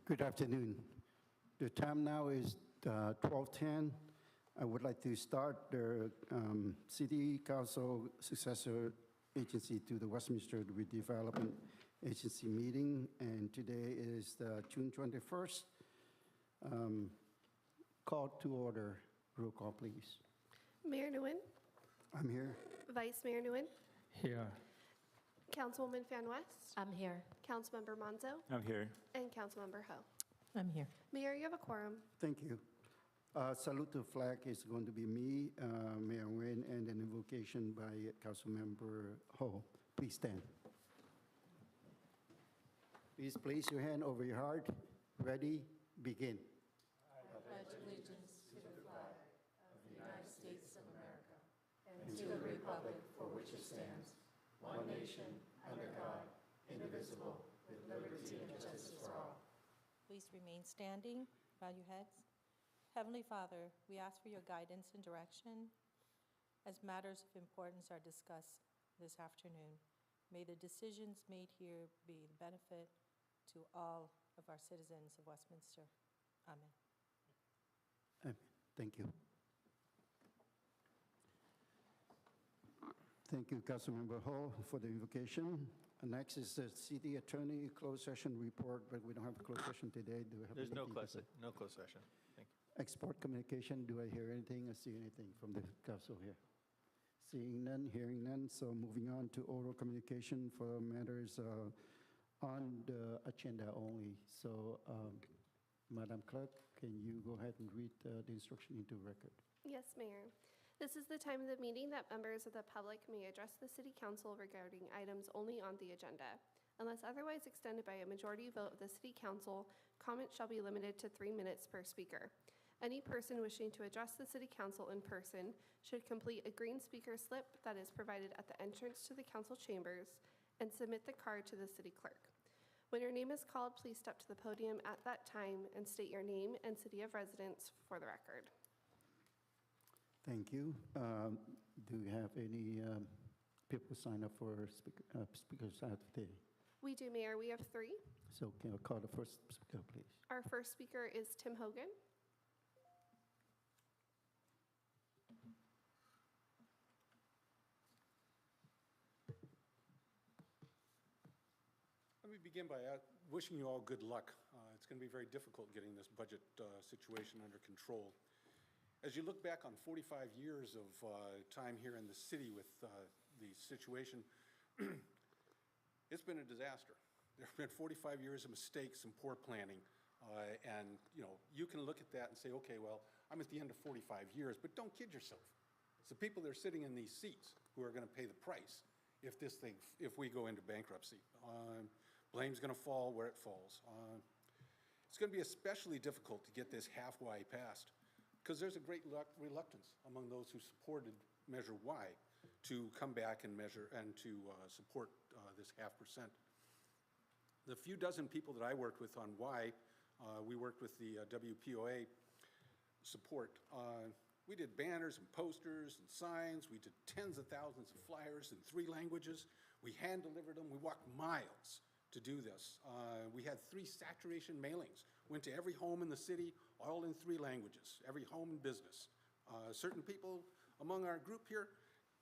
Good afternoon. The time now is 12:10. I would like to start the City Council Successor Agency to the Westminster Redevelopment Agency meeting, and today is June 21st. Call to order. Roll call, please. Mayor Nguyen, I'm here. Vice Mayor Nguyen, Here. Councilwoman Fan West, I'm here. Councilmember Monzo, I'm here. and Councilmember Ho. I'm here. Mayor, you have a quorum. Thank you. Salute to flag is going to be me, Mayor Nguyen, and an invocation by Councilmember Ho. Please stand. Please place your hand over your heart. Ready? Begin. I pledge allegiance to the flag of the United States of America and to the republic for which it stands, one nation, under God, indivisible, with liberty and justice for all. Please remain standing, bow your heads. Heavenly Father, we ask for your guidance and direction as matters of importance are discussed this afternoon. May the decisions made here be the benefit to all of our citizens of Westminster. Amen. Amen. Thank you. Thank you, Councilmember Ho, for the invocation. Next is the City Attorney closed session report, but we don't have a closed session today. Do we have There's no anything to say? closed session. Thank you. Export communication, do I hear anything or see anything from the council here? Seeing none, hearing none, so moving on to oral communication for matters on the agenda only. So, Madam Clerk, can you go ahead and read the instruction into record? Yes, Mayor. This is the time of the meeting that members of the public may address the City Council regarding items only on the agenda. Unless otherwise extended by a majority vote of the City Council, comments shall be limited to 3 minutes per speaker. Any person wishing to address the City Council in person should complete a green speaker slip that is provided at the entrance to the council chambers and submit the card to the city clerk. When your name is called, please step to the podium at that time and state your name and city of residence for the record. Thank you. Do we have any people sign up for speakers out today? We do, Mayor. We have 3. So can I call the first speaker, please? Our first speaker is Tim Hogan. Let me begin by wishing you all good luck. It's going to be very difficult getting this budget situation under control. As you look back on 45 years of time here in the city with the situation, it's been a disaster. There have been 45 years of mistakes and poor planning. And you can look at that and say, okay, well, I'm at the end of 45 years, but don't kid yourself. It's the people that are sitting in these seats who are going to pay the price if we go into bankruptcy. Blame's going to fall where it falls. It's going to be especially difficult to get this halfway passed because there's a great reluctance among those who supported Measure Y to come back and measure and to support this 0.5%. The few dozen people that I worked with on Y, we worked with the WPOA support. We did banners and posters and signs. We did tens of thousands of flyers in 3 languages. We hand-delivered them. We walked miles to do this. We had 3 saturation mailings. Went to every home in the city, all in 3 languages, every home and business. Certain people among our group here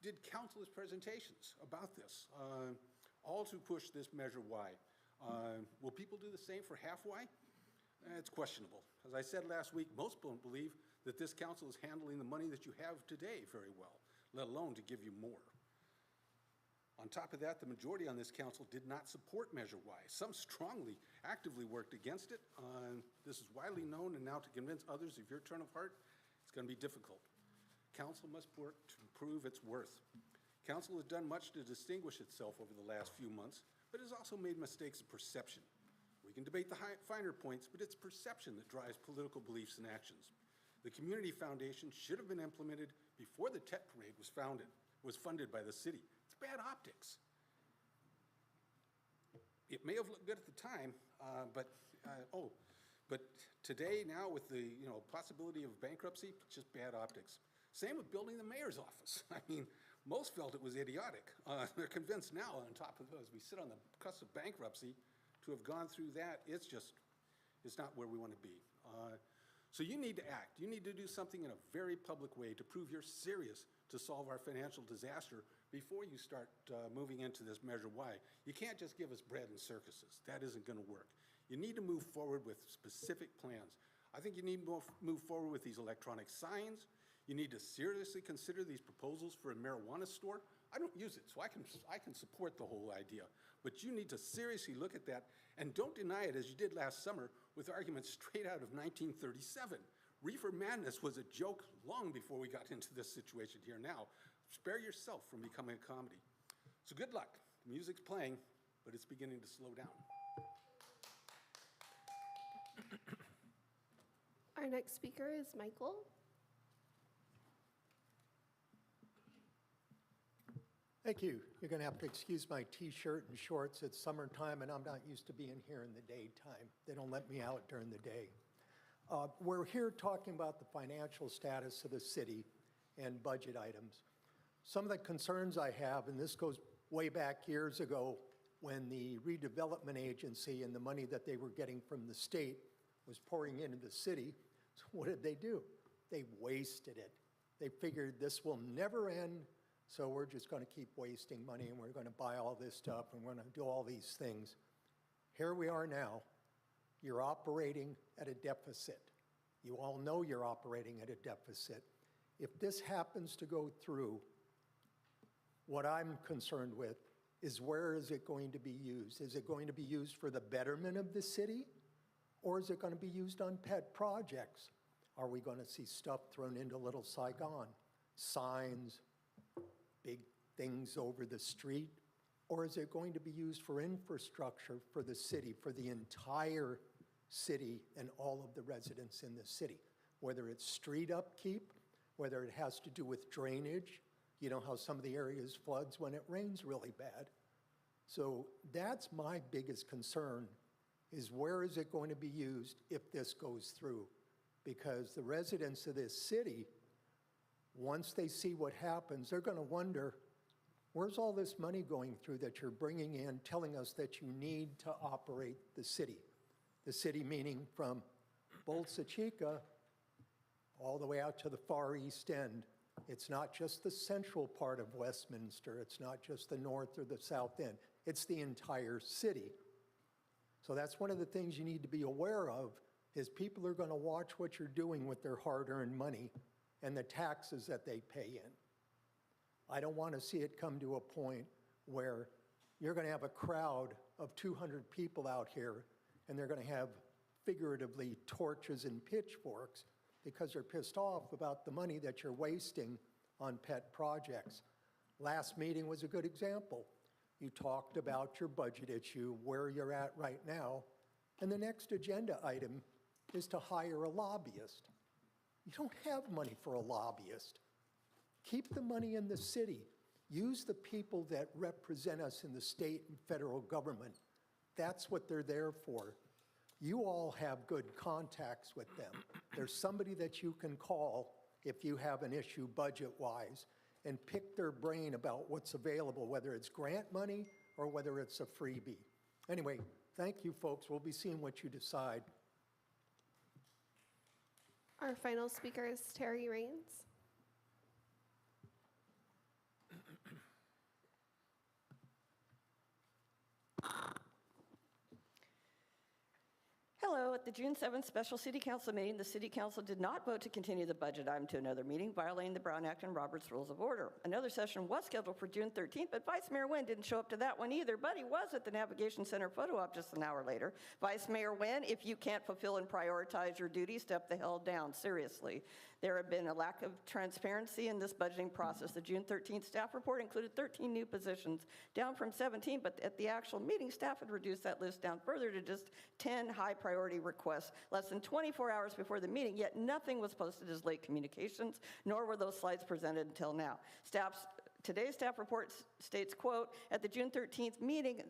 did countless presentations about this, all to push this Measure Y. Will people do the same for half Y? It's questionable. As I said last week, most don't believe that this council is handling the money that you have today very well, let alone to give you more. On top of that, the majority on this council did not support Measure Y. Some strongly, actively worked against it. This is widely known, and now to convince others of your turn of heart, it's going to be difficult. Council must work to prove its worth. Council has done much to distinguish itself over the last few months, but has also made mistakes of perception. We can debate the finer points, but it's perception that drives political beliefs and actions. The Community Foundation should have been implemented before the tech parade was funded by the city. It's bad optics. It may have looked good at the time, but today, now with the possibility of bankruptcy, it's just bad optics. Same with building the mayor's office. I mean, most felt it was idiotic. They're convinced now, on top of as we sit on the cusp of bankruptcy, to have gone through that, it's just is not where we want to be. So you need to act. You need to do something in a very public way to prove you're serious to solve our financial disaster before you start moving into this Measure Y. You can't just give us bread and circuses. That isn't going to work. You need to move forward with specific plans. I think you need to move forward with these electronic signs. You need to seriously consider these proposals for a marijuana store. I don't use it, so I can support the whole idea. But you need to seriously look at that, and don't deny it as you did last summer with arguments straight out of 1937. Reefer madness was a joke long before we got into this situation here now. Spare yourself from becoming a comedy. So good luck. The music's playing, but it's beginning to slow down. Our next speaker is Michael. Thank you. You're going to have to excuse my T-shirt and shorts. It's summertime, and I'm not used to being here in the daytime. They don't let me out during the day. We're here talking about the financial status of the city and budget items. Some of the concerns I have, and this goes way back years ago when the redevelopment agency and the money that they were getting from the state was pouring into the city, so what did they do? They wasted it. They figured this will never end, so we're just going to keep wasting money and we're going to buy all this stuff and we're going to do all these things. Here we are now. You're operating at a deficit. You all know you're operating at a deficit. If this happens to go through, what I'm concerned with is where is it going to be used? Is it going to be used for the betterment of the city? Or is it going to be used on pet projects? Are we going to see stuff thrown into Little Saigon? Signs, big things over the street? Or is it going to be used for infrastructure for the city, for the entire city and all of the residents in the city? Whether it's street upkeep, whether it has to do with drainage. You know how some of the areas floods when it rains really bad. So that's my biggest concern, is where is it going to be used if this goes through? Because the residents of this city, once they see what happens, they're going to wonder, where's all this money going through that you're bringing in, telling us that you need to operate the city? The city meaning from Bolsa Chica all the way out to the far east end. It's not just the central part of Westminster. It's not just the north or the south end. It's the entire city. So that's one of the things you need to be aware of, is people are going to watch what you're doing with their hard-earned money and the taxes that they pay in. I don't want to see it come to a point where you're going to have a crowd of 200 people out here and they're going to have figuratively torches and pitchforks because they're pissed off about the money that you're wasting on pet projects. Last meeting was a good example. You talked about your budget issue, where you're at right now, and the next agenda item is to hire a lobbyist. You don't have money for a lobbyist. Keep the money in the city. Use the people that represent us in the state and federal government. That's what they're there for. You all have good contacts with them. There's somebody that you can call if you have an issue budget-wise and pick their brain about what's available, whether it's grant money or whether it's a freebie. Anyway, thank you, folks. We'll be seeing what you decide. Our final speaker is Terry Raines. Hello. At the June 7th special city council meeting, the city council did not vote to continue the budget item to another meeting, violating the Brown Act and Robert's Rules of Order. Another session was scheduled for June 13th, but Vice Mayor Nguyen didn't show up to that one either, but he was at the Navigation Center photo op just an hour later. Vice Mayor Nguyen, if you can't fulfill and prioritize your duties, step the hell down, seriously. There have been a lack of transparency in this budgeting process. The June 13th staff report included 13 new positions, down from 17, but at the actual meeting, staff had reduced that list down further to just 10 high priority requests, less than 24 hours before the meeting, yet nothing was posted as late communications, nor were those slides presented until now. Staff's Today's staff report states, quote, "At the June 13th meeting,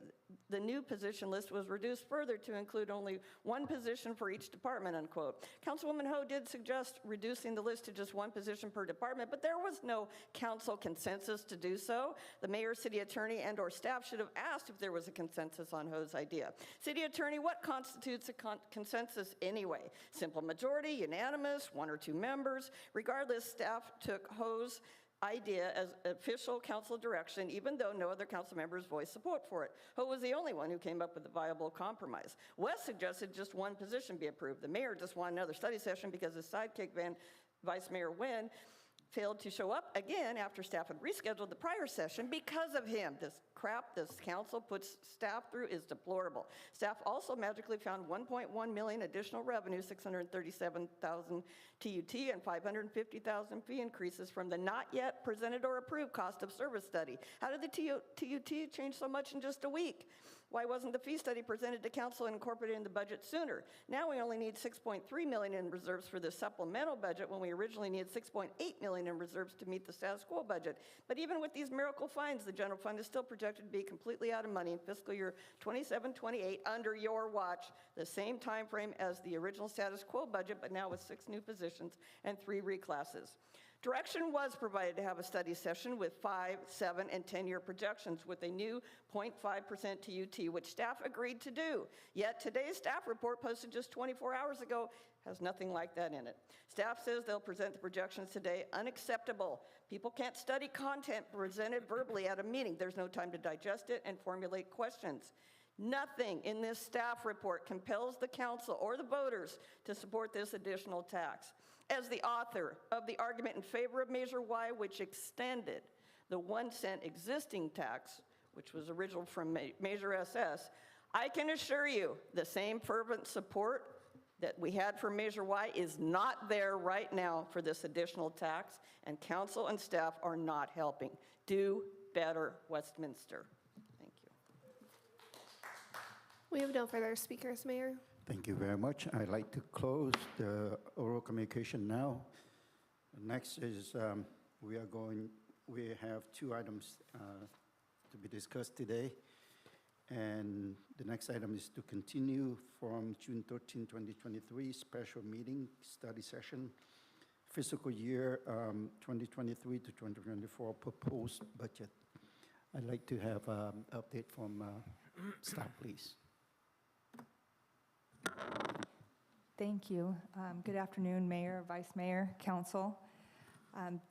the new position list was reduced further to include only one position for each department," unquote. Councilwoman Ho did suggest reducing the list to just one position per department, but there was no council consensus to do so. The mayor, city attorney, and/or staff should have asked if there was a consensus on Ho's idea. City attorney, what constitutes a consensus anyway? Simple majority, unanimous, one or two members? Regardless, staff took Ho's idea as official council direction, even though no other council members voiced support for it. Ho was the only one who came up with a viable compromise. Wes suggested just one position be approved. The mayor just wanted another study session because his sidekick, Vice Mayor Nguyen, failed to show up again after staff had rescheduled the prior session because of him. This crap this council puts staff through is deplorable. Staff also magically found $1.1 million additional revenue, $637,000 TUT, and $550,000 fee increases from the not yet presented or approved cost of service study. How did the TUT change so much in just a week? Why wasn't the fee study presented to council and incorporated in the budget sooner? Now we only need $6.3 million in reserves for the supplemental budget when we originally needed $6.8 million in reserves to meet the status quo budget. But even with these miracle finds, the general fund is still projected to be completely out of money in fiscal year 27-28 under your watch, the same time frame as the original status quo budget, but now with 6 new positions and 3 reclasses. Direction was provided to have a study session with 5, 7, and 10-year projections with a new 0.5% TUT, which staff agreed to do. Yet today's staff report posted just 24 hours ago has nothing like that in it. Staff says they'll present the projections today. Unacceptable. People can't study content presented verbally at a meeting. There's no time to digest it and formulate questions. Nothing in this staff report compels the council or the voters to support this additional tax. As the author of the argument in favor of Measure Y, which extended the 1-cent existing tax, which was original from Measure SS, I can assure you the same fervent support that we had for Measure Y is not there right now for this additional tax, and council and staff are not helping. Do better, Westminster. Thank you. We have no further speakers, Mayor. Thank you very much. I'd like to close the oral communication now. Next is we have 2 items to be discussed today. And the next item is to continue from June 13, 2023, special meeting study session, fiscal year 2023 to 2024 proposed budget. I'd like to have an update from staff, please. Thank you. Good afternoon, Mayor, Vice Mayor, Council.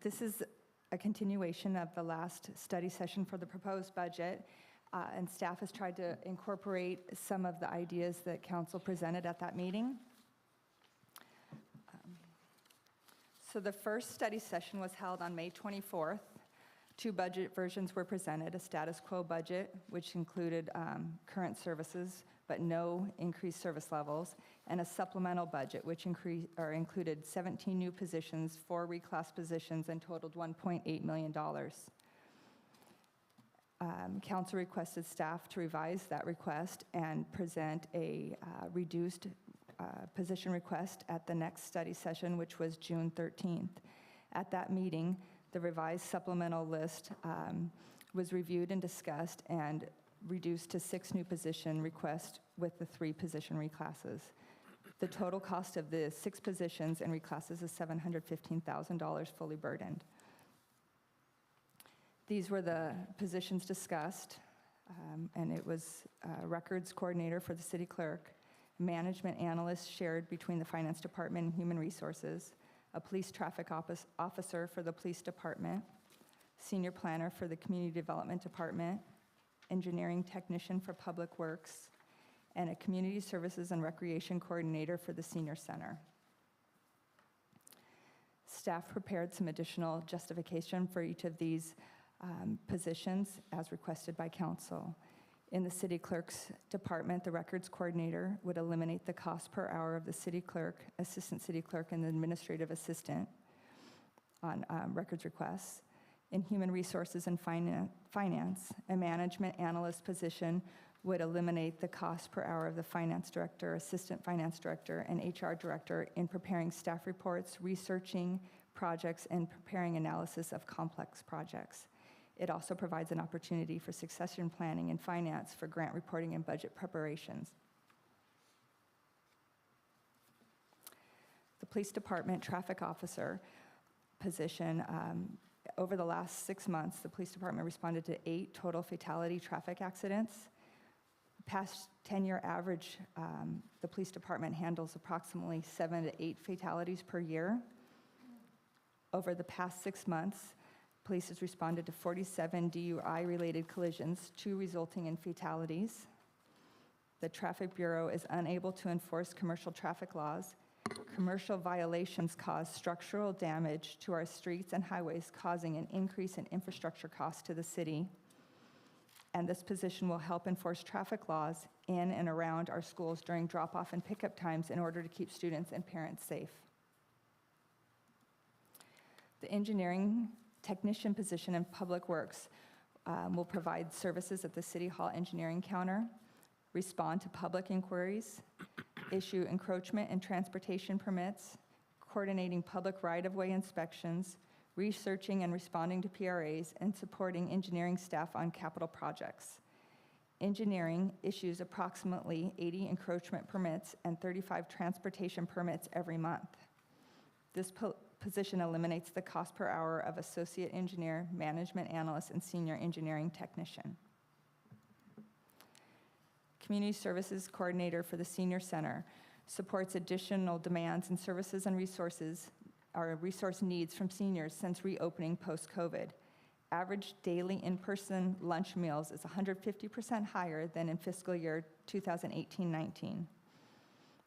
This is a continuation of the last study session for the proposed budget, and staff has tried to incorporate some of the ideas that Council presented at that meeting. So the first study session was held on May 24th. 2 budget versions were presented, a status quo budget, which included current services, but no increased service levels, and a supplemental budget, which included 17 new positions, 4 reclass positions, and totaled $1.8 million. Council requested staff to revise that request and present a reduced position request at the next study session, which was June 13th. At that meeting, the revised supplemental list was reviewed and discussed and reduced to 6 new position requests with the 3 position reclasses. The total cost of the 6 positions and reclasses is $715,000 fully burdened. These were the positions discussed, and it was records coordinator for the city clerk, management analyst shared between the finance department and human resources, a police traffic officer for the police department, senior planner for the community development department, engineering technician for public works, and a community services and recreation coordinator for the senior center. Staff prepared some additional justification for each of these positions as requested by council. In the city clerk's department, the records coordinator would eliminate the cost per hour of the city clerk, assistant city clerk, and the administrative assistant on records requests. In human resources and finance, a management analyst position would eliminate the cost per hour of the finance director, assistant finance director, and HR director in preparing staff reports, researching projects, and preparing analysis of complex projects. It also provides an opportunity for succession planning and finance for grant reporting and budget preparations. The Police Department Traffic Officer position, over the last 6 months, the Police Department responded to 8 total fatality traffic accidents. Past 10-year average, the Police Department handles approximately 7 to 8 fatalities per year. Over the past 6 months, police has responded to 47 DUI-related collisions, 2 resulting in fatalities. The Traffic Bureau is unable to enforce commercial traffic laws. Commercial violations cause structural damage to our streets and highways, causing an increase in infrastructure costs to the city. And this position will help enforce traffic laws in and around our schools during drop-off and pickup times in order to keep students and parents safe. The engineering technician position in Public Works will provide services at the City Hall engineering counter, respond to public inquiries, issue encroachment and transportation permits, coordinating public right-of-way inspections, researching and responding to PRAs, and supporting engineering staff on capital projects. Engineering issues approximately 80 encroachment permits and 35 transportation permits every month. This position eliminates the cost per hour of associate engineer, management analyst, and senior engineering technician. Community Services Coordinator for the Senior Center supports additional demands and services and resource needs from seniors since reopening post-COVID. Average daily in-person lunch meals is 150% higher than in fiscal year 2018-19.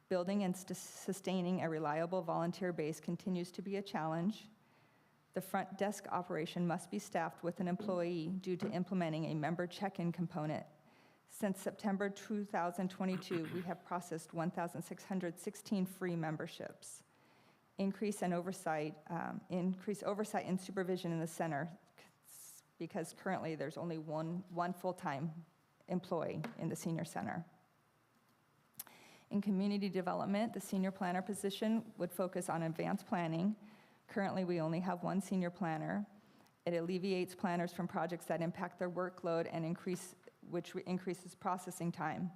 Building and sustaining a reliable volunteer base continues to be a challenge. The front desk operation must be staffed with an employee due to implementing a member check-in component. Since September 2022, we have processed 1,616 free memberships. Increase oversight and supervision in the center, because currently there's only one full-time employee in the senior center. In community development, the senior planner position would focus on advanced planning. Currently, we only have 1 senior planner. It alleviates planners from projects that impact their workload and which increases processing time.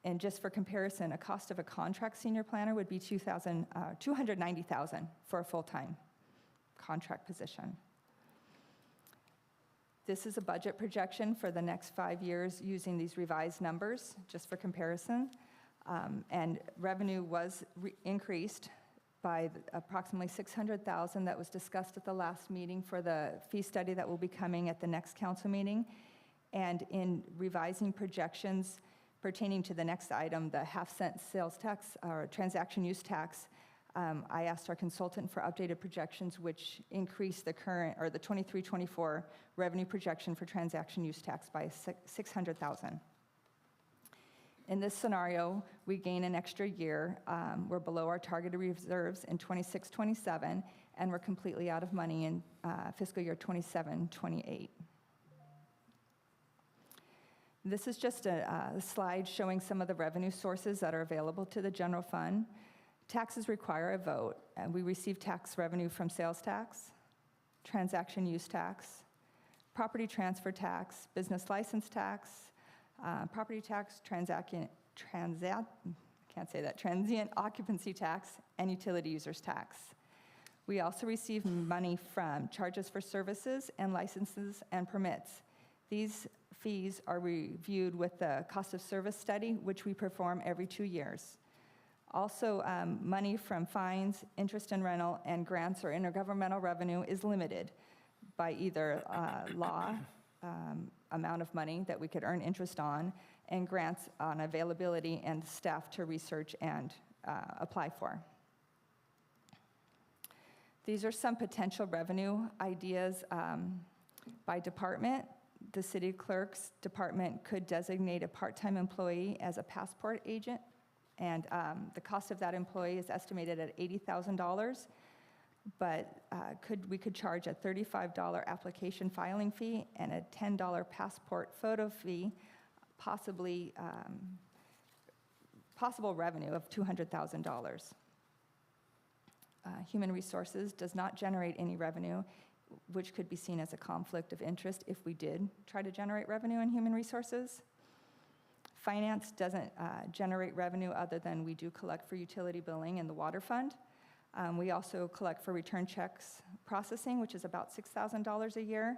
And just for comparison, a cost of a contract senior planner would be $290,000 for a full-time contract position. This is a budget projection for the next 5 years using these revised numbers, just for comparison. And revenue was increased by approximately $600,000 that was discussed at the last meeting for the fee study that will be coming at the next council meeting. And in revising projections pertaining to the next item, the half-cent sales tax or transaction use tax, I asked our consultant for updated projections, which increased the current or the 23-24 revenue projection for transaction use tax by $600,000. In this scenario, we gain an extra year. We're below our targeted reserves in 26-27, and we're completely out of money in fiscal year 27-28. This is just a slide showing some of the revenue sources that are available to the general fund. Taxes require a vote, and we receive tax revenue from sales tax, transaction use tax, property transfer tax, business license tax, property tax, transient occupancy tax, and utility users tax. We also receive money from charges for services and licenses and permits. These fees are reviewed with the cost of service study, which we perform every 2 years. Also, money from fines, interest and rental, and grants or intergovernmental revenue is limited by either law, amount of money that we could earn interest on, and grants on availability and staff to research and apply for. These are some potential revenue ideas by department. The city clerk's department could designate a part-time employee as a passport agent, and the cost of that employee is estimated at $80,000, but we could charge a $35 application filing fee and a $10 passport photo fee, possible revenue of $200,000. Human Resources does not generate any revenue. which could be seen as a conflict of interest if we did try to generate revenue in human resources. Finance doesn't generate revenue other than we do collect for utility billing in the water fund. We also collect for return checks processing, which is about $6,000 a year.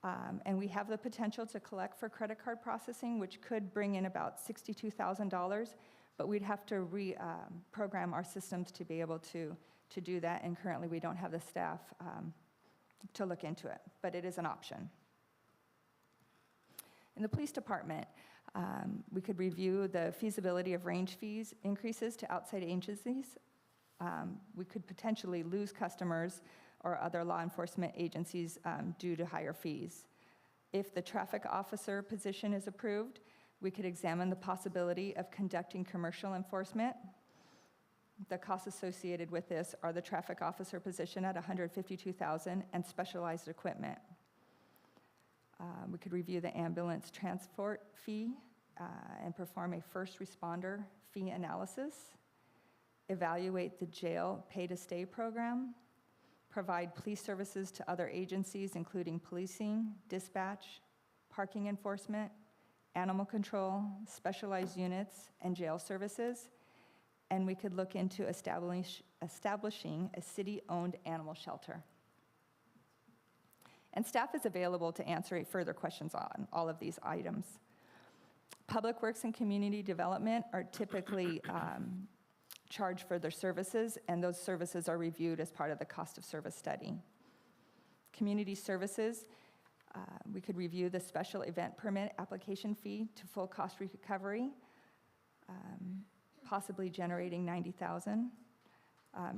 And we have the potential to collect for credit card processing, which could bring in about $62,000, but we'd have to reprogram our systems to be able to do that, and currently we don't have the staff to look into it, but it is an option. In the police department, we could review the feasibility of range fees increases to outside agencies. We could potentially lose customers or other law enforcement agencies due to higher fees. If the traffic officer position is approved, we could examine the possibility of conducting commercial enforcement. The costs associated with this are the traffic officer position at $152,000 and specialized equipment. We could review the ambulance transport fee and perform a first responder fee analysis, evaluate the jail pay-to-stay program, provide police services to other agencies, including policing, dispatch, parking enforcement, animal control, specialized units, and jail services. And we could look into establishing a city-owned animal shelter. And staff is available to answer further questions on all of these items. Public Works and Community Development are typically charged for their services, and those services are reviewed as part of the cost of service study. Community Services, we could review the special event permit application fee to full cost recovery, possibly generating $90,000.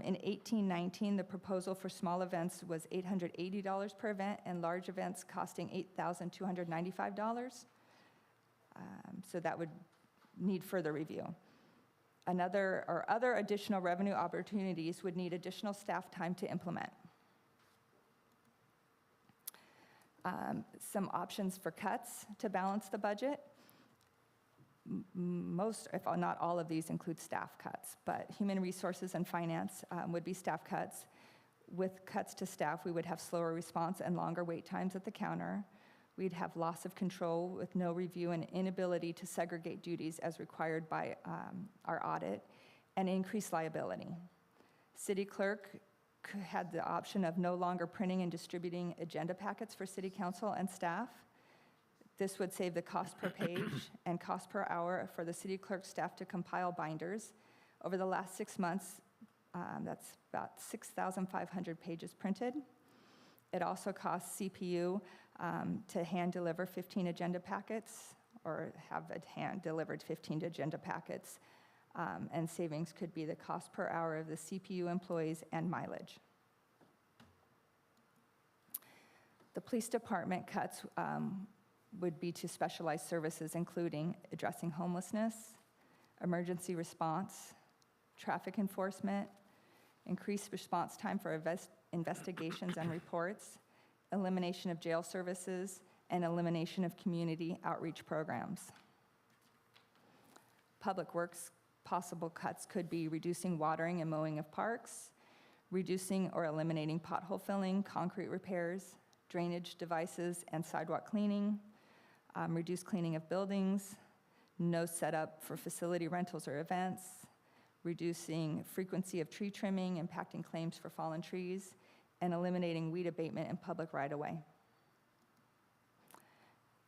In 1819, the proposal for small events was $880 per event, and large events costing $8,295. So that would need further review. Other additional revenue opportunities would need additional staff time to implement. Some options for cuts to balance the budget. Most, if not all of these, include staff cuts, but human resources and finance would be staff cuts. With cuts to staff, we would have slower response and longer wait times at the counter. We'd have loss of control with no review and inability to segregate duties as required by our audit, and increased liability. City clerk had the option of no longer printing and distributing agenda packets for city council and staff. This would save the cost per page and cost per hour for the city clerk staff to compile binders. Over the last 6 months, that's about 6,500 pages printed. It also costs CPU to hand deliver 15 agenda packets, or have it hand delivered 15 agenda packets, and savings could be the cost per hour of the CPU employees and mileage. The police department cuts would be to specialized services, including addressing homelessness, emergency response, traffic enforcement, increased response time for investigations and reports, elimination of jail services, and elimination of community outreach programs. Public Works possible cuts could be reducing watering and mowing of parks, reducing or eliminating pothole filling, concrete repairs, drainage devices, and sidewalk cleaning, reduce cleaning of buildings, no setup for facility rentals or events, reducing frequency of tree trimming, impacting claims for fallen trees, and eliminating weed abatement in public right-of-way.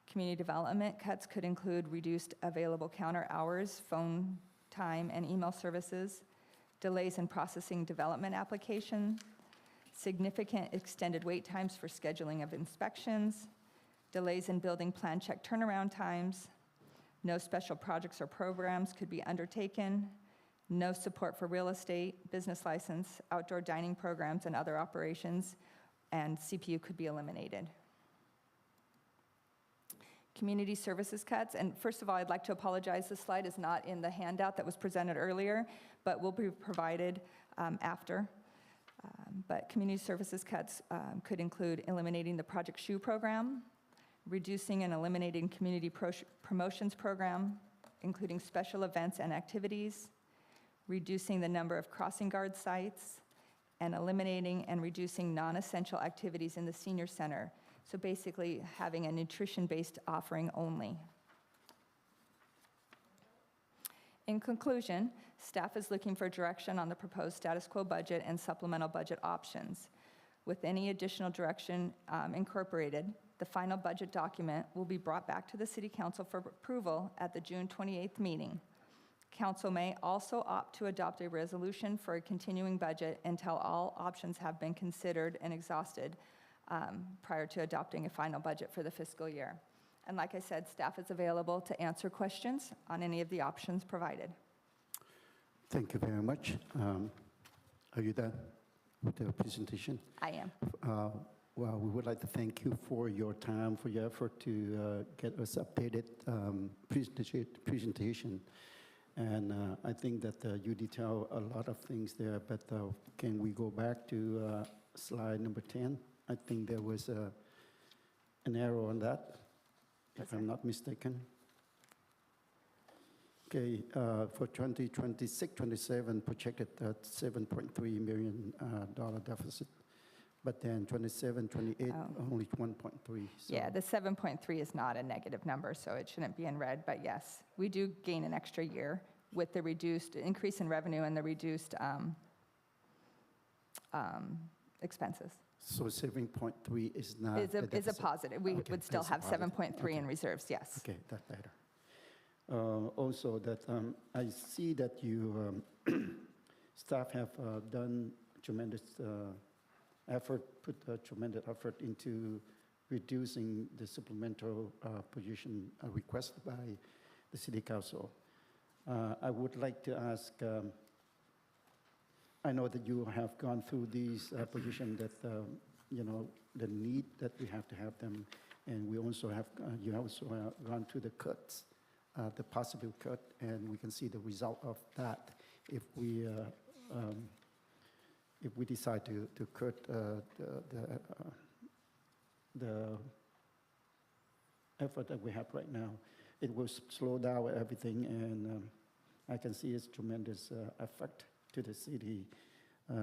Community development cuts could include reduced available counter hours, phone time, and email services, delays in processing development application, significant extended wait times for scheduling of inspections, delays in building plan check turnaround times, no special projects or programs could be undertaken, no support for real estate, business license, outdoor dining programs, and other operations, and CPU could be eliminated. Community services cuts, and first of all, I'd like to apologize, this slide is not in the handout that was presented earlier, but will be provided after. But community services cuts could include eliminating the Project SHOE program, reducing and eliminating community promotions program, including special events and activities, reducing the number of crossing guard sites, and eliminating and reducing non-essential activities in the senior center. So basically, having a nutrition-based offering only. In conclusion, staff is looking for direction on the proposed status quo budget and supplemental budget options. With any additional direction incorporated, the final budget document will be brought back to the City Council for approval at the June 28th meeting. Council may also opt to adopt a resolution for a continuing budget until all options have been considered and exhausted prior to adopting a final budget for the fiscal year. And like I said, staff is available to answer questions on any of the options provided. Thank you very much. Are you done with the presentation? I am. Well, we would like to thank you for your time, for your effort to get us updated presentation. And I think that you detail a lot of things there, but can we go back to slide number 10? I think there was an error on that, if I'm not mistaken. Okay, for 2026-27, projected at $7.3 million deficit, but then 27-28, only 1.3. So. Yeah, the 7.3 is not a negative number, so it shouldn't be in red, but yes, we do gain an extra year with the reduced increase in revenue and the reduced expenses. So 7.3 is not Is a deficit. positive. We Okay, would still it's a have positive. 7.3 in reserves, yes. Okay, that's better. Also, that I see that you staff have done tremendous effort, put a tremendous effort into reducing the supplemental position requested by the City Council. I would like to ask, I know that you have gone through these positions that, you know, the need that we have to have them, and we also have, you also gone through the cuts, the possible cut, and we can see the result of that if we decide to cut the effort that we have right now. It will slow down everything, and I can see its tremendous effect to the city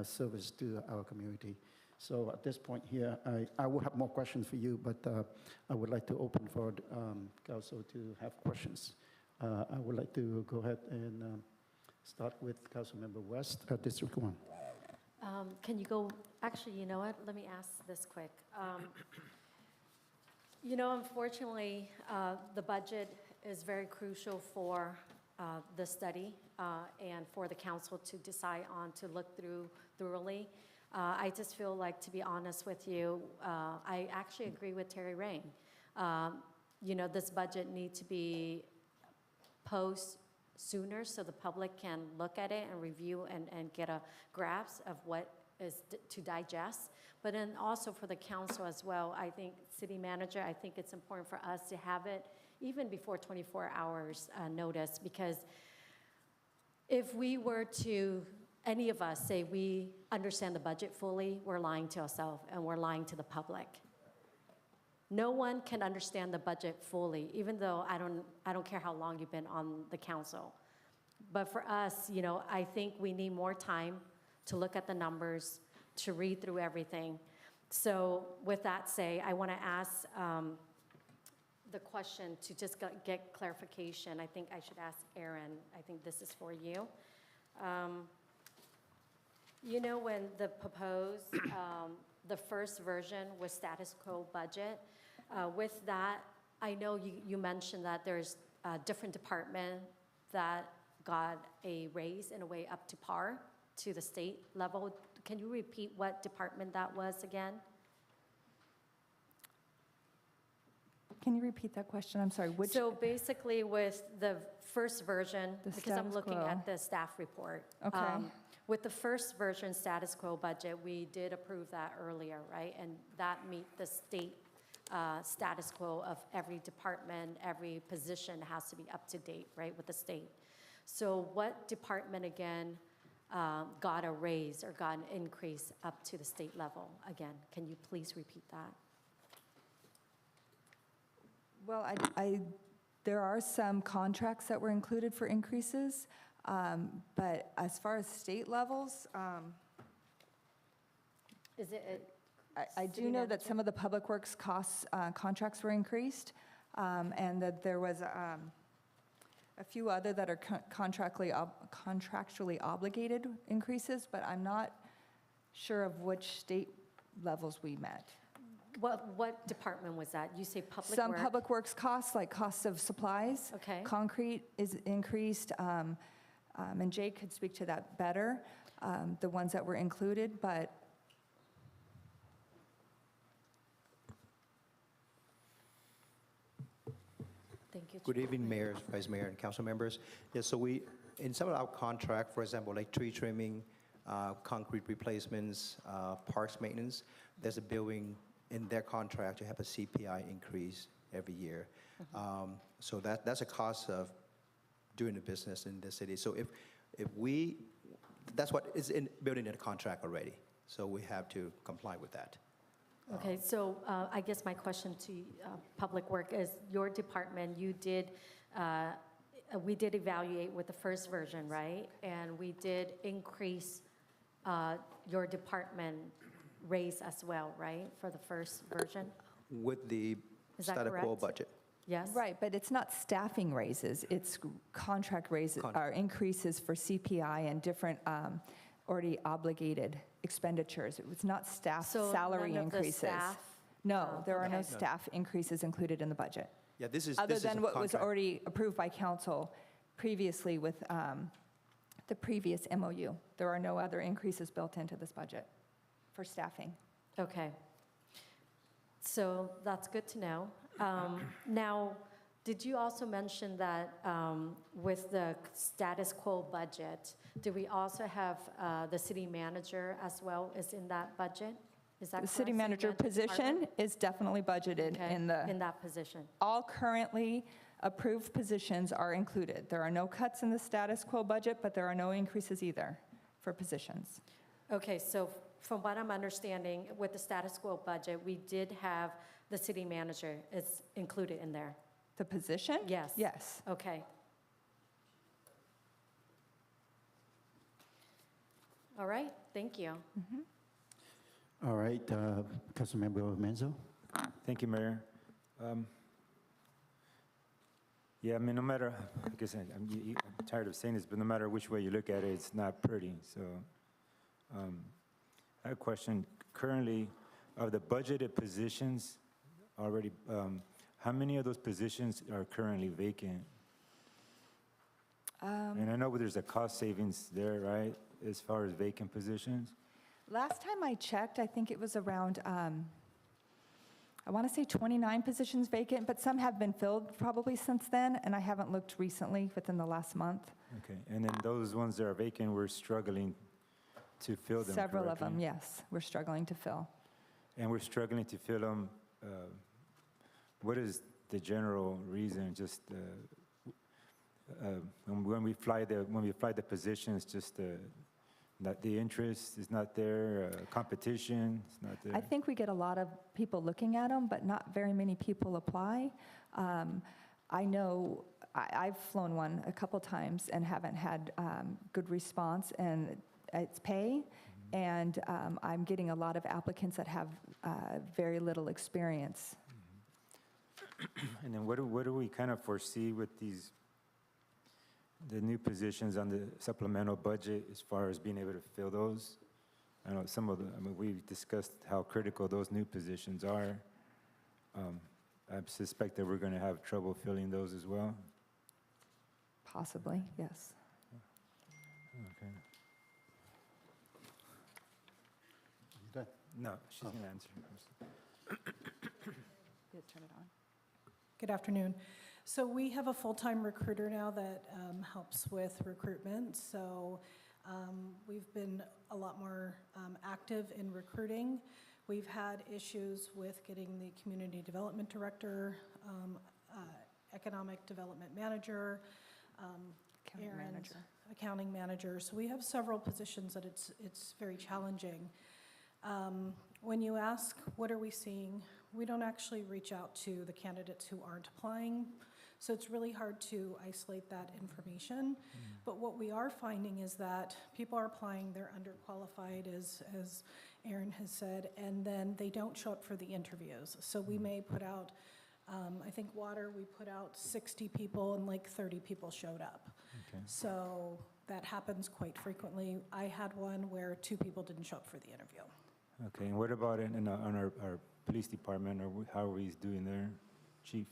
service to our community. So at this point here, I will have more questions for you, but I would like to open for council to have questions. I would like to go ahead and start with Councilmember West, District 1. Can you go, actually, you know what, let me ask this quick. You know, unfortunately, the budget is very crucial for the study and for the council to decide on, to look through thoroughly. I just feel like, to be honest with you, I actually agree with Terry Rain. You know, this budget needs to be posted sooner so the public can look at it and review and get a grasp of what is to digest. But then also for the council as well, I think, city manager, I think it's important for us to have it even before 24 hours notice, because if we were to, any of us say we understand the budget fully, we're lying to ourselves and we're lying to the public. No one can understand the budget fully, even though I don't care how long you've been on the council. But for us, you know, I think we need more time to look at the numbers, to read through everything. So with that said, I want to ask the question to just get clarification. I think I should ask Aaron. I think this is for you. You know, when the proposed, the first version was status quo budget, with that, I know you mentioned that there's a different department that got a raise in a way up to par to the state level. Can you repeat what department that was again? Can you repeat that question? I'm sorry, which? So basically with the first version, The because I'm status looking quo. at the staff report. Okay. With the first version status quo budget, we did approve that earlier, right? And that meet the state status quo of every department, every position has to be up to date, right, with the state. So what department again got a raise or got an increase up to the state level again? Can you please repeat that? Well, there are some contracts that were included for increases, but as far as state levels, Is it, I do City know that manager? some of the public works costs, contracts were increased, and that there was a few other that are contractually obligated increases, but I'm not sure of which state levels we met. what department was that? You say public Some work? public works costs, like costs of supplies. Okay. Concrete is increased, and Jake could speak to that better, the ones that were included, but Thank you. Good evening, Mayor, Vice Mayor, and council members. Yes, so we, in some of our contract, for example, like tree trimming, concrete replacements, parks maintenance, there's a billing in their contract to have a CPI increase every year. So that's a cost of doing the business in the city. So if we, that's what is built into the contract already. So we have to comply with that. Okay, so I guess my question to Public Work is, your department, you did, we did evaluate with the first version, right? And we did increase your department raise as well, right, for the first version? With the Is that status quo correct? budget. Yes? right, but it's not staffing raises, it's contract raises, or increases for CPI and different already obligated expenditures. It was not staff So salary none of the increases. staff? No, Oh, there are no okay. staff increases included in the budget, Yeah, this is other a than what was contract. already approved by council previously with the previous MOU. There are no other increases built into this budget for staffing. Okay. So that's good to know. Now, did you also mention that with the status quo budget, do we also have the city manager as well is in that budget? Is that The correct? city manager position department? is definitely budgeted Okay, in the, in that position. all currently approved positions are included. There are no cuts in the status quo budget, but there are no increases either for positions. Okay, so from what I'm understanding, with the status quo budget, we did have the city manager is included in there. The position? Yes. Yes. Okay. All right, thank you. All right, Councilmember Menzo? Thank you, Mayor. Yeah, I mean, no matter, I guess I'm tired of saying this, but no matter which way you look at it, it's not pretty. So I have a question. Currently, of the budgeted positions already, how many of those positions are currently vacant? And I know there's a cost savings there, right, as far as vacant positions? Last time I checked, I think it was around, I want to say 29 positions vacant, but some have been filled probably since then, and I haven't looked recently within the last month. Okay, and then those ones that are vacant, we're struggling to fill them, Several of them, correctly? yes, we're struggling to fill. And we're struggling to fill them. What is the general reason? Just when we fly the positions, just that the interest is not there, competition is not there. I think we get a lot of people looking at them, but not very many people apply. I know I've flown one a couple times and haven't had good response, and it's pay, and I'm getting a lot of applicants that have very little experience. And then what do we kind of foresee with the new positions on the supplemental budget as far as being able to fill those? I know we discussed how critical those new positions are. I suspect that we're going to have trouble filling those as well. Possibly, yes. Okay. Done. No, she's going to answer. Turn it on. Good afternoon. So we have a full-time recruiter now that helps with recruitment. So we've been a lot more active in recruiting. We've had issues with getting the community development director, economic development manager, County and manager. accounting manager. So we have several positions that it's very challenging. When you ask, what are we seeing? We don't actually reach out to the candidates who aren't applying. So it's really hard to isolate that information. But what we are finding is that people are applying, they're underqualified, as Aaron has said, and then they don't show up for the interviews. So we may put out, I think water, we put out 60 people and like 30 people showed up. Okay. So that happens quite frequently. I had one where 2 people didn't show up for the interview. Okay, and what about on our police department, or how are we doing there, Chief?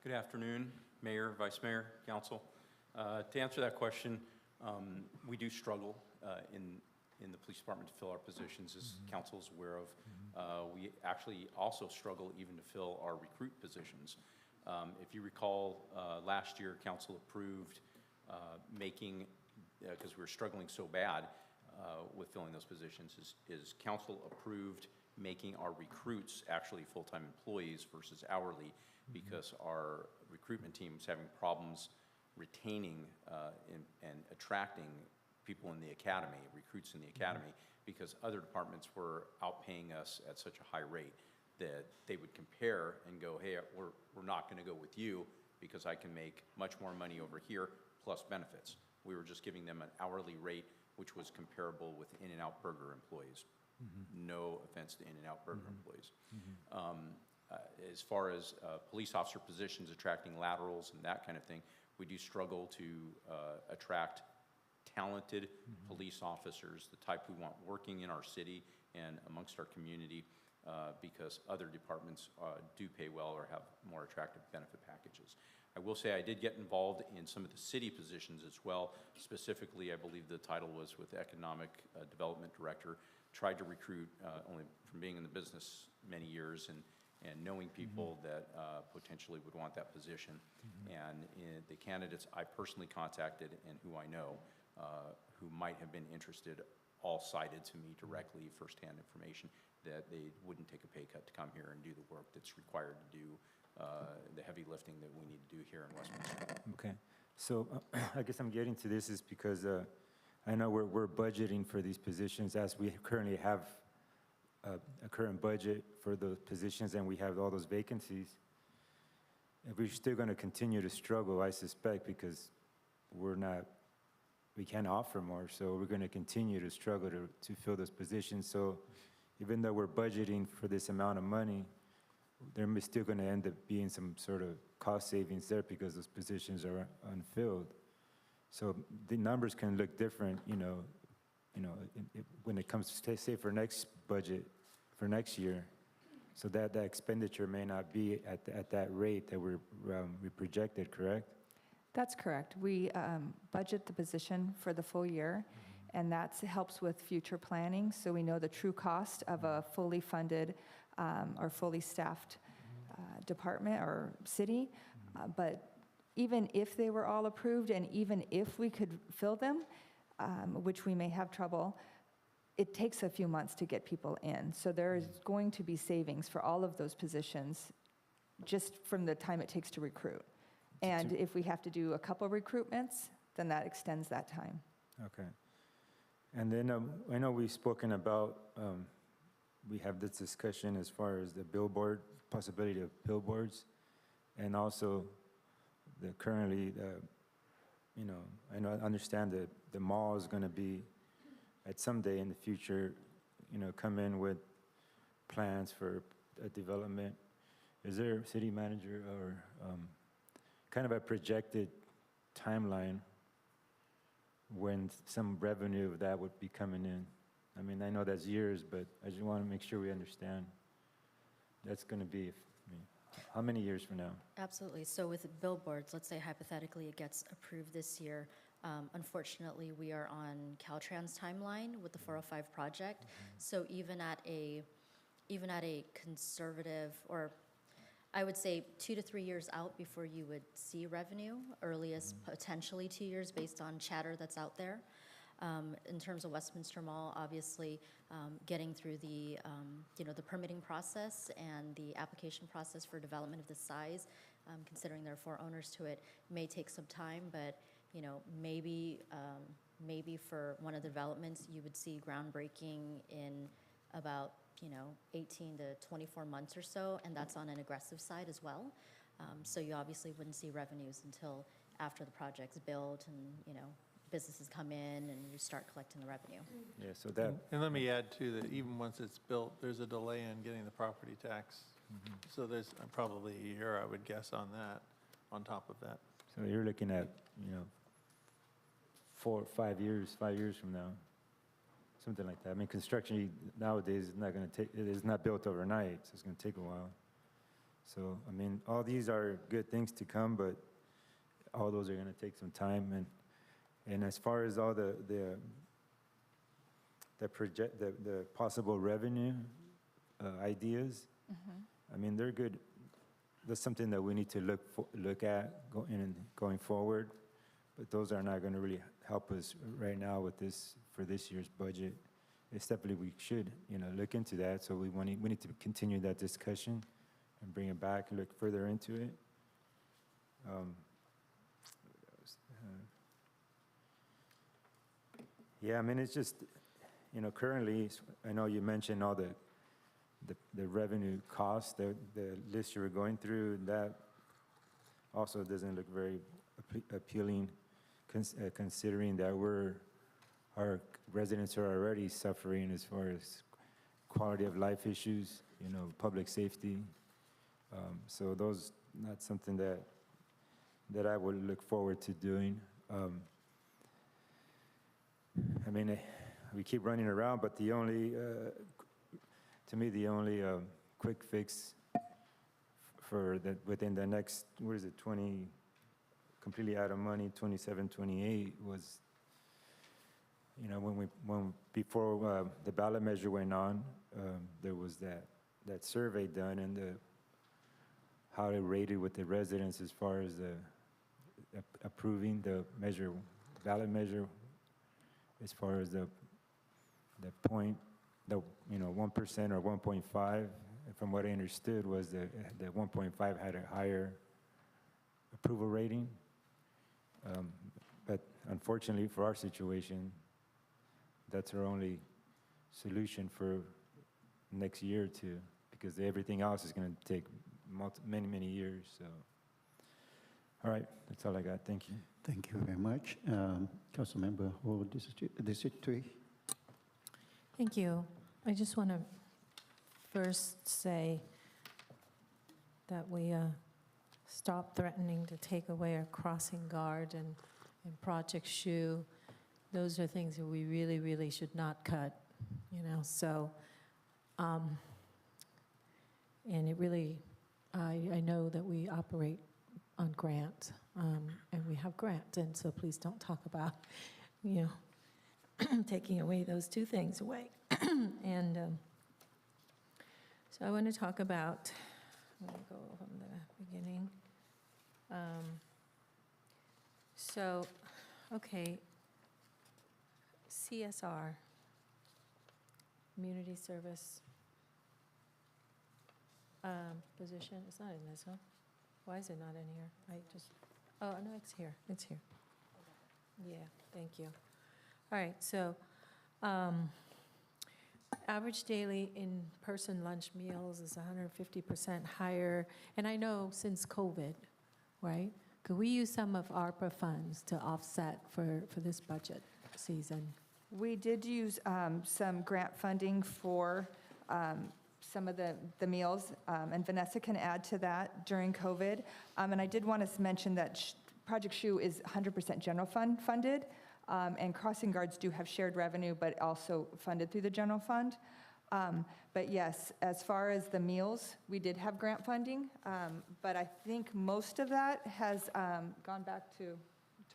Good afternoon, Mayor, Vice Mayor, Council. To answer that question, we do struggle in the police department to fill our positions, as Council is aware of. We actually also struggle even to fill our recruit positions. If you recall, last year, Council approved making, because we were struggling so bad with filling those positions, is Council approved making our recruits actually full-time employees versus hourly, because our recruitment team was having problems retaining and attracting people in the academy, recruits in the academy, because other departments were outpaying us at such a high rate that they would compare and go, hey, we're not going to go with you because I can make much more money over here plus benefits. We were just giving them an hourly rate which was comparable with In-N-Out Burger employees. No offense to In-N-Out Burger employees. As far as police officer positions, attracting laterals and that kind of thing, we do struggle to attract talented police officers, the type we want working in our city and amongst our community, because other departments do pay well or have more attractive benefit packages. I will say I did get involved in some of the city positions as well. Specifically, I believe the title was with Economic Development Director. Tried to recruit, only from being in the business many years and knowing people that potentially would want that position. And the candidates I personally contacted and who I know who might have been interested all cited to me directly, firsthand information, that they wouldn't take a pay cut to come here and do the work that's required to do the heavy lifting that we need to do here in Westminster. Okay, so I guess I'm getting to this is because I know we're budgeting for these positions as we currently have a current budget for those positions and we have all those vacancies. If we're still going to continue to struggle, I suspect, because we can't offer more, so we're going to continue to struggle to fill those positions. So even though we're budgeting for this amount of money, there is still going to end up being some sort of cost savings there because those positions are unfilled. So the numbers can look different, when it comes to, say, for next budget, for next year. So that expenditure may not be at that rate that we projected, correct? That's correct. We budget the position for the full year, and that helps with future planning, so we know the true cost of a fully funded or fully staffed department or city. But even if they were all approved, and even if we could fill them, which we may have trouble, it takes a few months to get people in. So there is going to be savings for all of those positions just from the time it takes to recruit. And if we have to do a couple recruitments, then that extends that time. Okay. And then I know we've spoken about, we have this discussion as far as the billboard, possibility of billboards, and also currently, I understand that the mall is going to be, at some day in the future, come in with plans for a development. Is there a city manager or kind of a projected timeline when some revenue of that would be coming in? I mean, I know that's years, but I just want to make sure we understand. That's going to be, how many years from now? Absolutely. So with billboards, let's say hypothetically it gets approved this year. Unfortunately, we are on Caltrans timeline with the 405 project. So even at a conservative, or I would say 2 to 3 years out before you would see revenue, earliest potentially 2 years based on chatter that's out there. In terms of Westminster Mall, obviously, getting through the permitting process and the application process for development of this size, considering there are 4 owners to it, may take some time, but maybe for one of the developments, you would see groundbreaking in about 18 to 24 months or so, and that's on an aggressive side as well. So you obviously wouldn't see revenues until after the project's built and, businesses come in and you start collecting the revenue. Yeah, so that, And let me add too, that even once it's built, there's a delay in getting the property tax. So there's probably a year, I would guess, on that, on top of that. so you're looking at, 5 years from now, something like that. I mean, construction nowadays is not going to take, it is not built overnight, so it's going to take a while. So, I mean, all these are good things to come, but all those are going to take some time. And as far as all the possible revenue ideas, I mean, they're good. That's something that we need to look at going forward. But those are not going to really help us right now with this for this year's budget. It's definitely we should look into that. So we need to continue that discussion and bring it back and look further into it. Yeah, I mean, it's just, currently, I know you mentioned all the revenue costs, the list you were going through, that also doesn't look very appealing, considering that our residents are already suffering as far as quality of life issues, public safety. So that's something that I would look forward to doing. I mean, we keep running around, but to me, the only quick fix for that within the next, completely out of money, 27, 28 was, before the ballot measure went on, there was that survey done and how it rated with the residents as far as approving the ballot measure. As far as the 1% or 1.5, from what I understood was the 1.5 had a higher approval rating. But unfortunately for our situation, that's our only solution for next year or two, because everything else is going to take many, many years. So, all right, that's all I got. Thank you. Thank you very much. Councilmember Ho, District 3. Thank you. I just want to first say that we stop threatening to take away our crossing guard and Project Shoe. Those are things that we really, really should not cut, so, and it really, I know that we operate on grant, and we have grant, and so please don't talk about, taking away those two things away. And so I want to talk about, I'm going to go from the beginning. Okay, CSR, community service position, it's not in this, huh? Why is it not in here? Oh, no, it's here, Yeah, thank you. All right, so average daily in-person lunch meals is 150% higher. And I know since COVID, right? Could we use some of ARPA funds to offset for this budget season? We did use some grant funding for some of the meals, and Vanessa can add to that during COVID. And I did want to mention that Project Shoe is 100% general fund funded, and crossing guards do have shared revenue, but also funded through the general fund. But yes, as far as the meals, we did have grant funding, but I think most of that has gone back to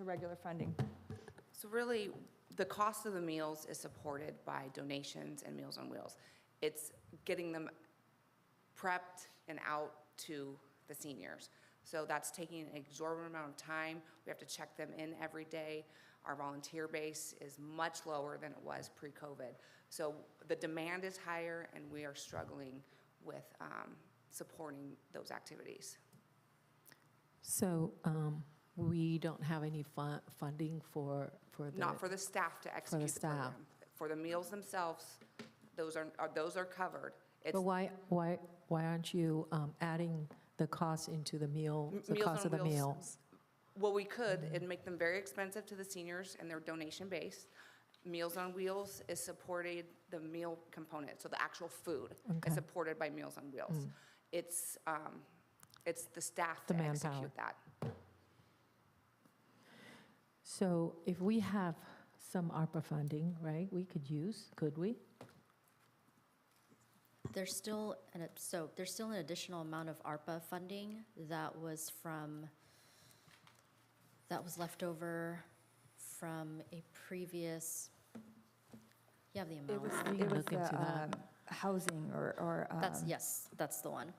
regular funding. So really, the cost of the meals is supported by donations and Meals on Wheels. It's getting them prepped and out to the seniors. So that's taking an exorbitant amount of time. We have to check them in every day. Our volunteer base is much lower than it was pre-COVID. So the demand is higher, and we are struggling with supporting those activities. So we don't have any funding for the... Not for the staff to execute the program. For the meals themselves, Those are covered. It's But why aren't you adding the cost into the meal, the Meals cost on of the Wheels. meals? Well, we could, and make them very expensive to the seniors, and they're donation-based. Meals on Wheels is supported, the meal component, so the actual food Okay. is supported by Meals on Wheels. It's the staff The to manpower. execute that. So if we have some ARPA funding, right, we could we? There's still an additional amount of ARPA funding that was left over from a previous, you have the It amount. was, We it can was look into the that. housing or. Yes, that's the one.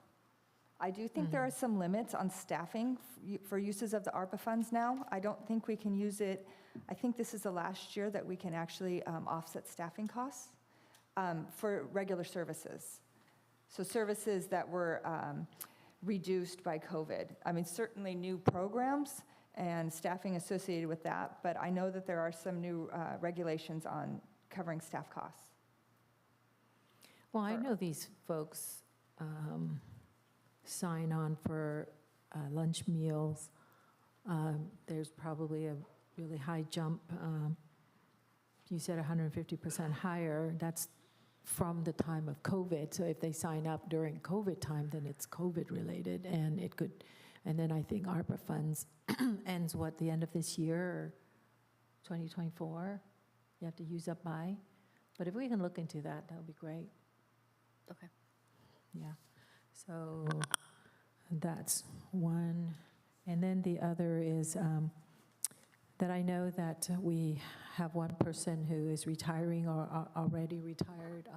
I do think there are some limits on staffing for uses of the ARPA funds now. I don't think we can use it, I think this is the last year that we can actually offset staffing costs for regular services. So services that were reduced by COVID. I mean, certainly new programs and staffing associated with that, but I know that there are some new regulations on covering staff costs. Well, I know these folks sign on for lunch meals. There's probably a really high jump. You said 150% higher. That's from the time of COVID. So if they sign up during COVID time, then it's COVID related, and it could. And then I think ARPA funds ends what, the end of this year, or 2024. You have to use up by. But if we can look into that, that would be great. Okay. Yeah, so that's one. And then the other is that I know that we have one person who is retiring or already retired.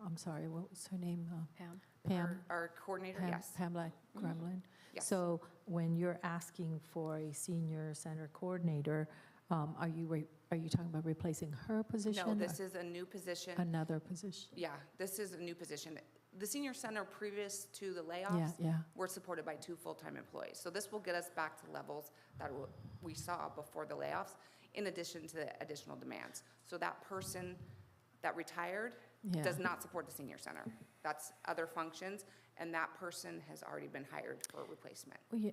I'm sorry, what was her name? Pam? Pam. Our coordinator, yes. Pamela Gremlin. Yes. So when you're asking for a senior center coordinator, are you talking about replacing her position? No, this or is a new position. Another position? Yeah, this is a new position. The senior center previous to the layoffs Yeah. were supported by 2 full-time employees. So this will get us back to levels that we saw before the layoffs, in addition to the additional demands. So that person that retired Yeah. does not support the senior center. That's other functions, and that person has already been hired for replacement. Well, yeah,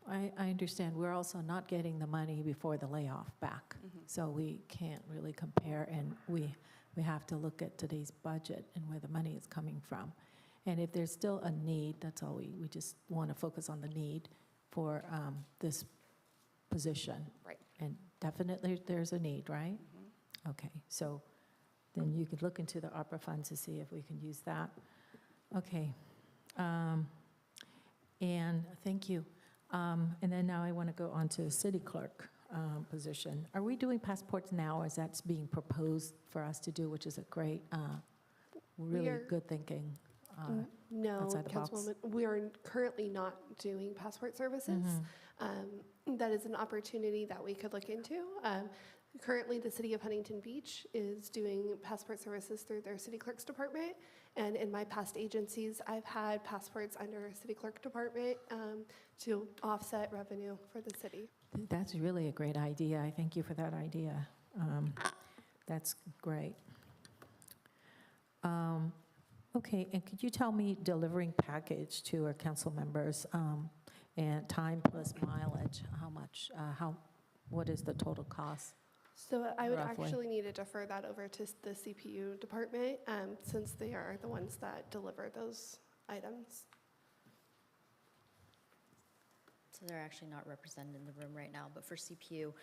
I understand. We're also not getting the money before the layoff back. So we can't really compare, and we have to look at today's budget and where the money is coming from. And if there's still a need, that's all we just want to focus on the need for this position. Right. And definitely there's a need, right? Okay, so then you could look into the ARPA funds to see if we can use that. Okay. And thank you. And then now I want to go on to the city clerk position. Are we doing passports now, or is that being proposed for us to do, which is a great, really are- good thinking? No, outside the box. Councilwoman, we are currently not doing passport services. That is an opportunity that we could look into. Currently, the city of Huntington Beach is doing passport services through their city clerk's department. And in my past agencies, I've had passports under a city clerk department to offset revenue for the city. That's really a great idea. I thank you for that idea. That's great. Okay, and could you tell me delivering package to our council members and time plus mileage, how much, what is the total cost? So I would Roughly. actually need to defer that over to the CPU department since they are the ones that deliver those items. So they're actually not represented in the room right now, but for CPU,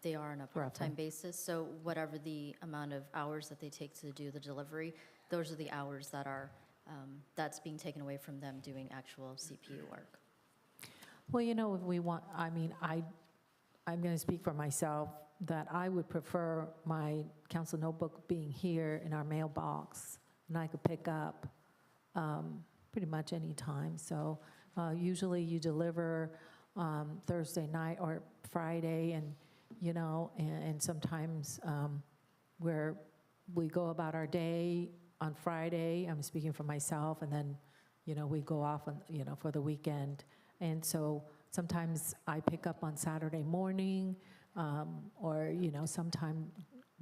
they are on a part-time basis. So whatever the amount of hours that they take to do the delivery, those are the hours that are, that's being taken away from them doing actual CPU work. Well, you know, if we want, I mean, I'm going to speak for myself, that I would prefer my council notebook being here in our mailbox, and I could pick up pretty much any time. So usually you deliver Thursday night or Friday, and, you know, and sometimes where we go about our day on Friday, I'm speaking for myself, and then, you know, we go off on, you know, for the weekend. And so sometimes I pick up on Saturday morning, or, you know, sometime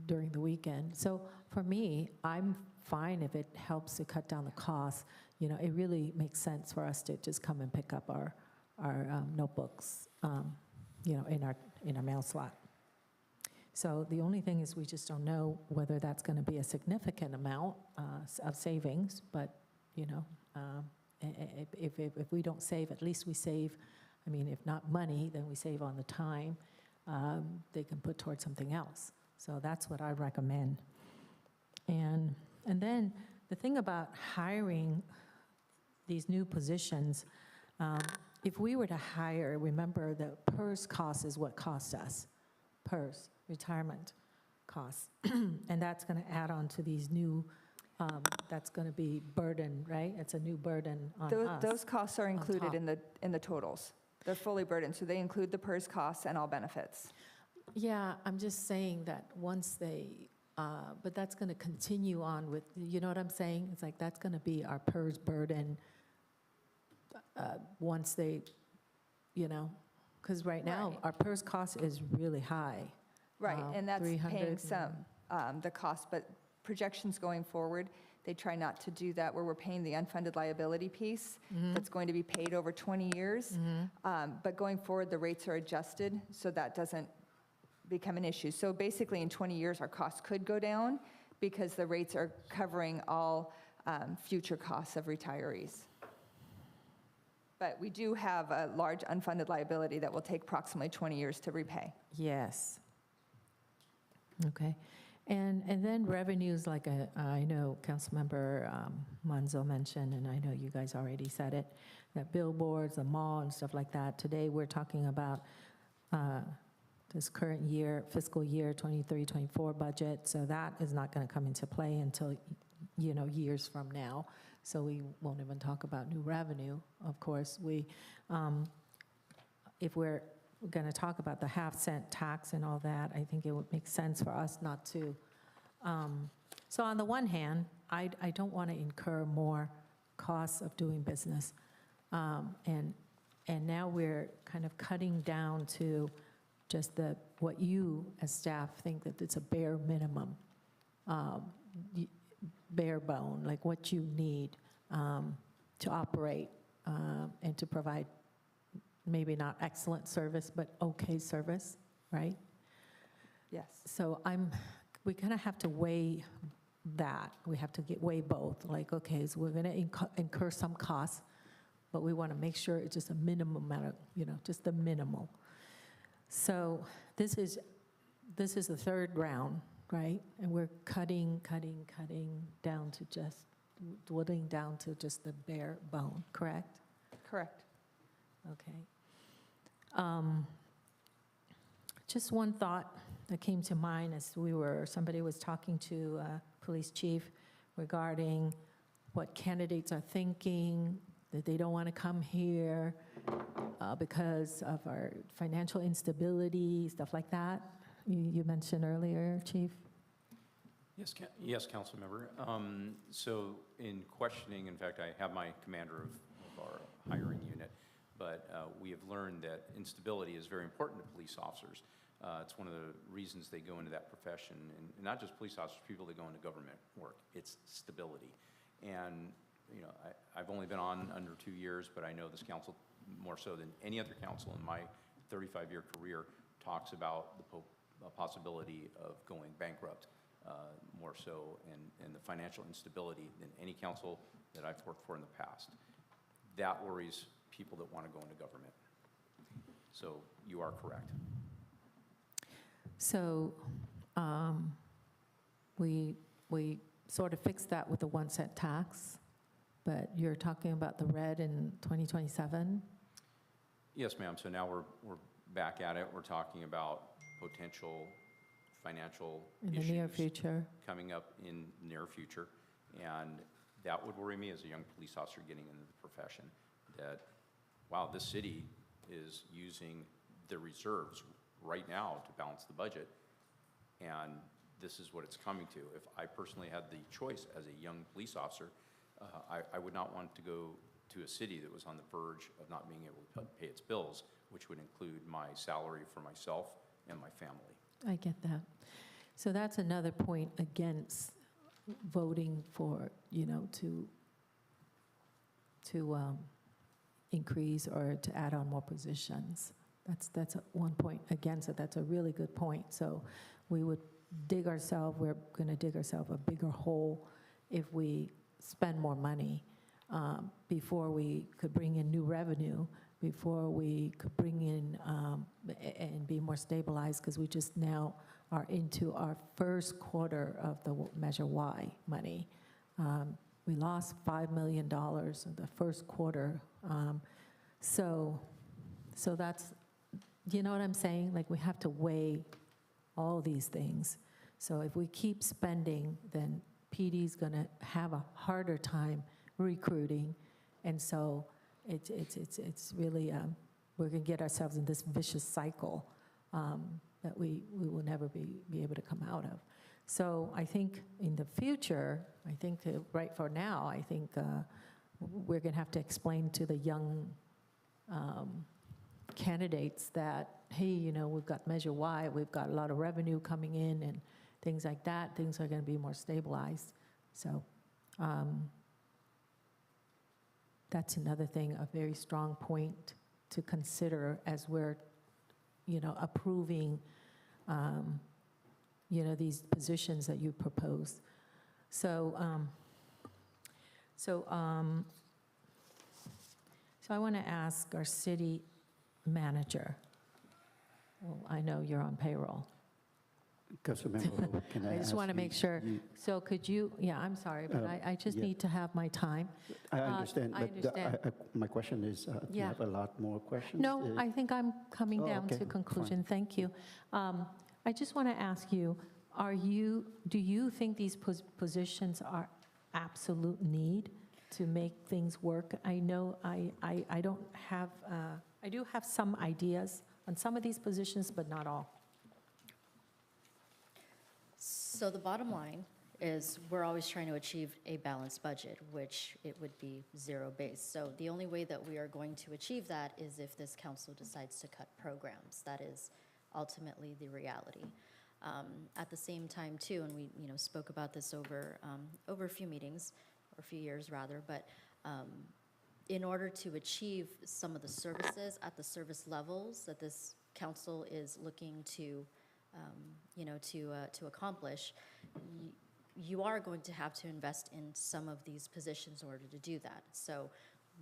during the weekend. So for me, I'm fine if it helps to cut down the cost. You know, it really makes sense for us to just come and pick up our notebooks, you know, in our mail slot. So the only thing is we just don't know whether that's going to be a significant amount of savings, but, you know, if we don't save, at least we save, I mean, if not money, then we save on the time they can put towards something else. So that's what I recommend. And then the thing about hiring these new positions, if we were to hire, remember the PERS cost is what costs us, PERS, retirement costs. And that's going to add on to these new, that's going to be burden, right? It's a new burden on us. Those costs are included top. in the totals. They're fully burdened, so they include the PERS costs and all benefits. Yeah, I'm just saying that once they, but that's going to continue on with, you know what I'm saying? It's like that's going to be our PERS burden once they, you know, because right now, Right. our PERS cost is really high. Right, and that's 300 paying and- some, the cost, but projections going forward, they try not to do that where we're paying the unfunded liability piece that's going to be paid over 20 years. But going forward, the rates are adjusted, so that doesn't become an issue. So basically, in 20 years, our costs could go down because the rates are covering all future costs of retirees. But we do have a large unfunded liability that will take approximately 20 years to repay. Yes. Okay. And then revenues, like I know Councilmember Manzo mentioned, and I know you guys already said it, that billboards, the mall and stuff like that. Today, we're talking about this current year, fiscal year 23-24 budget. So that is not going to come into play until, you know, years from now. So we won't even talk about new revenue. Of course, if we're going to talk about the half-cent tax and all that, I think it would make sense for us not to. So on the one hand, I don't want to incur more costs of doing business. And now we're kind of cutting down to just what you as staff think that it's a bare minimum, bare bone, like what you need to operate and to provide maybe not excellent service, but okay service, right? Yes. So we kind of have to weigh that. We have to weigh both. Like, okay, so we're going to incur some costs, but we want to make sure it's just a minimum amount of, you know, just the minimal. So this is the third round, right? And we're cutting down to just, dwindling down to just the bare bone, correct? Correct. Okay. Just one thought that came to mind as somebody was talking to police chief regarding what candidates are thinking, that they don't want to come here because of our financial instability, stuff like that. You mentioned earlier, Chief. Yes, council member. So in questioning, in fact, I have my commander of our hiring unit, but we have learned that instability is very important to police officers. It's one of the reasons they go into that profession, and not just police officers, people that go into government work. It's stability. And, you know, I've only been on under 2 years, but I know this council more so than any other council in my 35-year career talks about the possibility of going bankrupt, more so, and the financial instability than any council that I've worked for in the past. That worries people that want to go into government. So you are correct. So we sort of fixed that with the 1 cent tax, but you're talking about the red in 2027? Yes, ma'am. So now we're back at it. We're talking about potential financial In the near future? coming up in the near future. And that would worry me as a young police officer getting into the profession, that, wow, this city is using the reserves right now to balance the budget, and this is what it's coming to. If I personally had the choice as a young police officer, I would not want to go to a city that was on the verge of not being able to pay its bills, which would include my salary for myself and my family. I get that. So that's another point against voting for, to increase or to add on more positions. That's one point against it. That's a really good point. So we're going to dig ourselves a bigger hole if we spend more money before we could bring in new revenue, before we could bring in and be more stabilized, because we just now are into our first quarter of the Measure Y money. We lost $5 million in the first quarter. So that's, you know what I'm saying? Like, we have to weigh all these things. So if we keep spending, then PD's going to have a harder time recruiting. And so it's really, we're going to get ourselves in this vicious cycle that we will never be able to come out of. So I think in the future, I think right for now, I think we're going to have to explain to the young candidates that, hey, we've got Measure Y, we've got a lot of revenue coming in and things like that. Things are going to be more stabilized. So that's another thing, a very strong point to consider as we're, approving, these positions that you propose. So I want to ask our city manager. Well, I know you're on payroll. Councilmember Ho, can I I just ask want to make sure. you- So could you, I'm sorry, but I just yeah. need to have my time. I understand, I but understand. my question is, do you Yeah. have a lot more questions? No, I think I'm coming Oh, down okay, to fine. conclusion. Thank you. I just want to ask you, do you think these positions are absolute need to make things work? I know I don't have, I do have some ideas on some of these positions, but not all. So the bottom line is we're always trying to achieve a balanced budget, which it would be zero-based. So the only way that we are going to achieve that is if this council decides to cut programs. That is ultimately the reality. At the same time, too, and we spoke about this over a few meetings, or a few years rather, but in order to achieve some of the services at the service levels that this council is looking to to accomplish, you are going to have to invest in some of these positions in order to do that. So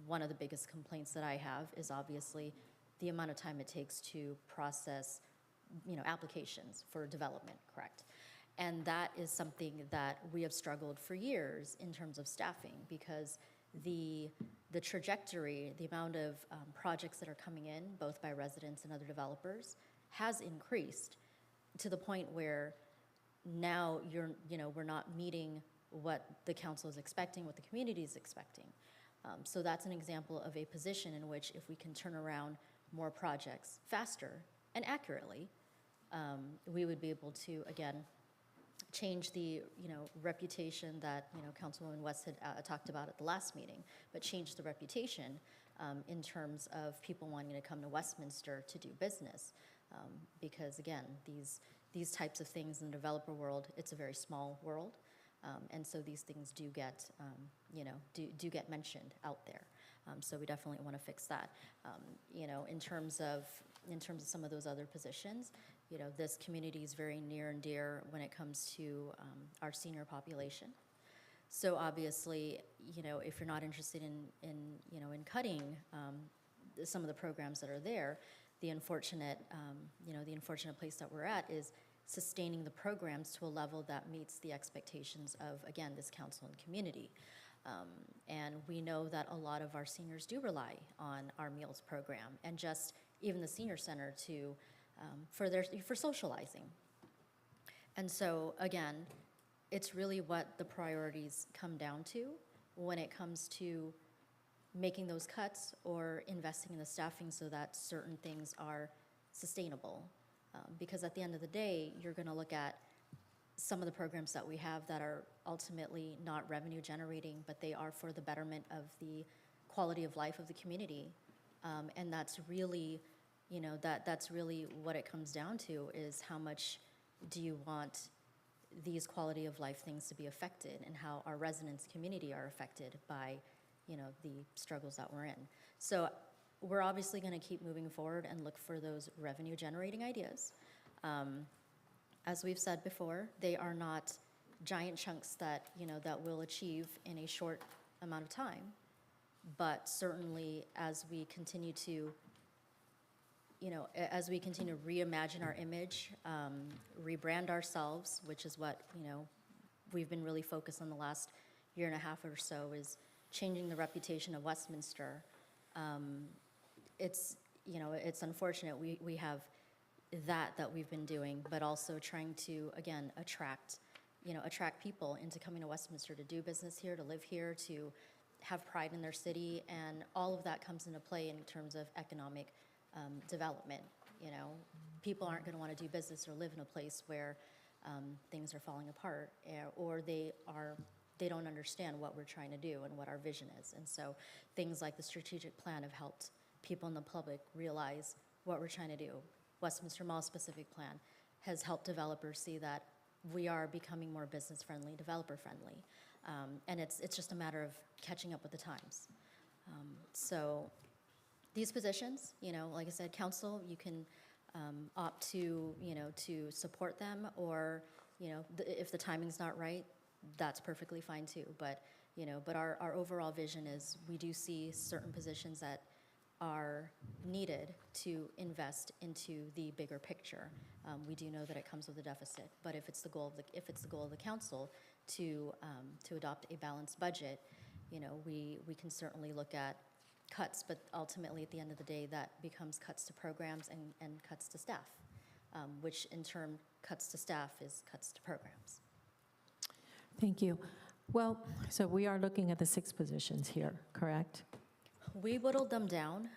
one of the biggest complaints that I have is obviously the amount of time it takes to process, applications for development, correct? And that is something that we have struggled for years in terms of staffing, because the trajectory, the amount of projects that are coming in, both by residents and other developers, has increased to the point where now we're not meeting what the council is expecting, what the community is expecting. So that's an example of a position in which if we can turn around more projects faster and accurately, we would be able to, again, change the reputation that Councilwoman West had talked about at the last meeting, but change the reputation in terms of people wanting to come to Westminster to do business. Because again, these types of things in the developer world, it's a very small world, and so these things do get do get mentioned out there. So we definitely want to fix that. In terms of some of those other positions, this community is very near and dear when it comes to our senior population. So obviously, if you're not interested in cutting some of the programs that are there, the unfortunate place that we're at is sustaining the programs to a level that meets the expectations of, again, this council and community. And we know that a lot of our seniors do rely on our meals program and just even the senior center to for socializing. And so again, it's really what the priorities come down to when it comes to making those cuts or investing in the staffing so that certain things are sustainable. Because at the end of the day, you're going to look at some of the programs that we have that are ultimately not revenue generating, but they are for the betterment of the quality of life of the community. And that's really, that's really what it comes down to, is how much do you want these quality of life things to be affected and how our residents community are affected by, the struggles that we're in. So we're obviously going to keep moving forward and look for those revenue generating ideas. As we've said before, they are not giant chunks that, that we'll achieve in a short amount of time. But certainly as we continue to, as we continue to reimagine our image, rebrand ourselves, which is what, we've been really focused on the last year and a half or so, is changing the reputation of Westminster. It's unfortunate we have that we've been doing, but also trying to, again, attract people into coming to Westminster to do business here, to live here, to have pride in their city, and all of that comes into play in terms of economic development. People aren't going to want to do business or live in a place where things are falling apart, or they don't understand what we're trying to do and what our vision is. And so things like the strategic plan have helped people in the public realize what we're trying to do. Westminster Mall specific plan has helped developers see that we are becoming more business friendly, developer friendly. And it's just a matter of catching up with the times. So these positions, like I said, council, you can opt to, to support them, or, if the timing's not right, that's perfectly fine too. But, but our overall vision is we do see certain positions that are needed to invest into the bigger picture. We do know that it comes with a deficit, but if it's the goal of the council to adopt a balanced budget, we can certainly look at cuts, but ultimately at the end of the day, that becomes cuts to programs and cuts to staff, which in turn cuts to staff is cuts to programs. Thank you. Well, so we are looking at the 6 positions here, correct? We whittled them down,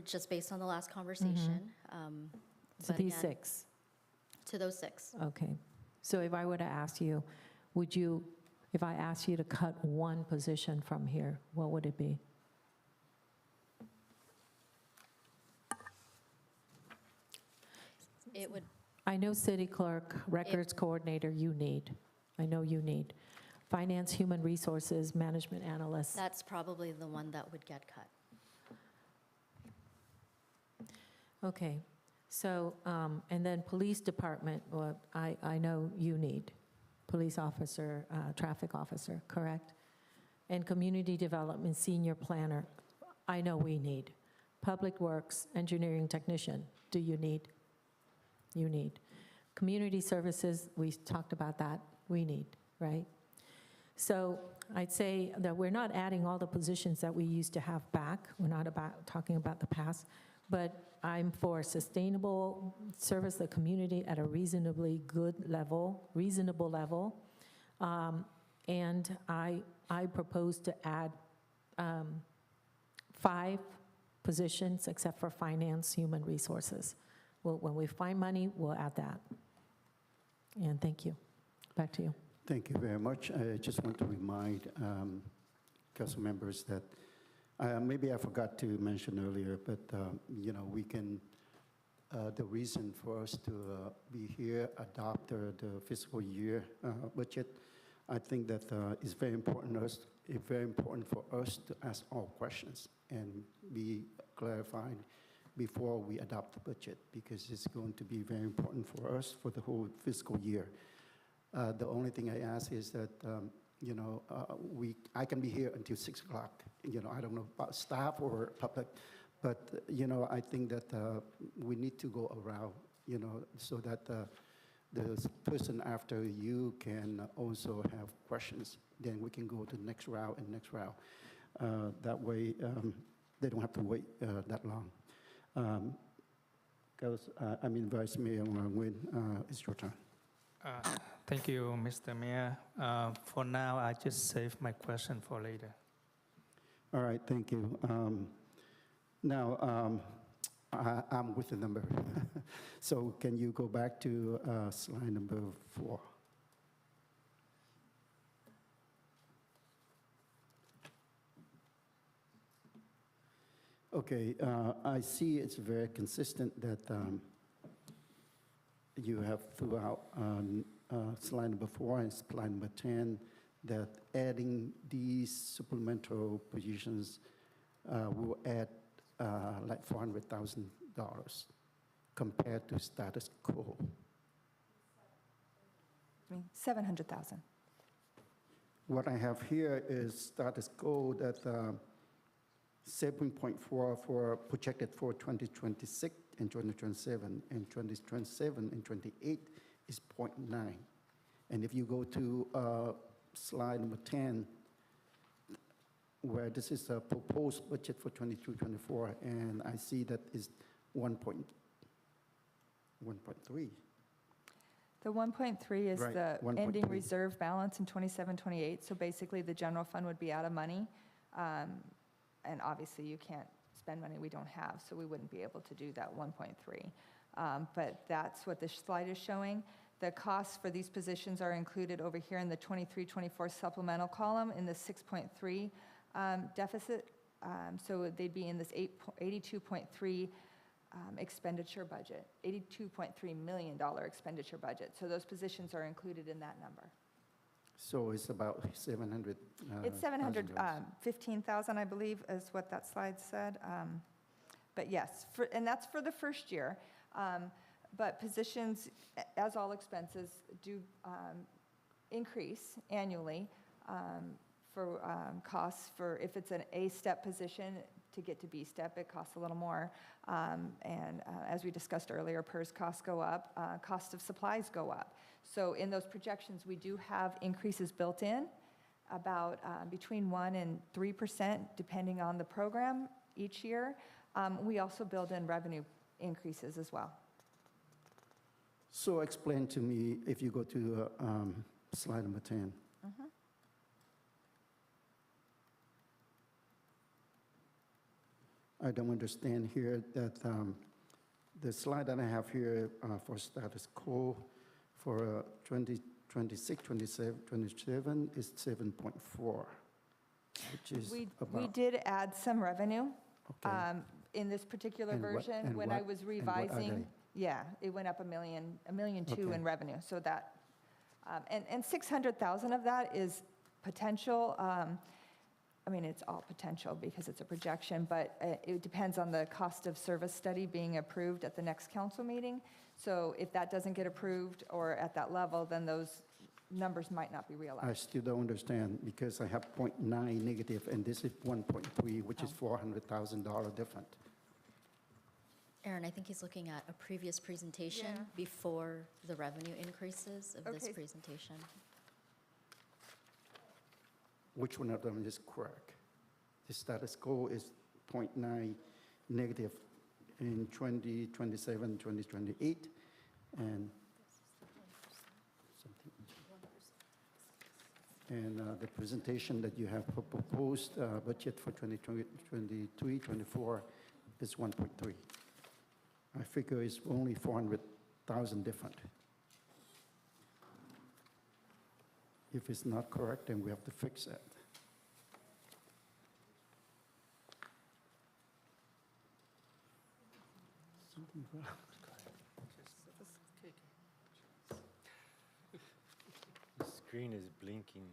just based on the last conversation. So But these again, 6? To those 6. Okay. So if I were to ask you, if I asked you to cut one position from here, what would it be? It would, I know city clerk, records coordinator, you need. I know you need. Finance, human resources, management analyst. that's probably the one that would get cut. Okay. So, and then police department, well, I know you need. Police officer, traffic officer, correct? And community development, senior planner, I know we need. Public works, engineering technician, do you need? You need. Community services, we talked about that, we need, right? So I'd say that we're not adding all the positions that we used to have back. We're not talking about the past, but I'm for sustainable service the community at a reasonably good level, reasonable level. And I propose to add 5 positions except for finance, human resources. Well, when we find money, we'll add that. And thank you. Back to you. Thank you very much. I just want to remind council members that maybe I forgot to mention earlier, but we can, the reason for us to be here, adopt the fiscal year budget, I think that it's very important for us to ask all questions and be clarified before we adopt the budget, because it's going to be very important for us for the whole fiscal year. The only thing I ask is that, I can be here until 6 o'clock. I don't know about staff or public, but, I think that we need to go around, so that the person after you can also have questions. Then we can go to the next round and next round. That way, they don't have to wait that long. Vice Mayor Nguyen, it's your turn. Thank you, Mr. Mayor. For now, I just save my question for later. All right, thank you. Now, I'm with the number. So can you go back to slide number 4? Okay, I see it's very consistent that you have throughout slide number 4 and slide number 10, that adding these supplemental positions will add like $400,000 compared to status quo. I mean, 700,000. What I have here is status quo that 7.4 for projected for 2026 and 2027, and 2027 and 28 is 0.9. And if you go to slide number 10, where this is a proposed budget for 23-24, and I see that is 1.3. The 1.3 is Right, the 1.3. ending reserve balance in 27-28. So basically, the general fund would be out of money. And obviously, you can't spend money we don't have, so we wouldn't be able to do that 1.3. But that's what this slide is showing. The costs for these positions are included over here in the 23-24 supplemental column in the 6.3 deficit. So they'd be in this 82.3 expenditure budget, $82.3 million expenditure budget. So those positions are included in that number. So it's about 700. It's 715,000, I believe, is what that slide said. But yes, and that's for the first year. But positions, as all expenses, do increase annually for costs. For if it's an A-step position, to get to B-step, it costs a little more. And as we discussed earlier, PERS costs go up, cost of supplies go up. So in those projections, we do have increases built in, about between 1% and 3%, depending on the program each year. We also build in revenue increases as well. So explain to me, if you go to slide number 10. I don't understand here that the slide that I have here for status quo for 2026, 27 is 7.4, which is We about. did add some revenue Okay. in this particular And what- version. and When I what- was and what are revising, they? yeah, it went up $1 million, $1.2 million Okay. in revenue. So that, and 600,000 of that is potential. I mean, it's all potential because it's a projection, but it depends on the cost of service study being approved at the next council meeting. So if that doesn't get approved or at that level, then those numbers might not be I realized. still don't understand because I have 0.9 negative and this is 1.3, which is $400,000 different. Aaron, I think he's looking at a previous presentation Yeah. before the revenue increases of this Okay. presentation. Which one of them is correct? The status quo is 0.9 negative in 2027, 2028, and something. And the presentation that you have proposed budget for 2023, 24 is 1.3. I figure it's only 400,000 different. If it's not correct, then we have to fix it. Something wrong. The screen is blinking.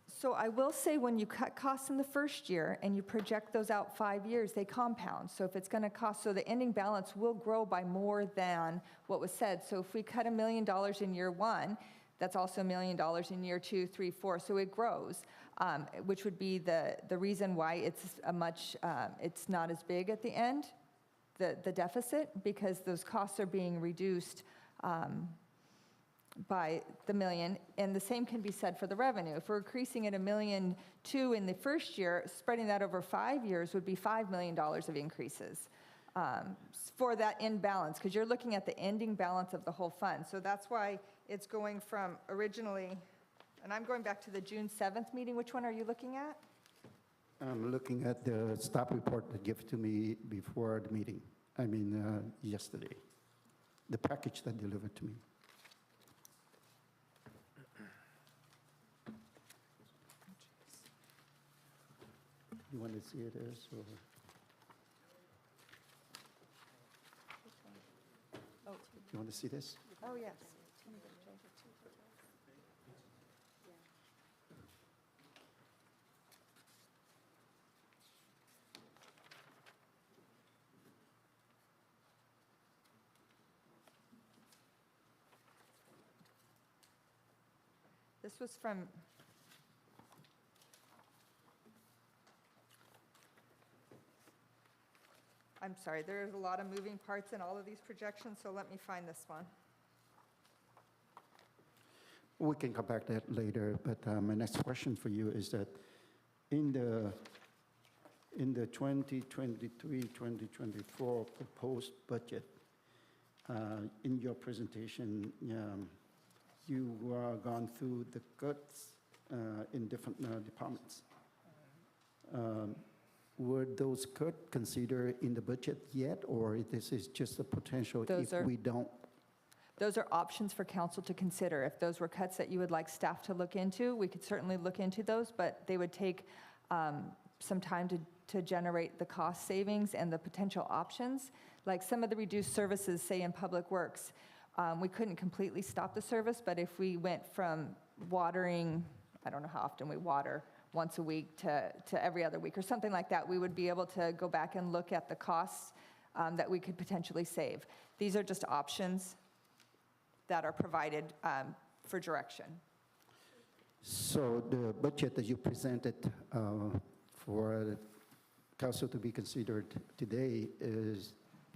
So I will say, when you cut costs in the first year and you project those out 5 years, they compound. So if it's going to cost, so the ending balance will grow by more than what was said. So if we cut $1 million in year 1, that's also $1 million in year 2, 3, 4. So it grows, which would be the reason why it's it's not as big at the end, the deficit, because those costs are being reduced by the million, and the same can be said for the revenue. If we're increasing it $1.2 million in the first year, spreading that over 5 years would be $5 million of increases for that end balance, because you're looking at the ending balance of the whole fund. So that's why it's going from originally, and I'm going back to the June 7th meeting. Which one are you looking at? I'm looking at the staff report that gave to me before the meeting, yesterday, the package that delivered to me. You want to see it as, or? You want to see this? Oh, yes. This was from, I'm sorry, there's a lot of moving parts in all of these projections, so let me find this one. We can come back to that later, but my next question for you is that in the 2023-2024 proposed budget, in your presentation, you gone through the cuts in different departments. Were those cuts considered in the budget yet, or this is just a potential if we don't? Those are options for council to consider. If those were cuts that you would like staff to look into, we could certainly look into those, but they would take some time to generate the cost savings and the potential options. Like some of the reduced services, say in Public Works, we couldn't completely stop the service, but if we went from watering, I don't know how often we water, once a week to every other week or something like that, we would be able to go back and look at the costs that we could potentially save. These are just options that are provided for direction. So the budget that you presented for the council to be considered today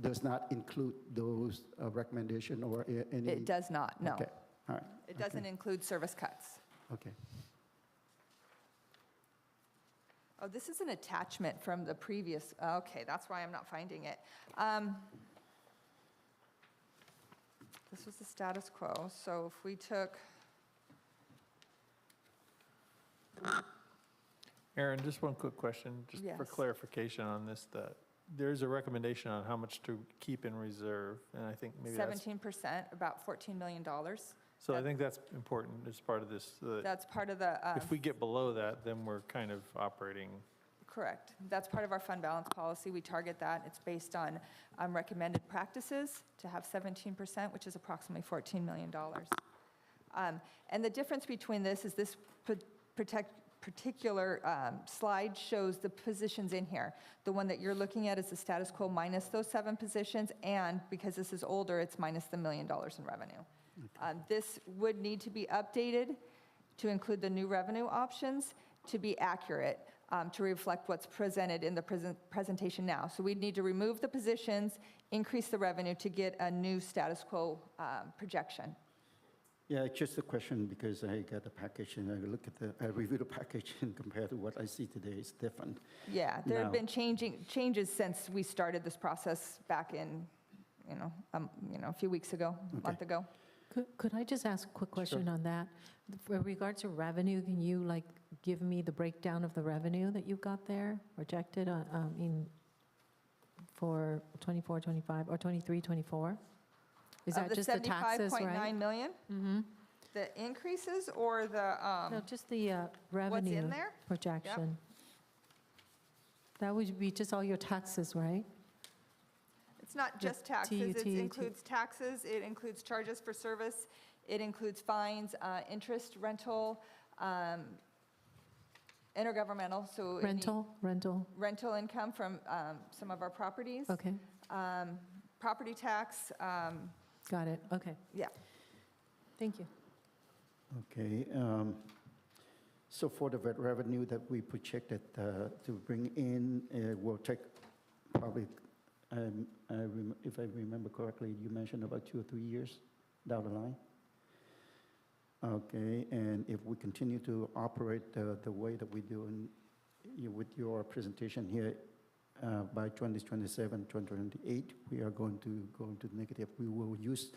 does not include those recommendations or any? It does not, no. Okay, all right. It doesn't include service cuts. Okay. Oh, this is an attachment from the previous, okay, that's why I'm not finding it. This was the status quo, so if we took, Aaron, just one quick question, just for Yes. clarification on this, that there's a recommendation on how much to keep in reserve, and I think maybe that's, 17%, about $14 million. so I think that's important as part of this. That's part of the, If we get below that, then we're kind of operating. correct. That's part of our fund balance policy. We target that. It's based on recommended practices to have 17%, which is approximately $14 million. And the difference between this is this particular slide shows the positions in here. The one that you're looking at is the status quo minus those 7 positions, and because this is older, it's minus the $1 million in revenue. This would need to be updated to include the new revenue options to be accurate, to reflect what's presented in the presentation now. So we'd need to remove the positions, increase the revenue to get a new status quo projection. Yeah, it's just a question because I got the package and I reviewed the package and compared to what I see today, it's different. Yeah, there have Now- been changes since we started this process back in, a few weeks ago, a month ago. Could I just ask a quick question on that? With regards to revenue, can you give me the breakdown of the revenue that you've got there projected for 24, 25, or 23, 24? Is that just the taxes, right? Of the $75.9 million? Mm-hmm. The increases or the, No, just the revenue there? projection. That would be just all your taxes, right? it's not just The taxes, it TUT. includes taxes, it includes charges for service, it includes fines, interest, rental, intergovernmental, so. any rental income from some of our properties. Okay, Property tax, got it, okay. yeah. Thank you. Okay, so for the revenue that we projected to bring in, will take probably, if I remember correctly, you mentioned about 2 or 3 years down the line? Okay, and if we continue to operate the way that we do with your presentation here, by 2027, 2028, we are going to go into negative. We will use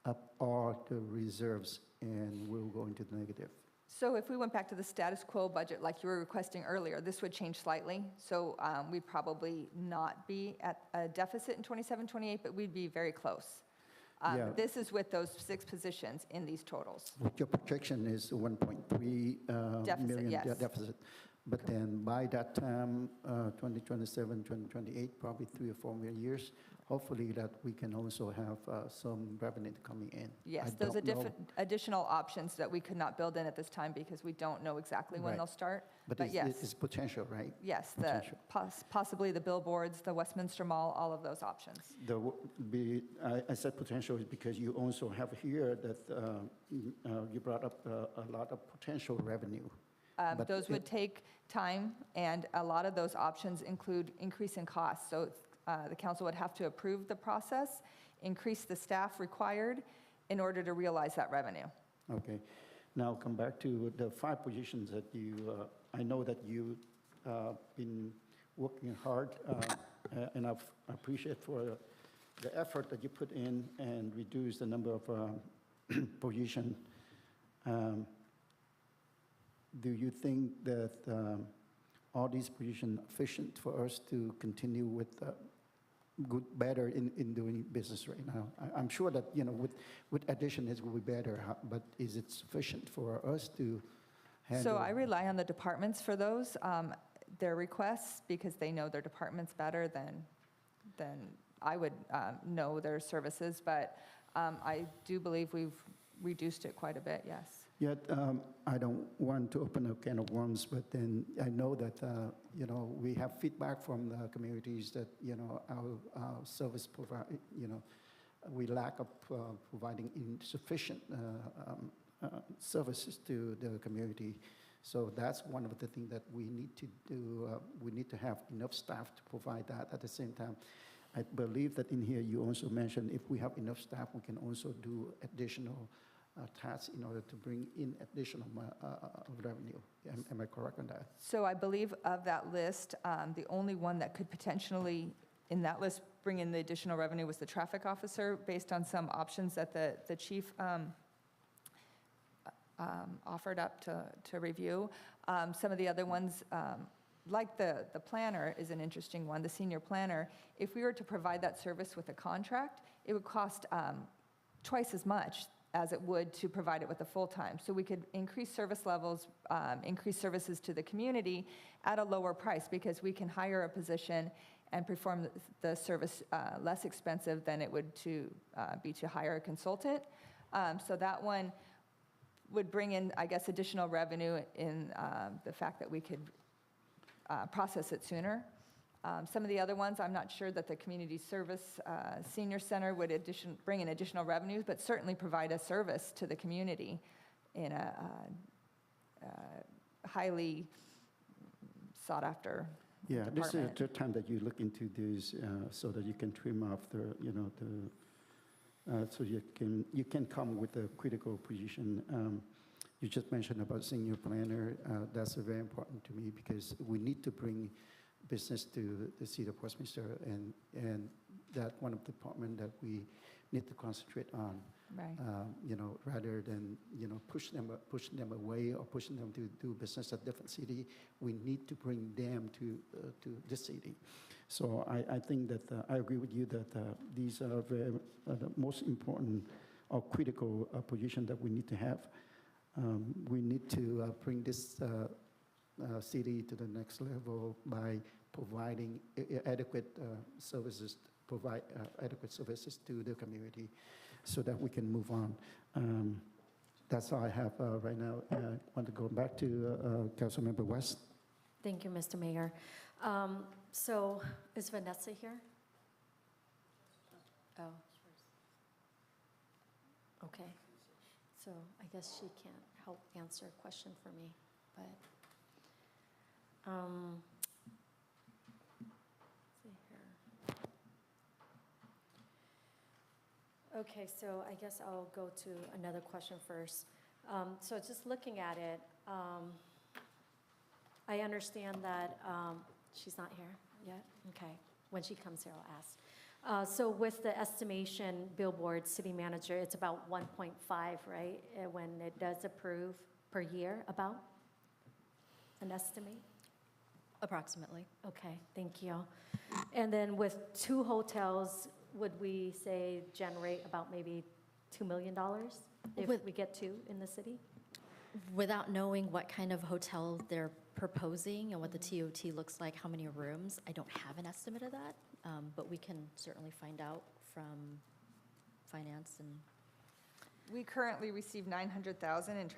up all the reserves and we'll go into the negative. So if we went back to the status quo budget like you were requesting earlier, this would change slightly. So we'd probably not be at a deficit in 27, 28, but we'd be very close. Yeah. This is with those 6 positions in these totals. Your projection is 1.3 Deficit, million yes. deficit. But then by that time, 2027, 2028, probably 3 or 4 more years, hopefully that we can also have some revenue coming in. Yes, I those are don't know, additional options that we could not build in at this time because we don't know exactly when Right. they'll start. But But yes, it's potential, right? yes, potential. possibly the billboards, the Westminster Mall, all of those options. I said potential is because you also have here that you brought up a lot of potential revenue. But Those would take time, and a lot of those options include increase in costs. So the council would have to approve the process, increase the staff required in order to realize that revenue. Okay. Now come back to the 5 positions that you, I know that you've been working hard, and I appreciate for the effort that you put in and reduce the number of positions. Do you think that all these positions efficient for us to continue with better in doing business right now? I'm sure that, with addition, it will be better, but is it sufficient for us to handle? So I rely on the departments for those, their requests, because they know their departments better than I would know their services. But I do believe we've reduced it quite a bit, yes. Yet, I don't want to open a can of worms, but then I know that, we have feedback from the communities that, our service provide, we lack of providing insufficient services to the community. So that's one of the things that we need to do. We need to have enough staff to provide that. At the same time, I believe that in here you also mentioned if we have enough staff, we can also do additional tasks in order to bring in additional revenue. Am I correct on that? So I believe of that list, the only one that could potentially, in that list, bring in the additional revenue was the traffic officer, based on some options that the chief offered up to review. Some of the other ones, like the planner is an interesting one, the senior planner. If we were to provide that service with a contract, it would cost twice as much as it would to provide it with a full-time. So we could increase service levels, increase services to the community at a lower price, because we can hire a position and perform the service less expensive than it would be to hire a consultant. So that one would bring in, I guess, additional revenue in the fact that we could process it sooner. Some of the other ones, I'm not sure that the community service senior center would bring in additional revenues, but certainly provide a service to the community in a highly sought-after Yeah, this is the department. third time that you look into this so that you can trim off so you can come with a critical position. You just mentioned about senior planner. That's very important to me because we need to bring business to the city of Westminster, and that one of the department that we need to concentrate on. Right. Rather than pushing them away or pushing them to do business at different city, we need to bring them to this city. So I think that I agree with you that these are the most important or critical position that we need to have. We need to bring this city to the next level by providing adequate services, adequate services to the community, so that we can move on. That's all I have right now. I want to go back to Councilmember West. Thank you, Mr. Mayor. So is Vanessa here? Oh. Okay. So I guess she can't help answer a question for me, but let's see here. Okay, so I guess I'll go to another question first. So just looking at it, I understand that she's not here yet? Okay, when she comes here, I'll ask. So with the estimation billboard city manager, it's about 1.5, right? When it does approve per year, about? An estimate? Approximately. Okay, thank you. And then with 2 hotels, would we say generate about maybe $2 million if we get 2 in the city? Without knowing what kind of hotel they're proposing and what the TOT looks like, how many rooms, I don't have an estimate of that. but we can certainly find out from finance and, We currently receive $900,000 in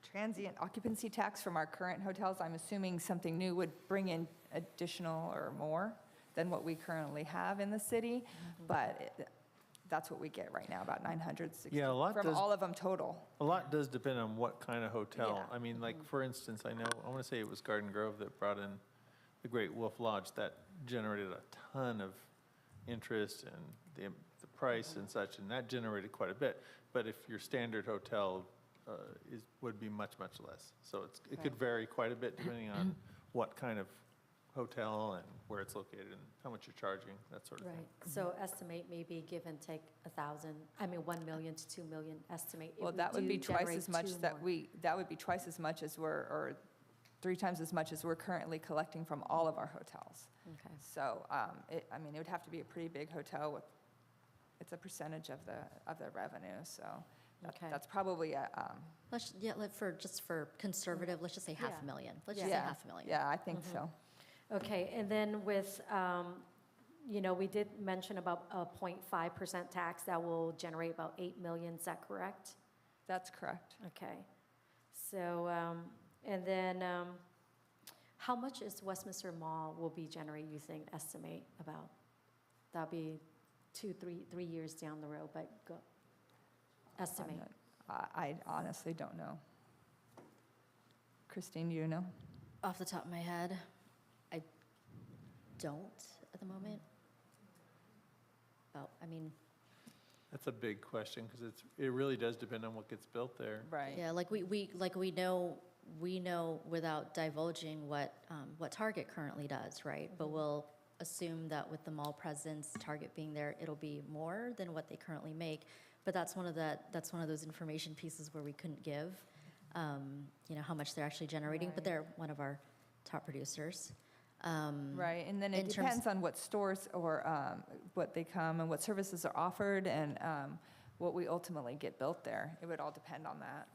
transient occupancy tax from our current hotels. I'm assuming something new would bring in additional or more than what we currently have in the city, but that's what we get right now, about 960. Yeah, a lot From does- all of them total. A lot does depend on what kind of hotel. Yeah. I mean, like, for instance, I want to say it was Garden Grove that brought in the Great Wolf Lodge. That generated a ton of interest and the price and such, and that generated quite a bit. But if your standard hotel would be much, much less. So it could vary quite a bit depending on what kind of hotel and where it's located and how much you're charging, that sort of thing. Right, so estimate maybe give and take 1 million to 2 million, estimate. Well, that would be twice as much that would be twice as much as or 3 times as much as we're currently collecting from all of our hotels. Okay. So, it would have to be a pretty big hotel with, it's a percentage of the revenue, so Okay. that's probably a, just for conservative, let's just say Yeah. $500,000. Let's just say yeah, $500,000. yeah, I think so. Okay, and then with, we did mention about a 0.5% tax that will generate about 8 million, is that correct? That's correct. Okay, so, and then, how much is Westminster Mall will be generating, you think, estimate about? That'll be 3 years down the road, but go, estimate. I honestly don't know. Christine, do you know? Off the top of my head, I don't at the moment. Oh, That's a big question because it really does depend on what gets built there. Right. yeah, we know without divulging what Target currently does, right? But we'll assume that with the mall presence, Target being there, it'll be more than what they currently make. But that's one of those information pieces where we couldn't give, how much they're actually generating. But Right. they're one of our top producers. Right, and then in it terms- depends on what stores or what they come and what services are offered and what we ultimately get built there. It would all depend on that.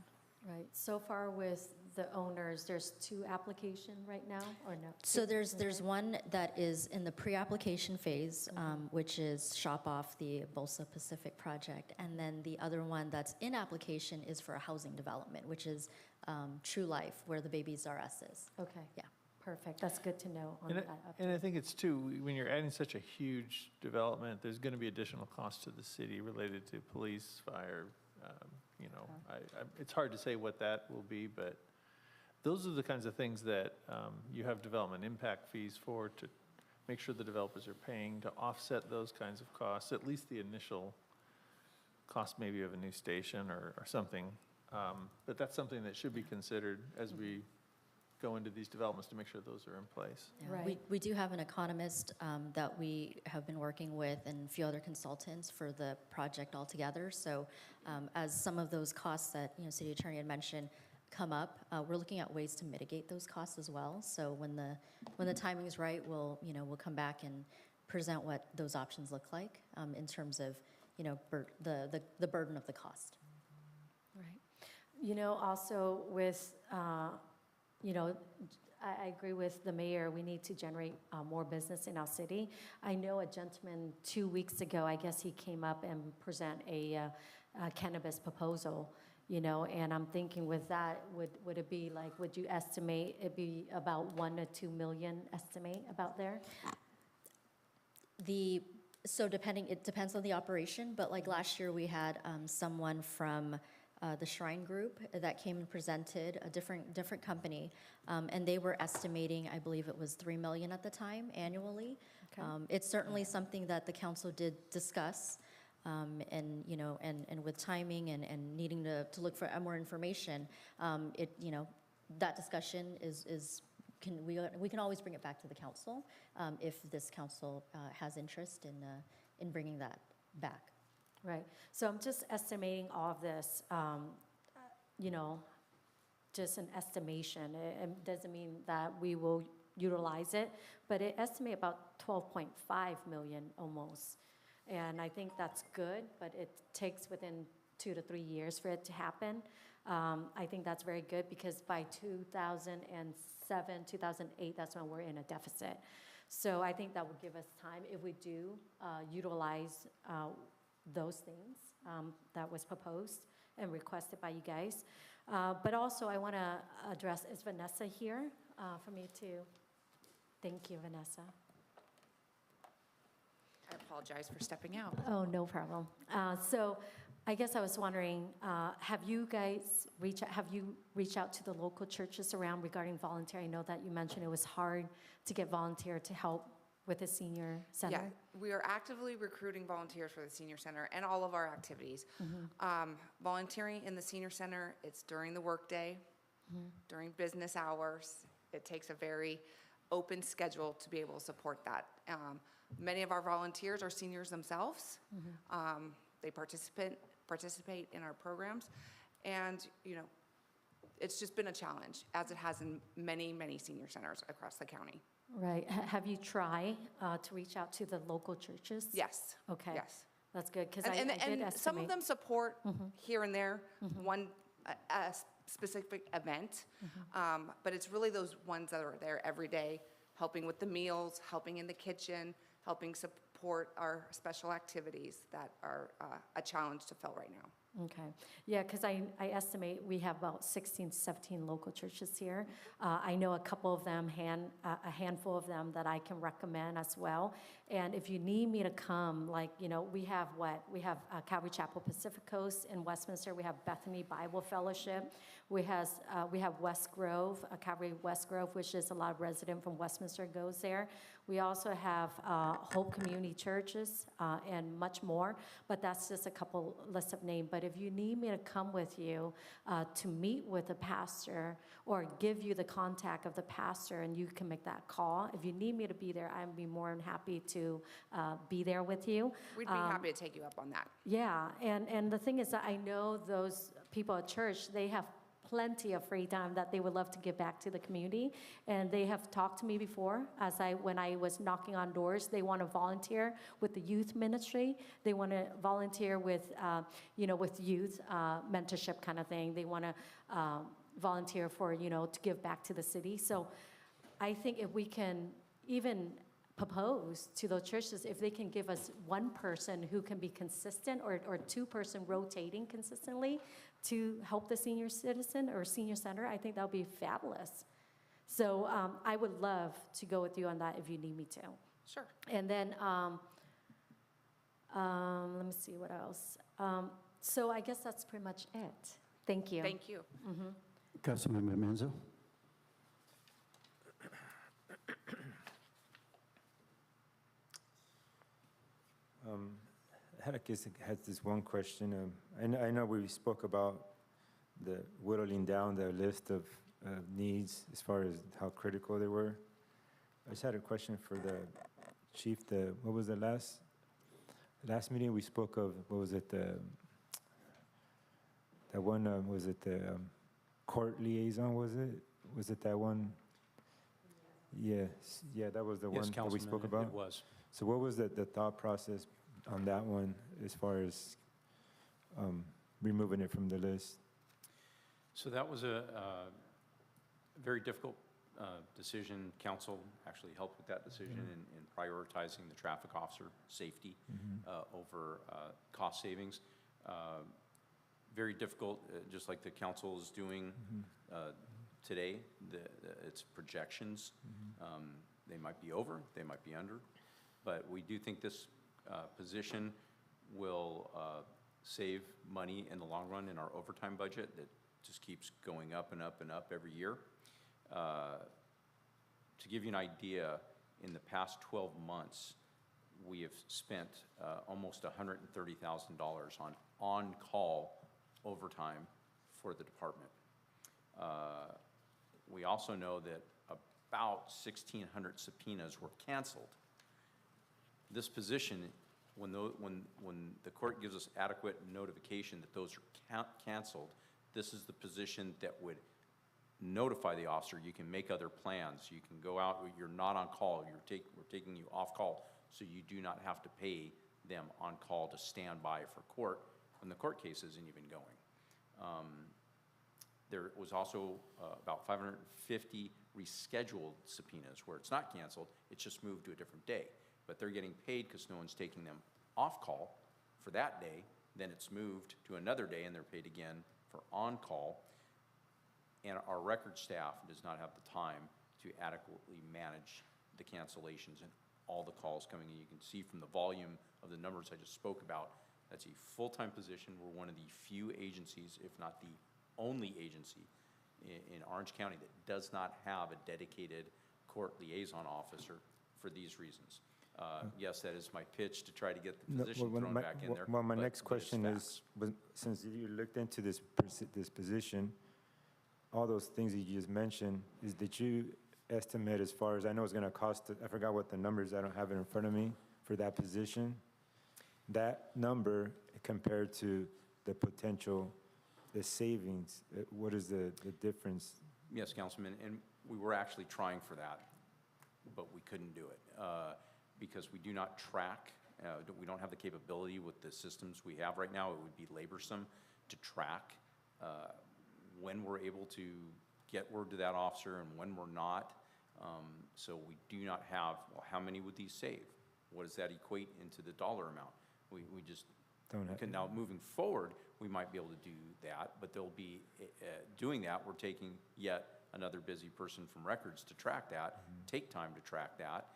Right, so far with the owners, there's 2 application right now, or no? So there's one that is in the pre-application phase, which is Shop Off, the Bolsa Pacific project. And then the other one that's in application is for a housing development, which is True Life, where the Babies R Us is. Okay. Yeah. Perfect, that's good to know on And that and I update. think it's too, when you're adding such a huge development, there's going to be additional costs to the city related to police, fire, it's hard to say what that will be, but those are the kinds of things that you have development impact fees for, to make sure the developers are paying to offset those kinds of costs, at least the initial cost maybe of a new station or something. But that's something that should be considered as we go into these developments to make sure those are in place. Yeah, Right. We do have an economist that we have been working with and a few other consultants for the project altogether. So as some of those costs that, City Attorney had mentioned come up, we're looking at ways to mitigate those costs as well. So when the timing is right, we'll come back and present what those options look like in terms of, the burden of the cost. Right. Also with, I agree with the mayor, we need to generate more business in our city. I know a gentleman 2 weeks ago, I guess he came up and present a cannabis proposal, and I'm thinking with that, would it be like, would you estimate it'd be about 1 to 2 million estimate about there? It depends on the operation, but like last year, we had someone from the Shrine Group that came and presented, a different company, and they were estimating, I believe it was 3 million at the time annually. Okay. It's certainly something that the council did discuss, and with timing and needing to look for more information, that discussion we can always bring it back to the council if this council has interest in bringing that back. Right, so I'm just estimating all of this, just an estimation. It doesn't mean that we will utilize it, but it estimate about 12.5 million almost. And I think that's good, but it takes within 2 to 3 years for it to happen. I think that's very good because by 2007, 2008, that's when we're in a deficit. So I think that would give us time if we do utilize those things that was proposed and requested by you guys. But also, I want to address, is Vanessa here for me to? Thank you, Vanessa. I apologize for stepping out. Oh, no problem. So I guess I was wondering, have you reached out to the local churches around regarding volunteer? I know that you mentioned it was hard to get volunteer to help with the senior center. Yeah, we are actively recruiting volunteers for the senior center and all of our activities. Volunteering in the senior center, it's during the workday, during business hours. It takes a very open schedule to be able to support that. Many of our volunteers are seniors themselves. They participate in our programs, and it's just been a challenge, as it has in many, many senior centers across the county. Right. Have you tried to reach out to the local churches? Yes. Okay. Yes. That's good, because And I did estimate. some of them support here and there a specific event, but it's really those ones that are there every day, helping with the meals, helping in the kitchen, helping support our special activities that are a challenge to fill right now. Okay. Yeah, because I estimate we have about 16, 17 local churches here. I know a couple of them, a handful of them that I can recommend as well. And if you need me to come, we have We have Calvary Chapel Pacific Coast in Westminster. We have Bethany Bible Fellowship. We have West Grove, Calvary West Grove, which is a lot of resident from Westminster goes there. We also have Hope Community Churches and much more, but that's just a couple lists of names. But if you need me to come with you to meet with the pastor or give you the contact of the pastor and you can make that call, if you need me to be there, I'd be more than happy to be there with you. We'd be happy to take you up on that. Yeah, and the thing is that I know those people at church, they have plenty of free time that they would love to give back to the community. And they have talked to me before when I was knocking on doors. They want to volunteer with the youth ministry. They want to volunteer with, with youth mentorship kind of thing. They want to volunteer for, to give back to the city. So I think if we can even propose to those churches, if they can give us one person who can be consistent or two-person rotating consistently to help the senior citizen or senior center, I think that would be fabulous. So I would love to go with you on that if you need me to. Sure. And then let me see what else. So I guess that's pretty much it. Thank you. Thank you. Councilmember Menzo. I guess I had this one question. I know we spoke about the whittling down the list of needs as far as how critical they were. I just had a question for the chief. What was the last meeting we spoke of? What was it? That one, was it the court liaison, was it? Was it that one? Yes. Yeah, that was the one that we spoke about? It was. So what was the thought process on that one as far as removing it from the list? So that was a very difficult decision. Council actually helped with that decision in prioritizing the traffic officer safety over cost savings. Very difficult, just like the council is doing today. It's projections. They might be over, they might be under, but we do think this position will save money in the long run in our overtime budget that just keeps going up and up and up every year. To give you an idea, in the past 12 months, we have spent almost $130,000 on on-call overtime for the department. We also know that about 1,600 subpoenas were canceled. This position, when the court gives us adequate notification that those are canceled, this is the position that would notify the officer. You can make other plans. You can go out, you're not on call, we're taking you off call, so you do not have to pay them on call to stand by for court when the court case isn't even going. There was also about 550 rescheduled subpoenas where it's not canceled, it's just moved to a different day. But they're getting paid because no one's taking them off call for that day, then it's moved to another day and they're paid again for on-call. And our record staff does not have the time to adequately manage the cancellations and all the calls coming in. You can see from the volume of the numbers I just spoke about, that's a full-time position. We're one of the few agencies, if not the only agency in Orange County that does not have a dedicated court liaison officer for these reasons. Yes, that is my pitch to try to get the position thrown back in there. Well, my but next it question facts. is, since you looked into this position, all those things you just mentioned, did you estimate as far as, I know it's going to cost, I forgot what the numbers, I don't have it in front of me, for that position? That number compared to the potential, the savings, what is the difference? Yes, Councilman, and we were actually trying for that, but we couldn't do it because we do not track, we don't have the capability with the systems we have right now. It would be laborsome to track when we're able to get word to that officer and when we're not. So we do not have, well, how many would these save? What does that equate into the dollar amount? We just Don't have. can. Now, moving forward, we might be able to do that, but they'll be doing that. We're taking yet another busy person from records to track that, take time to track that,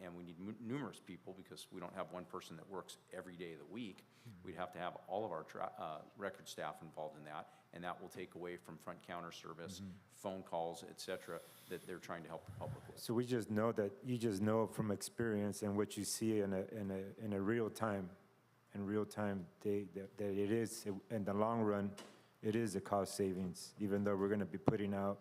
and we need numerous people because we don't have one person that works every day of the week. We'd have to have all of our record staff involved in that, and that will take away from front counter service, phone calls, et cetera, that they're trying to help the public with. So we just know that, you just know from experience and what you see in a real time, that it is, in the long run, it is a cost savings, even though we're going to be putting out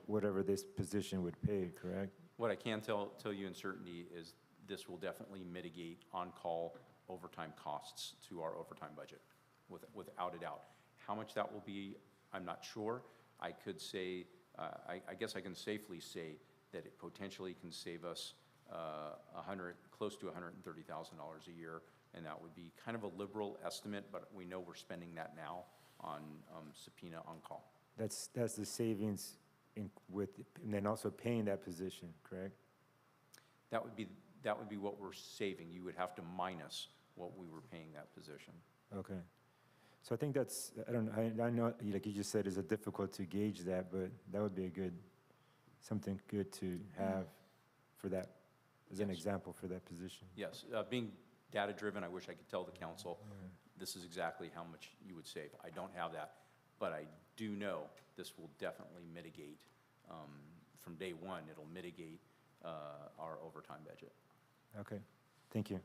whatever this position would pay, correct? What I can tell you in certainty is this will definitely mitigate on-call overtime costs to our overtime budget, without a doubt. How much that will be, I'm not sure. I could say, I guess I can safely say that it potentially can save us close to $130,000 a year, and that would be kind of a liberal estimate, but we know we're spending that now on subpoena on-call. That's the savings and then also paying that position, correct? That would be what we're saving. You would have to minus what we were paying that position. Okay. So I think that's, I know, like you just said, it's difficult to gauge that, but that would be something good to have for that, as an example for that position. Yes, being data-driven, I wish I could tell the council, this is exactly how much you would save. I don't have that, but I do know this will definitely mitigate, from day one, it'll mitigate our overtime budget. Okay, thank you.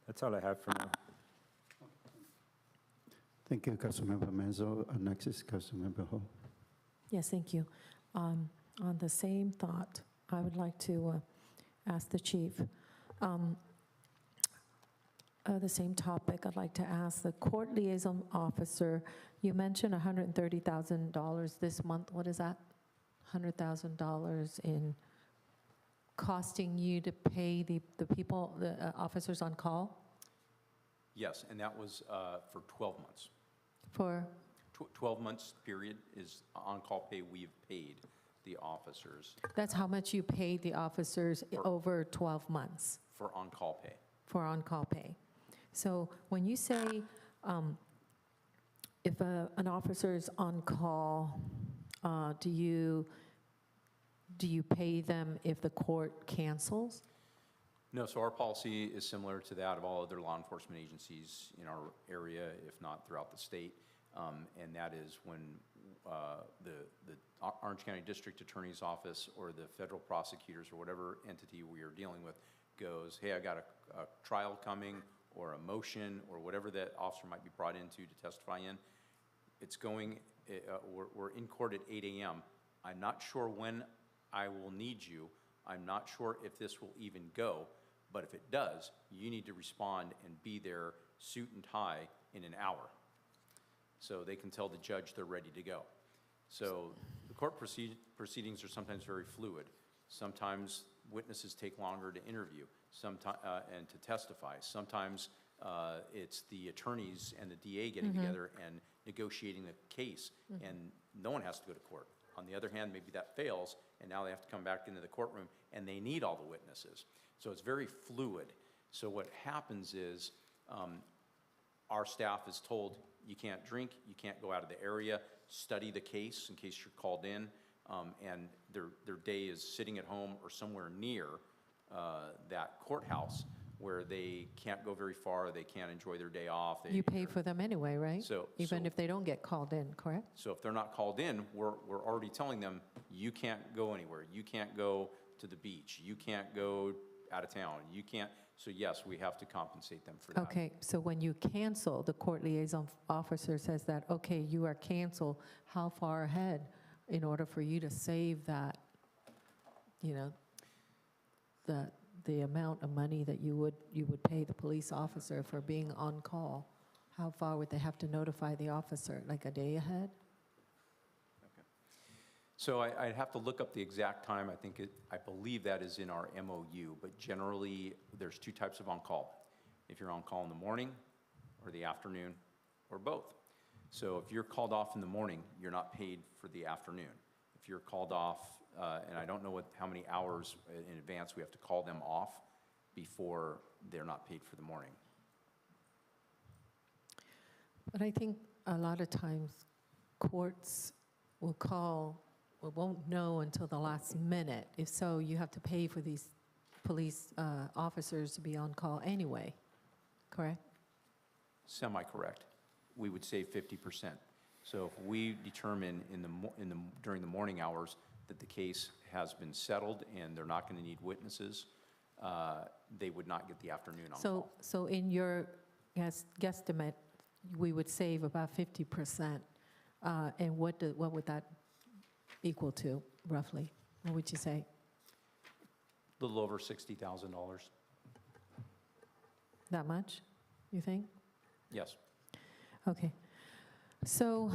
That's all I have for now. Thank you, Councilmember Manzo. Next is Councilmember Ho. Yes, thank you. On the same thought, I would like to ask the chief, the same topic, I'd like to ask the court liaison officer, you mentioned $130,000 this month. What is that? $100,000 in costing you to pay the people, the officers on call? Yes, and that was for 12 months. For? 12 months period is on-call pay we've paid the officers. That's how much you paid the officers over 12 months? For on-call pay. For on-call pay. So when you say if an officer is on call, do you pay them if the court cancels? No, so our policy is similar to that of all other law enforcement agencies in our area, if not throughout the state. And that is when the Orange County District Attorney's Office or the federal prosecutors or whatever entity we are dealing with goes, hey, I got a trial coming or a motion or whatever that officer might be brought into to testify in, it's going, we're in court at 8 a.m. I'm not sure when I will need you. I'm not sure if this will even go, but if it does, you need to respond and be there, suit and tie, in an hour. So they can tell the judge they're ready to go. So the court proceedings are sometimes very fluid. Sometimes witnesses take longer to interview and to testify. Sometimes It's the attorneys and the DA getting together and negotiating the case, and no one has to go to court. On the other hand, maybe that fails, and now they have to come back into the courtroom, and they need all the witnesses. So it's very fluid. So what happens is our staff is told, you can't drink, you can't go out of the area, study the case in case you're called in, and their day is sitting at home or somewhere near that courthouse where they can't go very far, they can't enjoy their day off. You pay for them anyway, right? Even So- if they don't get called in, correct? So if they're not called in, we're already telling them, you can't go anywhere. You can't go to the beach. You can't go out of town. You can't, so yes, we have to compensate them for that. Okay, so when you cancel, the court liaison officer says that, okay, you are canceled, how far ahead in order for you to save that, you know, the amount of money that you would pay the police officer for being on call? How far would they have to notify the officer, like a day ahead? So I'd have to look up the exact time. I believe that is in our MOU, but generally, there's two types of on-call. If you're on call in the morning, or the afternoon, or both. So if you're called off in the morning, you're not paid for the afternoon. If you're called off, and I don't know how many hours in advance we have to call them off before they're not paid for the morning. But I think a lot of times courts will call, or won't know until the last minute. If so, you have to pay for these police officers to be on call anyway, correct? Semi-correct. We would save 50%. So if we determine during the morning hours that the case has been settled and they're not going to need witnesses, they would not get the afternoon on call. So in your guesstimate, we would save about 50%. And what would that equal to, roughly? What would you say? A little over $60,000. That much, you think? Yes. Okay. So,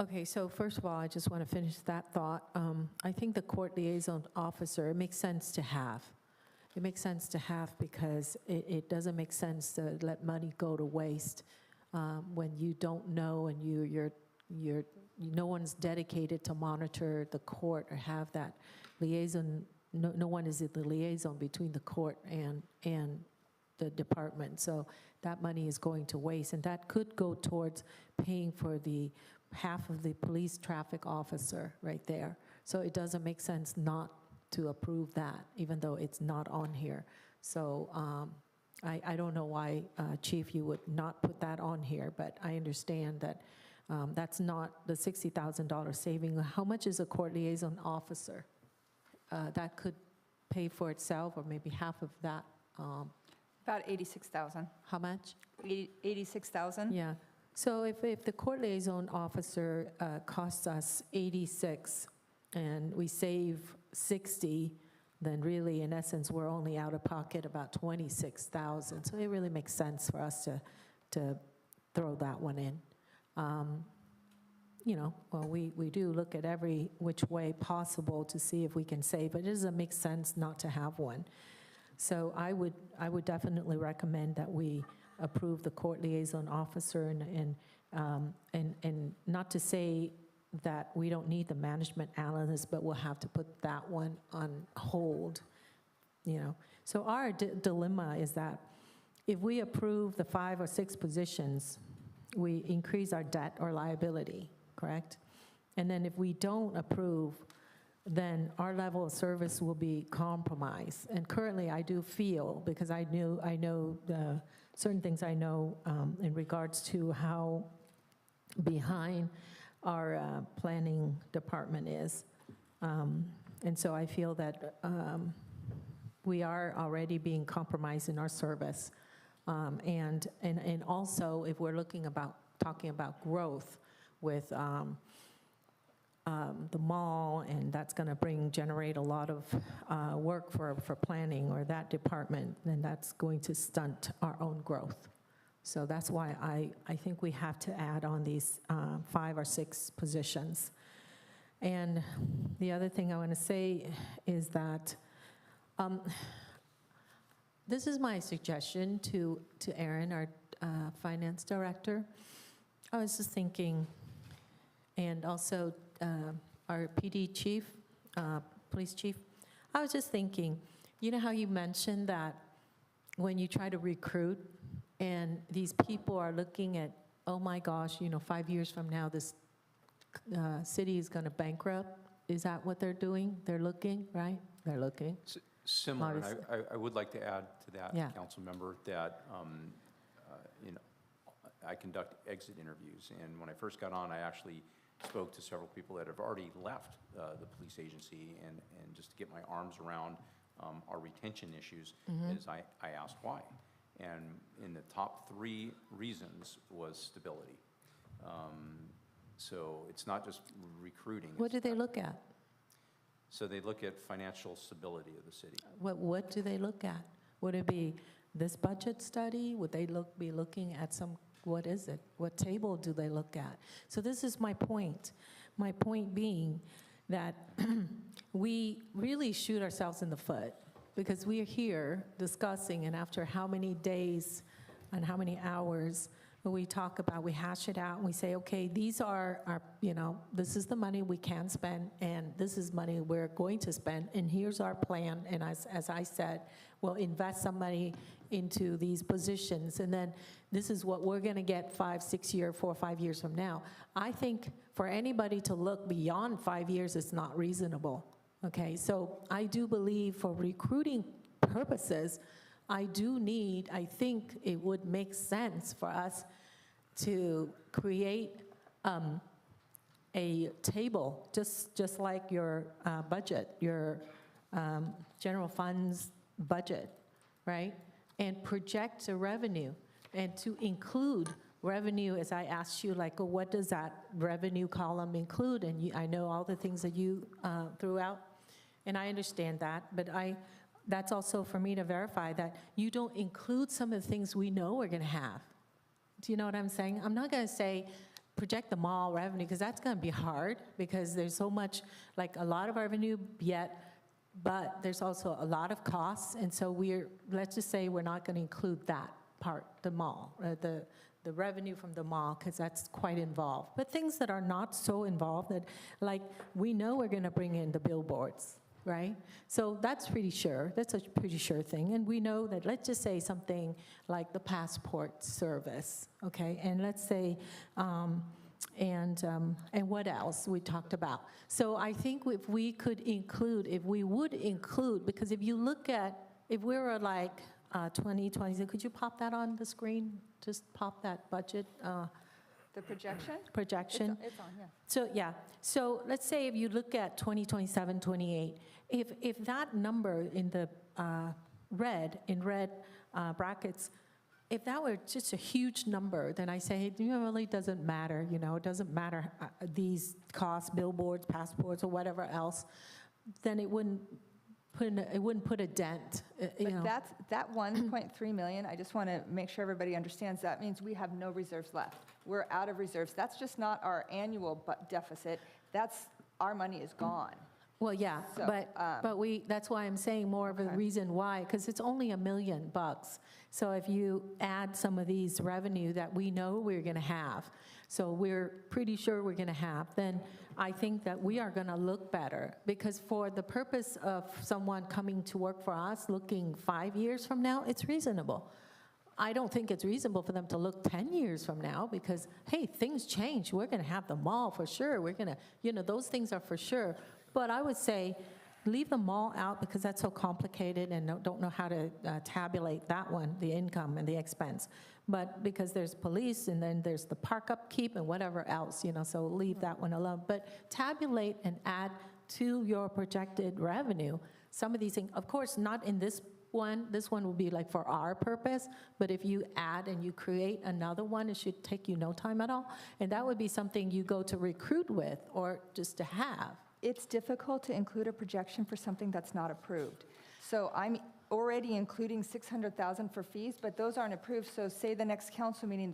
okay, so first of all, I just want to finish that thought. I think the court liaison officer, it makes sense to have. It makes sense to have because it doesn't make sense to let money go to waste when you don't know and no one's dedicated to monitor the court or have that liaison. No one is the liaison between the court and the department. So that money is going to waste, and that could go towards paying for the half of the police traffic officer right there. So it doesn't make sense not to approve that, even though it's not on here. So I don't know why, Chief, you would not put that on here, but I understand that that's not the $60,000 saving. How much is a court liaison officer? That could pay for itself, or maybe half of that. About 86,000. How much? 86,000? Yeah. So if the court liaison officer costs us 86 and we save 60, then really, in essence, we're only out of pocket about 26,000. So it really makes sense for us to throw that one in. You know, well, we do look at every which way possible to see if we can save, but it doesn't make sense not to have one. So I would definitely recommend that we approve the court liaison officer, and not to say that we don't need the management analyst, but we'll have to put that one on hold, you know. So our dilemma is that if we approve the 5 or 6 positions, we increase our debt or liability, correct? And then if we don't approve, then our level of service will be compromised. And currently, I do feel, because I know certain things I know in regards to how behind our planning department is. And so I feel that we are already being compromised in our service. And also, if we're talking about growth with the mall, and that's going to generate a lot of work for planning or that department, then that's going to stunt our own growth. So that's why I think we have to add on these 5 or 6 positions. And the other thing I want to say is that This is my suggestion to Aaron, our finance director. I was just thinking, and also our PD chief, police chief, I was just thinking, you know how you mentioned that when you try to recruit and these people are looking at, oh my gosh, 5 years from now, this city is going to bankrupt? Is that what they're doing? They're looking, right? They're looking. Similar, and Obviously. I would like to add to that, Yeah. council member, that I conduct exit interviews, and when I first got on, I actually spoke to several people that have already left the police agency, and just to get my arms around our retention issues, is I asked why. And in the top 3 reasons was stability. So it's not just recruiting. What do they look at? So they look at financial stability of the city. What do they look at? Would it be this budget study? Would they be looking at some, what is it? What table do they look at? So this is my point. My point being that we really shoot ourselves in the foot because we are here discussing, and after how many days and how many hours we talk about, we hash it out, and we say, okay, these are our, this is the money we can spend, and this is money we're going to spend, and here's our plan. And as I said, we'll invest some money into these positions, and then this is what we're going to get 5, 6 years, 4 or 5 years from now. I think for anybody to look beyond 5 years is not reasonable, okay? So I do believe for recruiting purposes, I think it would make sense for us to create a table, just like your budget, your general funds budget, right? And project a revenue, and to include revenue, as I asked you, like, what does that revenue column include? And I know all the things that you threw out, and I understand that, but that's also for me to verify that you don't include some of the things we know we're going to have. Do you know what I'm saying? I'm not going to say project the mall revenue, because that's going to be hard, because there's so much, like a lot of revenue yet, but there's also a lot of costs, and so let's just say we're not going to include that part, the mall, the revenue from the mall, because that's quite involved. But things that are not so involved, that like we know we're going to bring in the billboards, right? So that's pretty sure. That's a pretty sure thing. And we know that, let's just say something like the passport service, okay? And let's say, and what else we talked about. So I think if we would include, because if you look at, if we were like 2020, could you pop that on the screen? Just pop that budget. The projection? Projection. It's on, yeah. So, yeah. So let's say if you look at 2027, 28, if that number in the red brackets, if that were just a huge number, then I say it really doesn't matter, it doesn't matter these costs, billboards, passports, or whatever else, then it wouldn't put a dent. But that 1.3 million, I just want to make sure everybody understands, that means we have no reserves left. We're out of reserves. That's just not our annual deficit. Our money is gone. Well, yeah, So, but that's why I'm saying more of a reason why, because it's only $1 million. So if you add some of these revenue that we know we're going to have, so we're pretty sure we're going to have, then I think that we are going to look better. Because for the purpose of someone coming to work for us, looking 5 years from now, it's reasonable. I don't think it's reasonable for them to look 10 years from now, because, hey, things change. We're going to have the mall for sure. We're going to, those things are for sure. But I would say leave the mall out, because that's so complicated, and don't know how to tabulate that one, the income and the expense. But because there's police, and then there's the park upkeep and whatever else, so leave that one alone. But tabulate and add to your projected revenue some of these things. Of course, not in this one. This one will be like for our purpose, but if you add and you create another one, it should take you no time at all. And that would be something you go to recruit with, or just to have. It's difficult to include a projection for something that's not approved. So I'm already including 600,000 for fees, but those aren't approved. So say the next council meeting,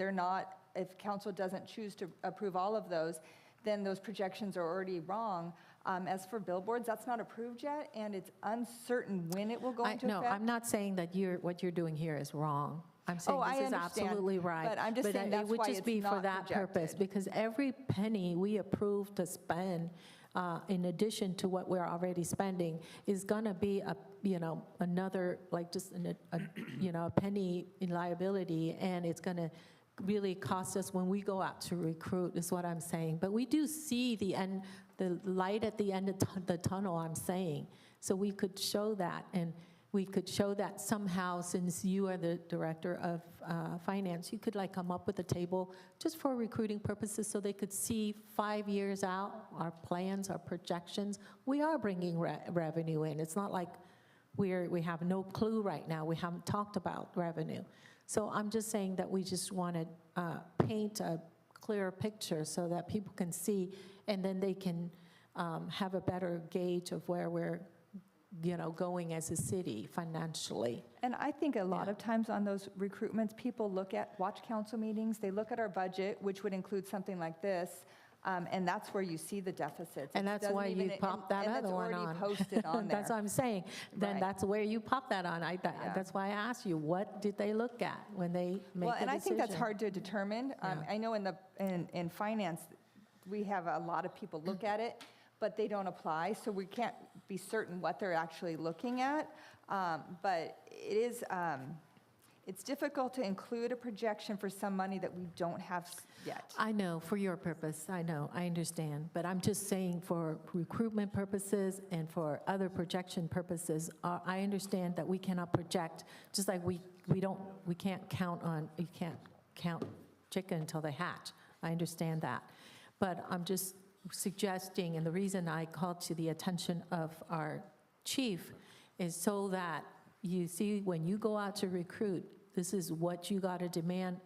if council doesn't choose to approve all of those, then those projections are already wrong. As for billboards, that's not approved yet, and it's uncertain when it will go into No, effect. I'm not saying that what you're doing here is wrong. I'm saying I this is understand, absolutely right. but I'm just saying that's why It would just it's be for not that purpose, projected. because every penny we approve to spend, in addition to what we're already spending, is going to be another, like just a penny in liability, and it's going to really cost us when we go out to recruit, is what I'm saying. But we do see the light at the end of the tunnel, I'm saying. So we could show that, and we could show that somehow, since you are the director of finance, you could like come up with a table just for recruiting purposes so they could see 5 years out, our plans, our projections. We are bringing revenue in. It's not like we have no clue right now. We haven't talked about revenue. So I'm just saying that we just want to paint a clearer picture so that people can see, and then they can have a better gauge of where we're going as a city financially. And I think a lot of times on those recruitments, people watch council meetings, they look at our budget, which would include something like this, and that's where you see the deficits. And that's why you pop that other one on. And it's already posted on there. That's what I'm saying. Then Right. that's where you pop that on. That's why I asked you, what did they look at when they make the Well, and I think that's decision? hard to determine. I know in finance, we have a lot of people look at it, but they don't apply, so we can't be certain what they're actually looking at. But it's difficult to include a projection for some money that we don't have yet. I know, for your purpose, I know, I understand. But I'm just saying for recruitment purposes and for other projection purposes, I understand that we cannot project, just like you can't count chicken until they hatch. I understand that. But I'm just suggesting, and the reason I called to the attention of our chief is so that you see when you go out to recruit, this is what you got to demand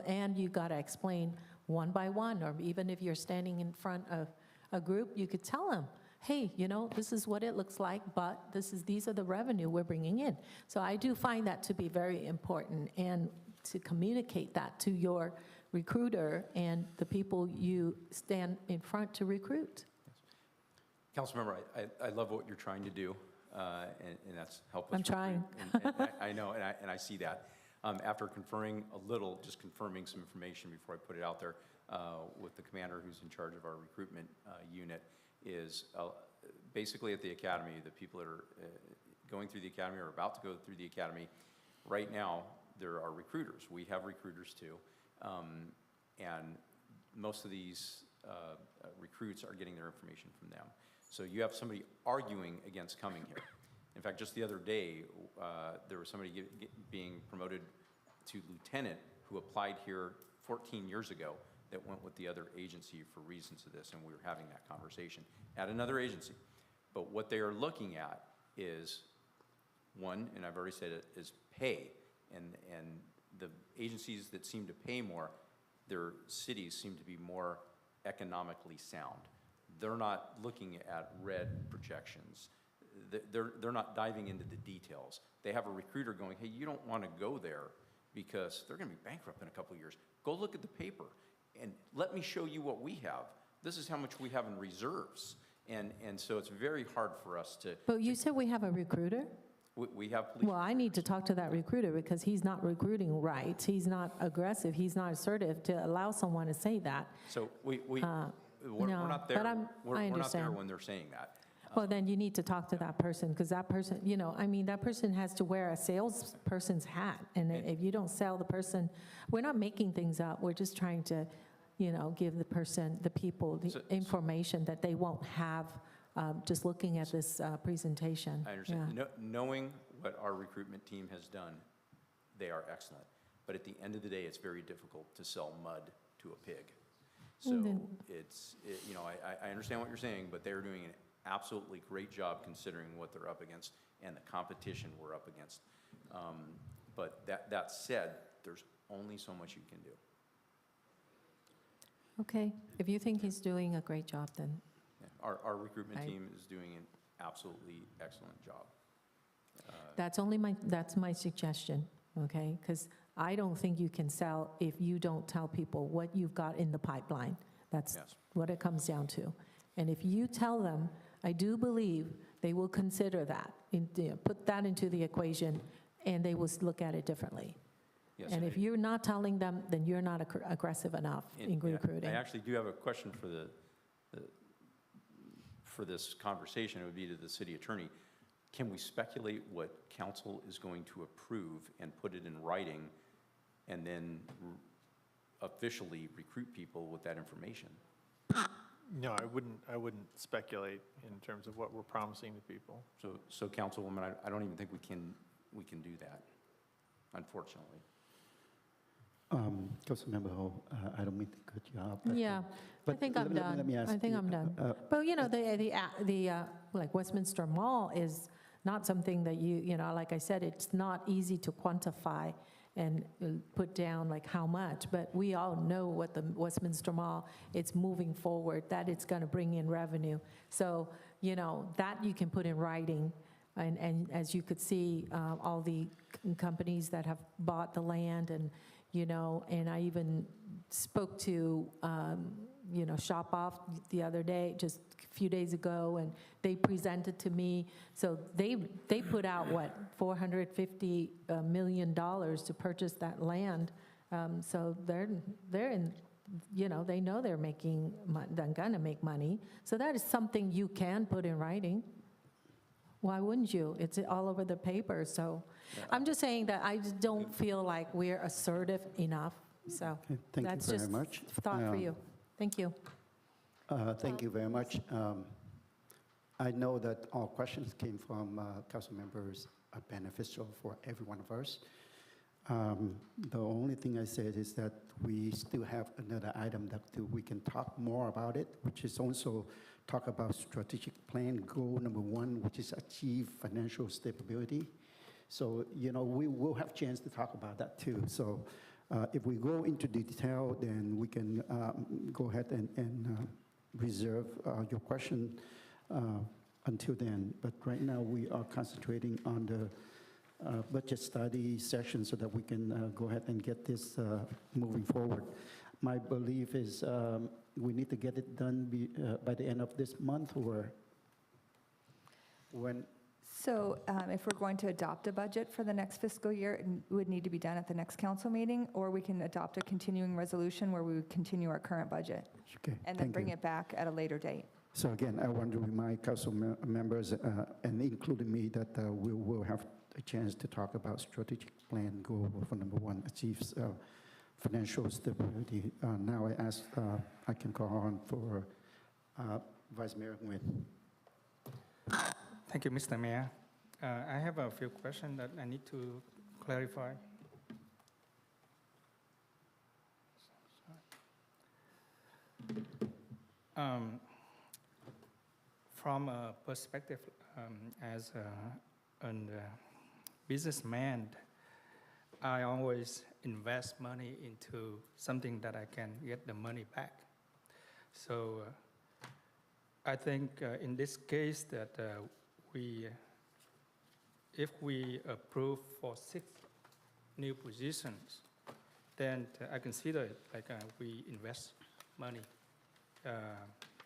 and you got to explain one by one, or even if you're standing in front of a group, you could tell them, hey, this is what it looks like, but these are the revenue we're bringing in. So I do find that to be very important, and to communicate that to your recruiter and the people you stand in front to recruit. Councilmember, I love what you're trying to do, and that's help us. I'm trying. And I know, and I see that. After confirming just confirming some information before I put it out there with the commander who's in charge of our recruitment unit, is basically at the academy, the people that are going through the academy or about to go through the academy, right now there are recruiters. We have recruiters too. And most of these recruits are getting their information from them. So you have somebody arguing against coming here. In fact, just the other day, there was somebody being promoted to lieutenant who applied here 14 years ago that went with the other agency for reasons of this, and we were having that conversation at another agency. But what they are looking at is, one, and I've already said it, is pay. And the agencies that seem to pay more, their cities seem to be more economically sound. They're not looking at red projections. They're not diving into the details. They have a recruiter going, hey, you don't want to go there because they're going to be bankrupt in a couple of years. Go look at the paper and let me show you what we have. This is how much we have in reserves. And so it's very hard for us to. But you said we have a recruiter? We have police. Well, I need to talk to that recruiter because he's not recruiting right. He's not aggressive. He's not assertive to allow someone to say that. So we're no, not there. but I We're not there understand. when they're saying that. Well, then you need to talk to that person, because that person, that person has to wear a salesperson's hat. And if you don't sell the person, we're not making things up. We're just trying to, give the people, the information that they won't have just looking at this presentation. I understand. Yeah. Knowing what our recruitment team has done, they are excellent. But at the end of the day, it's very difficult to sell mud to a pig. So I understand what you're saying, but they're doing an absolutely great job considering what they're up against and the competition we're up against. But that said, there's only so much you can do. Okay, if you think he's doing a great job, then. Yeah. Our recruitment team is doing an absolutely excellent job. That's my suggestion, okay? Because I don't think you can sell if you don't tell people what you've got in the pipeline. That's what it comes down to. And if you tell them, I do believe they will consider that, put that into the equation, and they will look at it differently. Yes, And if you're not telling them, then you're not aggressive enough in recruiting. I actually do have a question for this conversation. It would be to the city attorney. Can we speculate what council is going to approve and put it in writing, and then officially recruit people with that information? No, I wouldn't speculate in terms of what we're promising to people. So Councilwoman, I don't even think we can do that, unfortunately. Councilmember Ho, I don't mean to cut you off. But, Yeah, I think I'm done. Let me ask I think you, I'm done. But, like Westminster Mall is not something that like I said, it's not easy to quantify and put down like how much, but we all know what the Westminster Mall, it's moving forward, that it's going to bring in revenue. So, that you can put in writing. And as you could see, all the companies that have bought the land and I even spoke to, Shop Off the other day, just a few days ago, and they presented to me. So they put out, $450 million to purchase that land. So they're in, they know they're going to make money. So that is something you can put in writing. Why wouldn't you? It's all over the paper. So I'm just saying that I just don't feel like we're assertive enough. So Okay, thank that's you very just much. thought for you. Thank you. Thank you very much. I know that all questions came from council members are beneficial for every one of us. The only thing I said is that we still have another item that we can talk more about it, which is also talk about strategic plan goal number 1, which is achieve financial stability. So, we will have a chance to talk about that too. So if we go into detail, then we can go ahead and reserve your question until then. But right now we are concentrating on the budget study session so that we can go ahead and get this moving forward. My belief is we need to get it done by the end of this month, or when? So if we're going to adopt a budget for the next fiscal year, it would need to be done at the next council meeting, or we can adopt a continuing resolution where we would continue our current budget Okay, and then thank bring you. it back at a later date. So again, I want to remind council members, and including me, that we will have a chance to talk about strategic plan goal for number 1, achieves financial stability. Now I ask, I can call on for Vice Mayor Nguyen. Thank you, Mr. Mayor. I have a few questions that I need to clarify. From a perspective as a businessman, I always invest money into something that I can get the money back. So I think in this case that if we approve for 6 new positions, then I consider it like we invest money.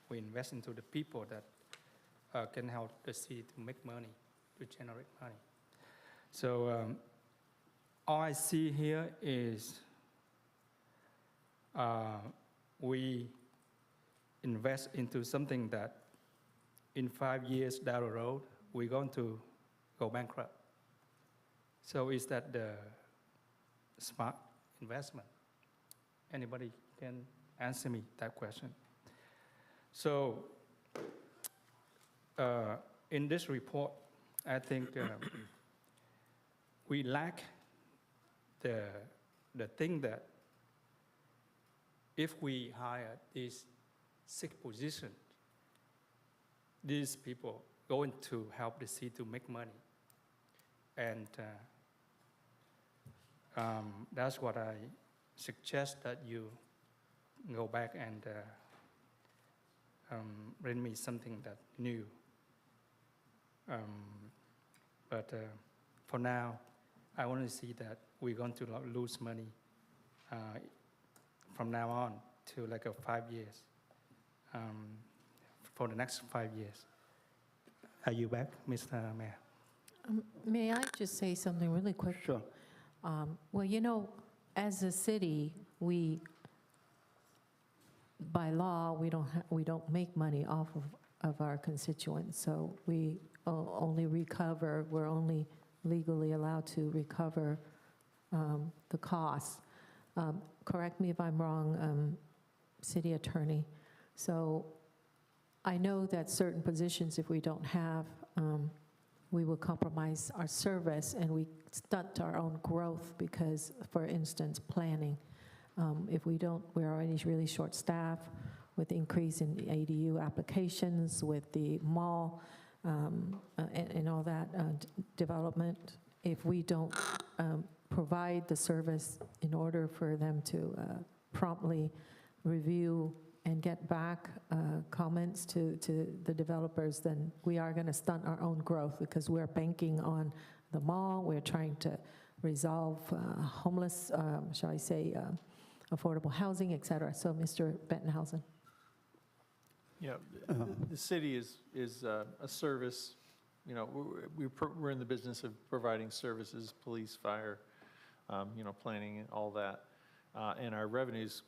We invest into the people that can help the city to make money, to generate money. So all I see here is we invest into something that in 5 years down the road, we're going to go bankrupt. So is that the smart investment? Anybody can answer me that question. So in this report, I think we lack the thing that if we hire these 6 positions, these people going to help the city to make money. And that's what I suggest that you go back and bring me something that new. But for now, I want to see that we're going to lose money from now on to like 5 years. for the next 5 years. Are you back, Mr. Mayor? May I just say something really quick? Sure. Well, you know, as a city, by law, we don't make money off of our constituents, so we only recover, we're only legally allowed to recover the costs. Correct me if I'm wrong, City Attorney. So I know that certain positions, if we don't have, we will compromise our service and we stunt our own growth because, for instance, planning. If we don't, we're already really short-staffed with the increase in the ADU applications, with the mall and all that development. If we don't provide the service in order for them to promptly review and get back comments to the developers, then we are going to stunt our own growth because we're banking on the mall. We're trying to resolve homeless, shall I say, affordable housing, et cetera. So, Mr. Bettenhausen. Yeah, the city is a service, you know, we're in the business of providing services, police, fire, you know, planning and all that. And our revenues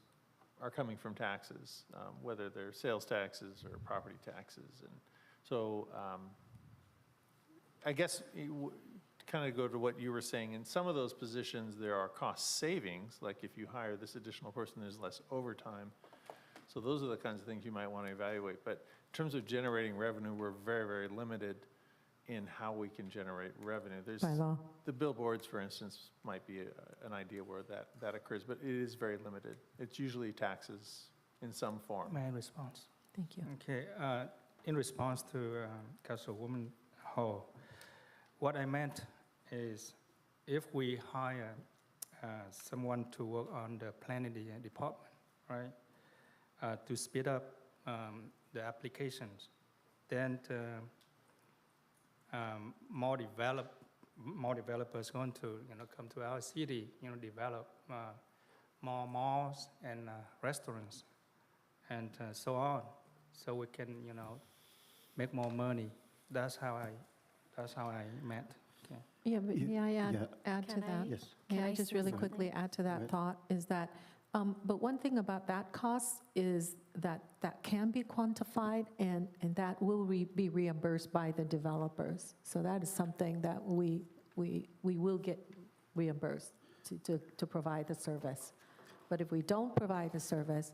are coming from taxes, whether they're sales taxes or property taxes. And so I guess to kind of go to what you were saying, in some of those positions there are cost savings, like if you hire this additional person, there's less overtime. So those are the kinds of things you might want to evaluate. But in terms of generating revenue, we're very, very limited in how we can generate revenue. There's by law. The billboards, for instance, might be an idea where that occurs, but it is very limited. It's usually taxes in some form. May I respond? Thank you. Okay, in response to Councilwoman Hall, what I meant is if we hire someone to work on the planning department, right, to speed up the applications, then more developers going to come to our city, develop more malls and restaurants and so on, so we can make more money. That's how I meant. Okay. Yeah, but may I add to Can that? I- Yes. May Can I I just say really something? quickly add to that Right. thought is that, but one thing about that cost is that can be quantified and that will be reimbursed by the developers. So that is something that we will get reimbursed to provide the service. But if we don't provide the service,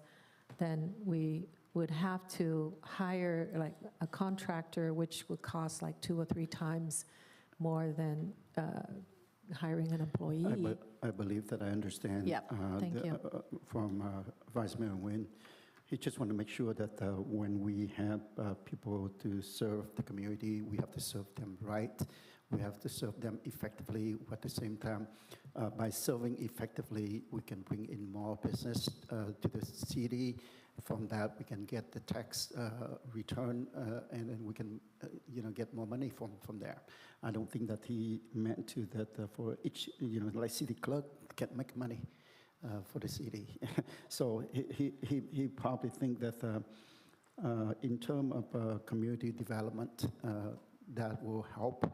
then we would have to hire like a contractor, which would cost like 2 or 3 times more than hiring an employee. I believe that I understand. Yep, thank you. From Vice Mayor Nguyen. He just want to make sure that when we have people to serve the community, we have to serve them right. We have to serve them effectively. At the same time, by serving effectively, we can bring in more business to the city. From that, we can get the tax return, and then we can, get more money from there. I don't think that he meant to that for each, like city clerk can make money for the city. So he probably think that in terms of community development, that will help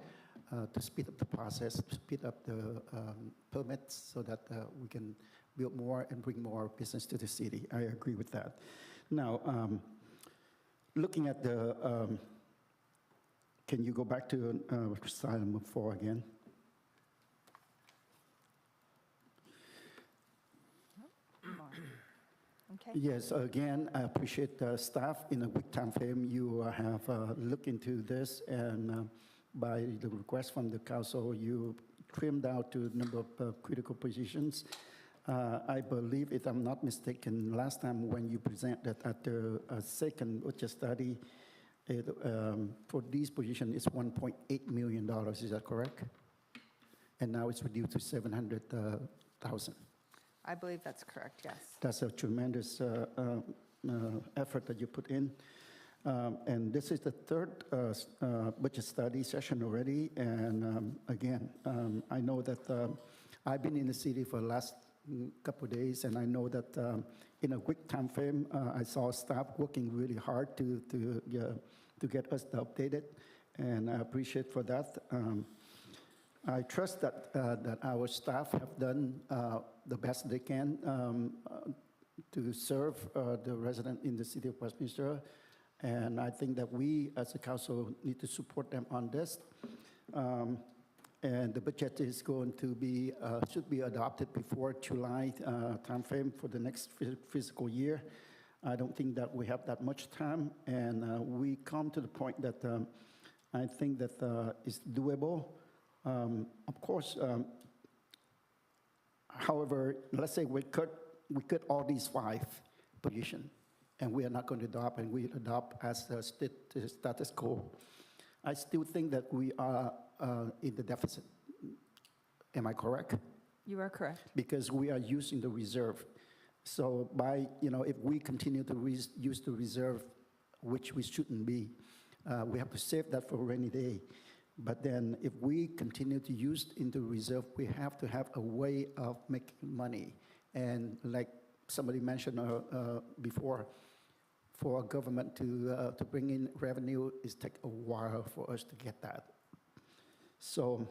to speed up the process, speed up the permits so that we can build more and bring more business to the city. I agree with that. Now, looking at the, can you go back to slide number 4 again? Okay. Yes, again, I appreciate the staff in a week time frame. You have looked into this, and by the request from the council, you trimmed out to a number of critical positions. I believe, if I'm not mistaken, last time when you presented at the second study, for these positions, it's $1.8 million. Is that correct? And now it's reduced to 700,000. I believe that's correct, yes. That's a tremendous effort that you put in. And this is the third budget study session already. And again, I know that I've been in the city for the last couple of days, and I know that in a quick time frame, I saw staff working really hard to get us updated, and I appreciate for that. I trust that our staff have done the best they can to serve the resident in the city of Westminster, and I think that we, as a council, need to support them on this. And the budget is going to be, should be adopted before July timeframe for the next fiscal year. I don't think that we have that much time, and we come to the point that I think that it's doable. Of course, however, let's say we cut all these 5 positions, and we are not going to adopt, and we adopt as the status quo. I still think that we are in the deficit. Am I correct? You are correct. Because we are using the reserve. So by, if we continue to use the reserve, which we shouldn't be, we have to save that for a rainy day. But then if we continue to use into reserve, we have to have a way of making money. And like somebody mentioned before, for a government to bring in revenue, it takes a while for us to get that. So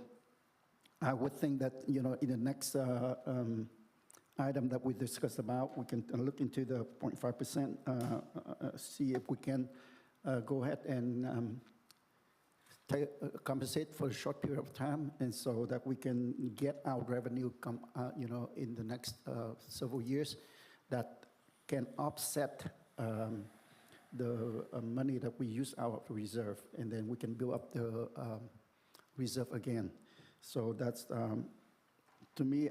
I would think that, in the next item that we discussed about, we can look into the 0.5%, see if we can go ahead and compensate for a short period of time, and so that we can get our revenue in the next several years that can offset the money that we use out of the reserve, and then we can build up the reserve again. So that's, to me,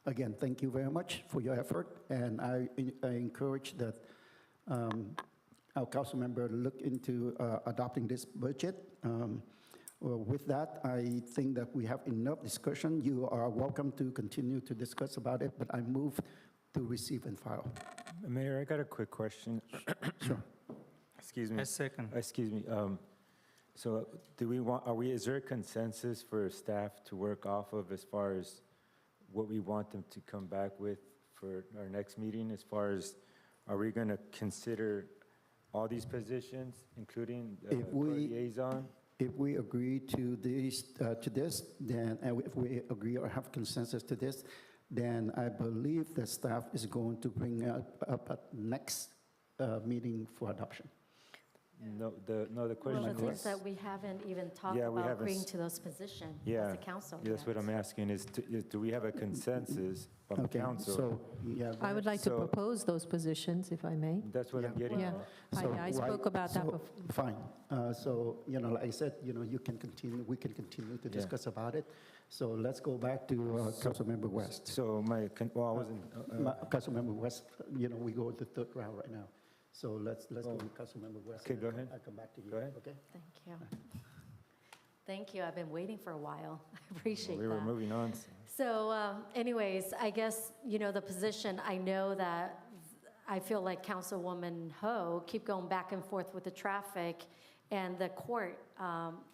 again, thank you very much for your effort, and I encourage that our council member look into adopting this budget. With that, I think that we have enough discussion. You are welcome to continue to discuss about it, but I move to receive and file. Mayor, I got a quick question. Sure. Excuse me. A second. Excuse me. So is there a consensus for staff to work off of as far as what we want them to come back with for our next meeting? As far as, are we going to consider all these positions, including the liaison? If we agree to this, then, and if we agree or have consensus to this, then I believe the staff is going to bring up at next meeting for adoption. No, the question Well, the thing is, is that we haven't even talked Yeah, we about haven't agreeing s- to those positions yeah, as a council. that's what yet. I'm asking is, do we have a consensus from Okay, council? so, yeah. I would like to So- propose those positions, if I may. That's what I'm Yeah. getting Yeah, at. So, I spoke about that so, before. Fine. So, like I said, you can continue, we can continue to Yeah. discuss about it. So let's go back to Councilmember West. So well, I wasn't, Councilmember West, we go to the third round right now. So let's go with Councilmember West. Okay, and go ahead. I'll come back to you. Go ahead. Okay? Thank you. Thank you. I've been waiting for a while. I appreciate we were that. moving on. So anyways, I guess, the position, I know that I feel like Councilwoman Ho keep going back and forth with the traffic and the court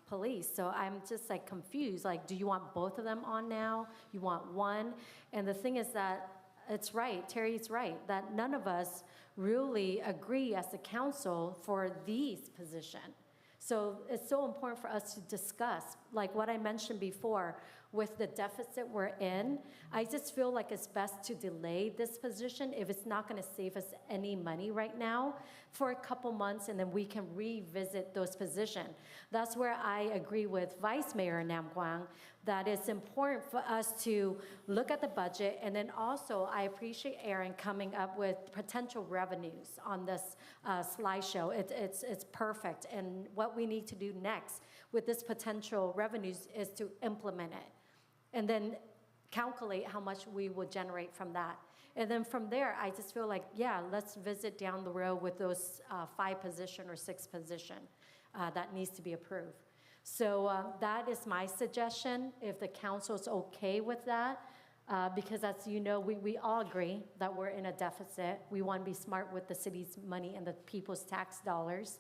police. So I'm just like confused, like, do you want both of them on now? You want one? And the thing is that it's right, Terry's right, that none of us really agree as a council for these positions. So it's so important for us to discuss, like what I mentioned before, with the deficit we're in, I just feel like it's best to delay this position if it's not going to save us any money right now for a couple months, and then we can revisit those positions. That's where I agree with Vice Mayor Nam Quang, that it's important for us to look at the budget, and then also I appreciate Aaron coming up with potential revenues on this slideshow. It's perfect, and what we need to do next with this potential revenues is to implement it, and then calculate how much we will generate from that. And then from there, I just feel like, yeah, let's visit down the road with those 5 position or 6 position that needs to be approved. So that is my suggestion, if the council's okay with that, because as you know, we all agree that we're in a deficit. We want to be smart with the city's money and the people's tax dollars.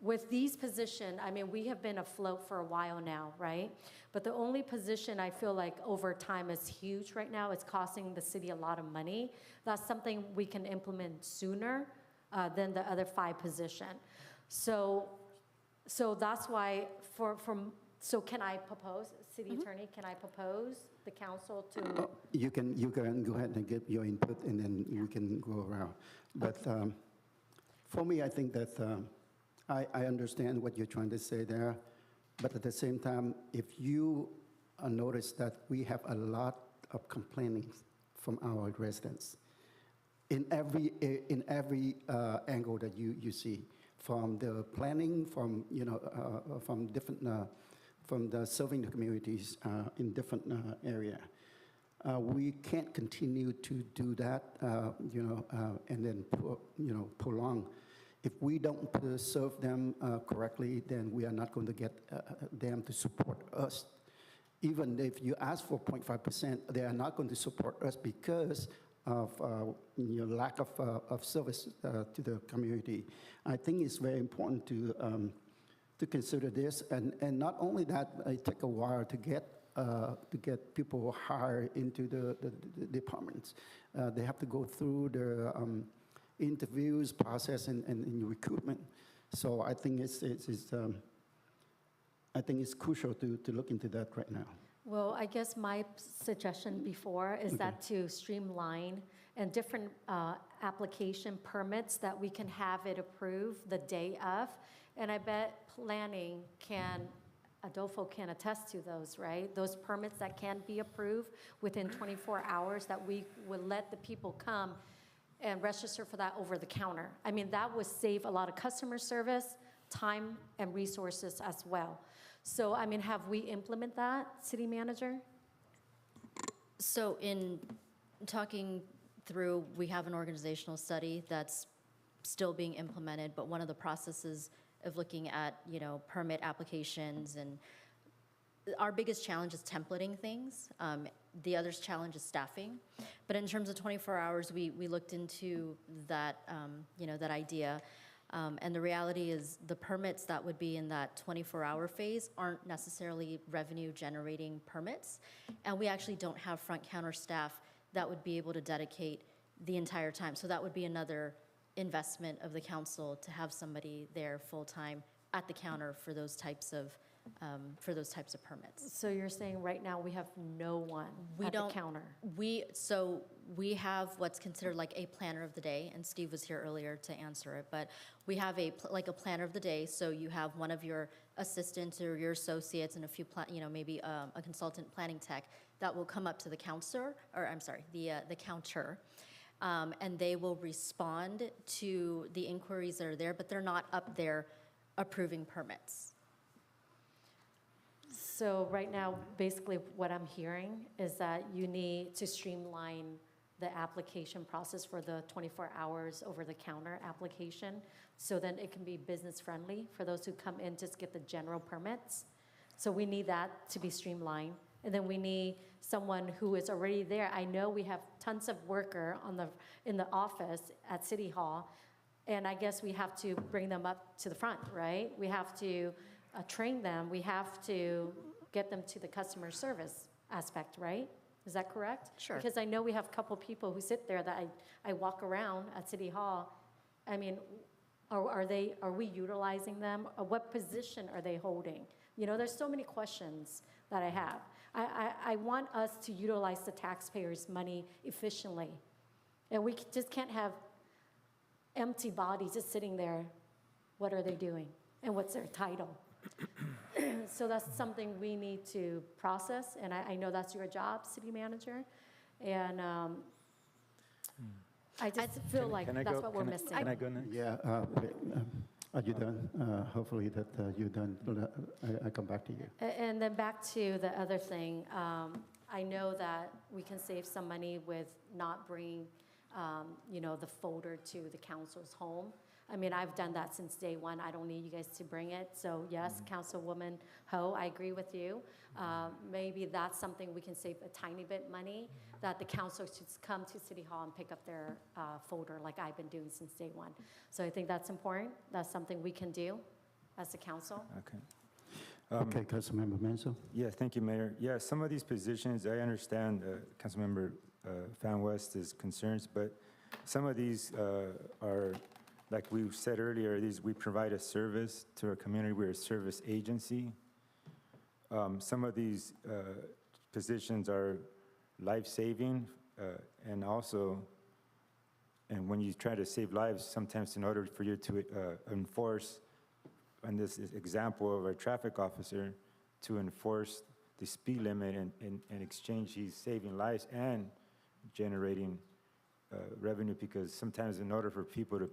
with these positions, I mean, we have been afloat for a while now, right? But the only position I feel like over time is huge right now, it's costing the city a lot of money. That's something we can implement sooner than the other 5 positions. So that's why so can I propose, City Attorney, can I propose the council to? You can go ahead and give your input, and then we can go around. But for me, I think that I understand what you're trying to say there, but at the same time, if you notice that we have a lot of complaining from our residents in every angle that you see, from the planning, from from different from the serving the communities in different area. We can't continue to do that, and then prolong. If we don't serve them correctly, then we are not going to get them to support us. Even if you ask for 0.5%, they are not going to support us because of lack of service to the community. I think it's very important to consider this, and not only that, it takes a while to get people hired into the departments. They have to go through the interviews process and recruitment. So I think it's crucial to look into that right now. Well, I guess my suggestion before is that to streamline and different application permits that we can have it approved the day of. And I bet planning Adolfo can attest to those, right? Those permits that can be approved within 24 hours that we would let the people come and register for that over the counter. I mean, that would save a lot of customer service, time, and resources as well. So, I mean, have we implemented that, City Manager? So in talking through, we have an organizational study that's still being implemented, but one of the processes of looking at, permit applications, and our biggest challenge is templating things. The other challenge is staffing. But in terms of 24 hours, we looked into that, that idea. And the reality is the permits that would be in that 24-hour phase aren't necessarily revenue-generating permits. And we actually don't have front counter staff that would be able to dedicate the entire time. So that would be another investment of the council to have somebody there full-time at the counter for those types of permits. So you're saying right now we have no one at the counter? So we have what's considered like a planner of the day, and Steve was here earlier to answer it, but we have a planner of the day. So you have one of your assistants or your associates and a few, maybe a consultant planning tech that will come up to the counter, the counter. And they will respond to the inquiries that are there, but they're not up there approving permits. So right now, basically what I'm hearing is that you need to streamline the application process for the 24 hours over-the-counter application, so then it can be business-friendly for those who come in, just get the general permits. So we need that to be streamlined. And then we need someone who is already there. I know we have tons of worker in the office at City Hall, and I guess we have to bring them up to the front, right? We have to train them. We have to get them to the customer service aspect, right? Is that correct? Sure. Because I know we have a couple people who sit there that I walk around at City Hall. I mean, are we utilizing them? Or what position are they holding? There's so many questions that I have. I want us to utilize the taxpayers' money efficiently. And we just can't have empty bodies just sitting there. What are they doing? And what's their title? So that's something we need to process, and I know that's your job, City Manager. And I just feel like that's what we're missing. Can I go next? Yeah, are you done? Hopefully that you're done. I come back to you. And then back to the other thing, I know that we can save some money with not bringing, the folder to the council's home. I mean, I've done that since day one. I don't need you guys to bring it. So yes, Councilwoman Ho, I agree with you. Maybe that's something we can save a tiny bit money, that the council should come to City Hall and pick up their folder like I've been doing since day one. So I think that's important. That's something we can do. as the council. Okay. Okay, Councilmember Menzo. Yeah, thank you, Mayor. Yeah, some of these positions, I understand Councilmember Fan West's concerns, but some of these are, like we said earlier, we provide a service to our community. We're a service agency. Some of these positions are life-saving, and also, and when you try to save lives, sometimes in order for you to enforce, and this is example of a traffic officer, to enforce the speed limit, and in exchange, he's saving lives and generating revenue, because sometimes in order for people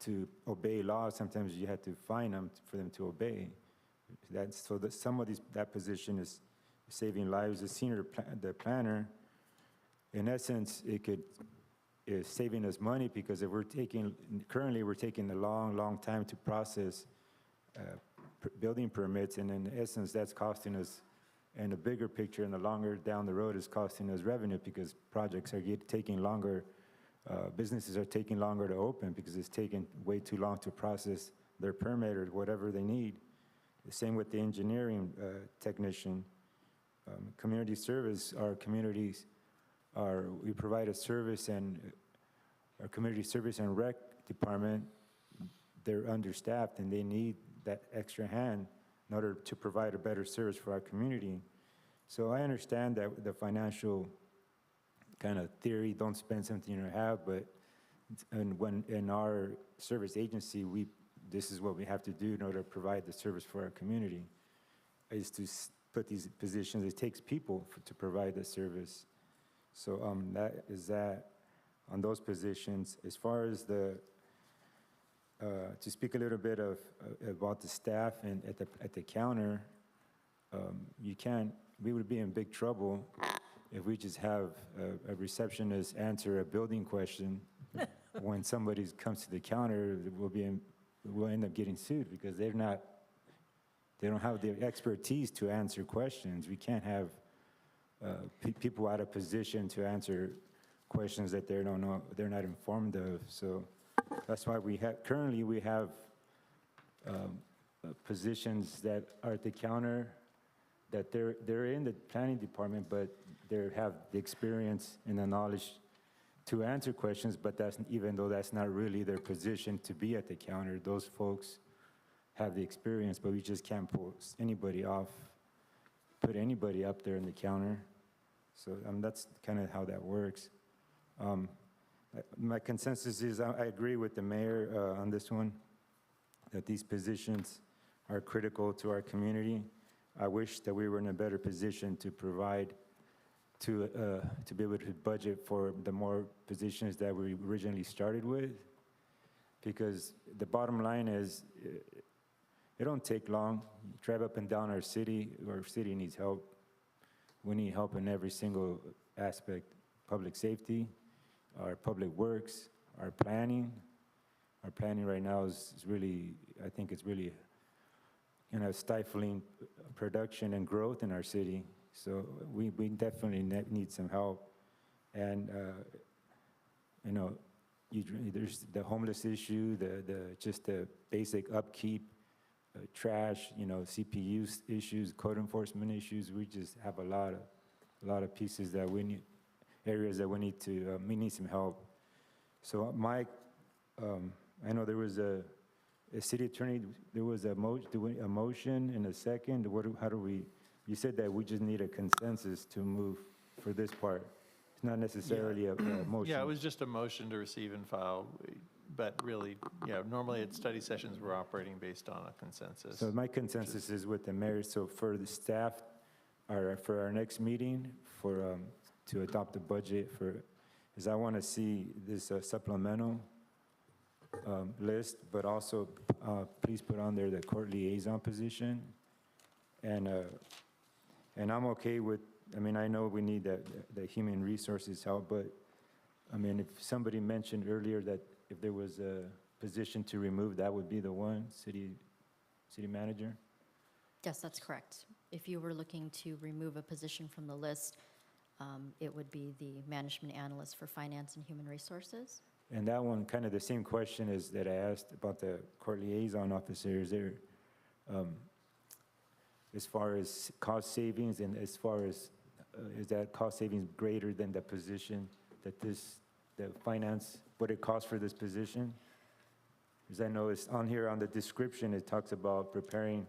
to obey laws, sometimes you have to fine them for them to obey. So that some of that position is saving lives. The planner, in essence, is saving us money, because if currently we're taking a long time to process building permits, and in essence, that's costing us, in the bigger picture and the longer down the road, is costing us revenue, because projects are taking longer, businesses are taking longer to open because it's taking way too long to process their permit or whatever they need. The same with the engineering technician. Community service, we provide a service, and our community service and rec department, they're understaffed, and they need that extra hand in order to provide a better service for our community. So I understand that the financial kind of theory, don't spend something you don't have, but when in our service agency, this is what we have to do in order to provide the service for our community, is to put these positions. It takes people to provide the service. So that is that on those positions. As far as to speak a little bit about the staff and at the counter, we would be in big trouble if we just have a receptionist answer a building question. When somebody comes to the counter, we'll end up getting sued, because they don't have the expertise to answer questions. We can't have people out of position to answer questions that they're not informed of. So that's why currently we have positions that are at the counter, that they're in the planning department, but they have the experience and the knowledge to answer questions, but even though that's not really their position to be at the counter, those folks have the experience, but we just can't put anybody up there in the counter. So that's kind of how that works. My consensus is I agree with the mayor on this one, that these positions are critical to our community. I wish that we were in a better position to provide, to be able to budget for the more positions that we originally started with, because the bottom line is, it don't take long. You drive up and down our city needs help. We need help in every single aspect: public safety, our public works, our planning. Our planning right now is really, I think it's really, stifling production and growth in our city. So we definitely need some help. And, there's the homeless issue, just the basic upkeep, trash, CPU issues, code enforcement issues. We just have a lot of pieces that we need, areas that we need some help. So Mike, I know there was a city attorney, there was a motion and a second. You said that we just need a consensus to move for this part. It's not necessarily a motion. Yeah, it was just a motion to receive and file, but really, normally at study sessions, we're operating based on a consensus. So my consensus is with the mayor. So for the staff, for our next meeting, to adopt the budget is I want to see this supplemental list, but also please put on there the court liaison position. And I'm okay with, I know we need the human resources help, but if somebody mentioned earlier that if there was a position to remove, that would be the one, city manager? Yes, that's correct. If you were looking to remove a position from the list, it would be the management analyst for finance and human resources. And that one, kind of the same question is that I asked about the court liaison officer. as far as cost savings and as far as, is that cost savings greater than the position that the finance, what it costs for this position? Because I know it's on here on the description, it talks about preparing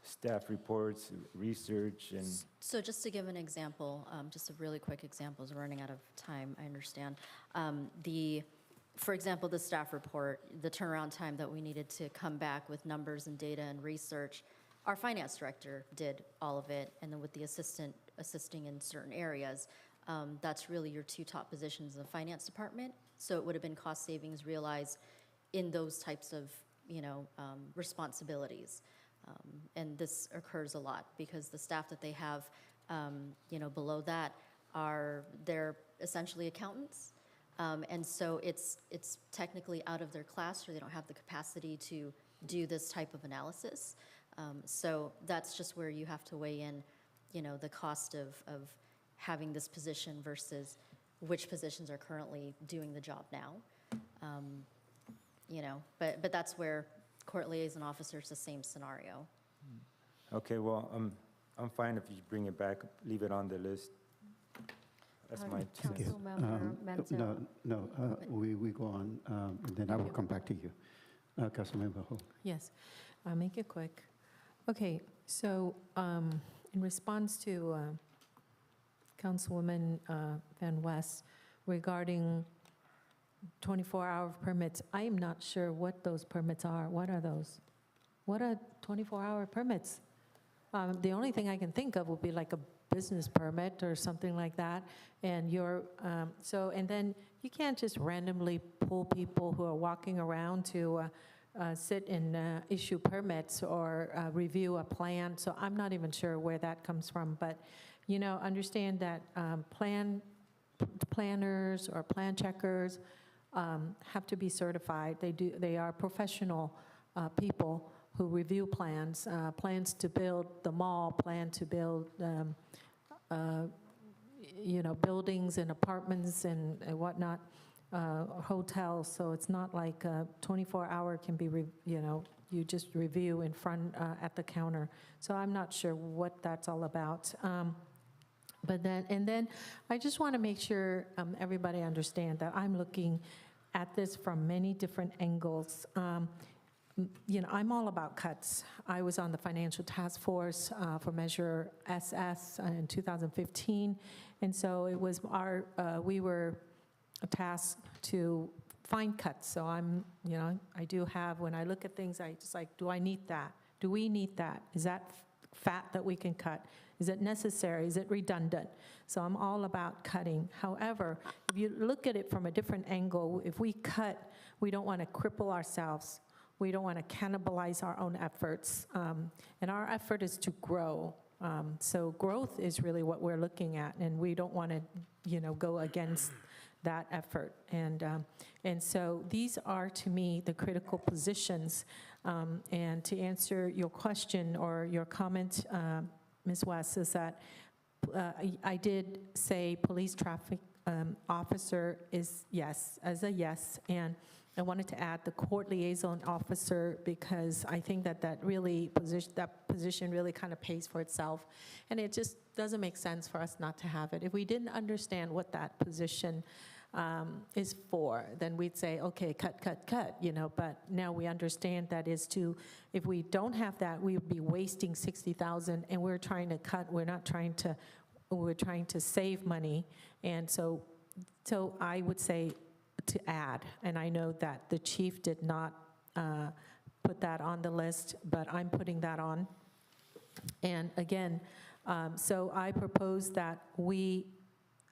staff reports, research, and So just to give an example, just a really quick example, we're running out of time, I understand. For example, the staff report, the turnaround time that we needed to come back with numbers and data and research, our finance director did all of it, and then with the assistant assisting in certain areas, that's really your two top positions in the finance department. So it would have been cost savings realized in those types of, responsibilities. And this occurs a lot because the staff that they have, below that they're essentially accountants. And so it's technically out of their class, or they don't have the capacity to do this type of analysis. So that's just where you have to weigh in, the cost of having this position versus which positions are currently doing the job now. But that's where court liaison officer is the same scenario. okay, well, I'm fine if you bring it back, leave it on the list. That's my 2 cents. Councilmember Mansell. No, we go on, and then I will come back to you. Councilmember Ho. Yes, I'll make it quick. Okay, so in response to Councilwoman Van West regarding 24-hour permits, I am not sure what those permits are. What are those? What are 24-hour permits? The only thing I can think of would be like a business permit or something like that. And and then you can't just randomly pull people who are walking around to sit and issue permits or review a plan. So I'm not even sure where that comes from. But, understand that planners or plan checkers have to be certified. They are professional people who review plans, plans to build the mall, plan to build, buildings and apartments and whatnot, hotels. So it's not like 24-hour can be, you just review in front at the counter. So I'm not sure what that's all about. But then I just want to make sure everybody understand that I'm looking at this from many different angles. I'm all about cuts. I was on the financial task force for Measure SS in 2015, and so it was we were tasked to find cuts. So I do have, when I look at things, I just like, do I need that? Do we need that? Is that fat that we can cut? Is it necessary? Is it redundant? So I'm all about cutting. However, if you look at it from a different angle, if we cut, we don't want to cripple ourselves. We don't want to cannibalize our own efforts. And our effort is to grow. So growth is really what we're looking at, and we don't want to, go against that effort. And so these are, to me, the critical positions. And to answer your question or your comment, Ms. West, is that I did say police traffic officer is yes, as a yes, and I wanted to add the court liaison officer because I think that position really kind of pays for itself, and it just doesn't make sense for us not to have it. If we didn't understand what that position is for, then we'd say, okay, cut, but now we understand that is to, if we don't have that, we would be wasting $60,000, and we're trying to cut, we're trying to save money, and so I would say to add, and I know that the chief did not put that on the list, but I'm putting that on. And again, so I propose that we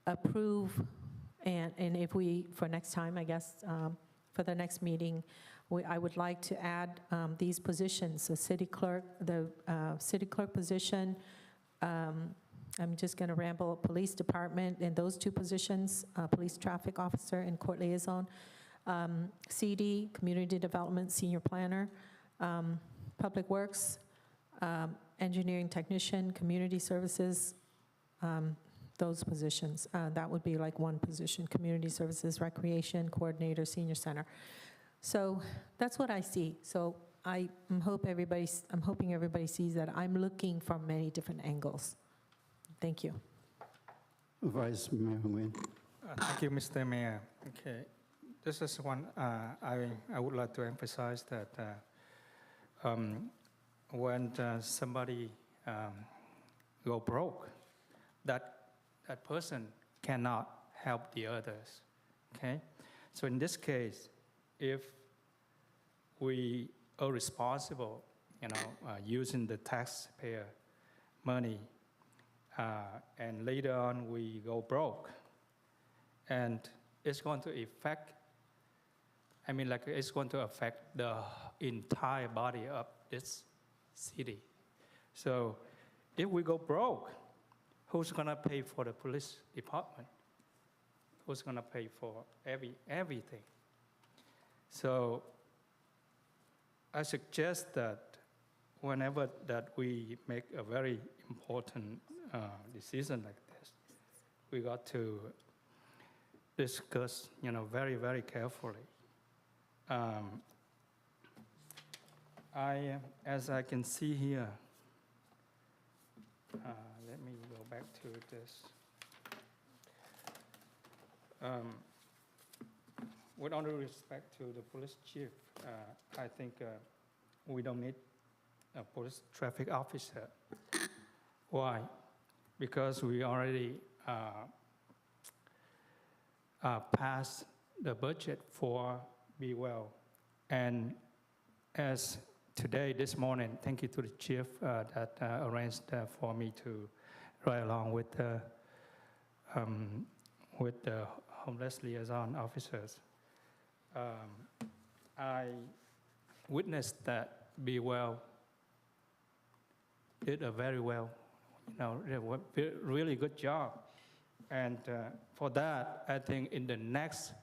approve, and if we, for next time, I guess, for the next meeting, I would like to add these positions, the city clerk position, I'm just going to ramble, police department in those two positions, police traffic officer and court liaison, CD, community development, senior planner, public works, engineering technician, community services, those positions. That would be like one position, community services, recreation, coordinator, senior center. So that's what I see. So I'm hoping everybody sees that I'm looking from many different angles. Thank you. Vice Mayor Nguyen. Thank you, Mr. Mayor. Okay, this is one, I would like to emphasize that when somebody go broke, that person cannot help the others, okay? So in this case, if we are responsible, using the taxpayer money, and later on we go broke, and it's going to affect, it's going to affect the entire body of this city. So if we go broke, who's gonna pay for the police department? Who's gonna pay for everything? So I suggest that whenever that we make a very important decision like this, we got to discuss, very, very carefully. As I can see here, let me go back to this. With all due respect to the police chief, I think we don't need a police traffic officer. Why? Because we already passed the budget for Be Well. And as today, this morning, thank you to the chief that arranged for me to ride along with the homeless liaison officers. I witnessed that Be Well did a very well, really good job. And for that, I think in the next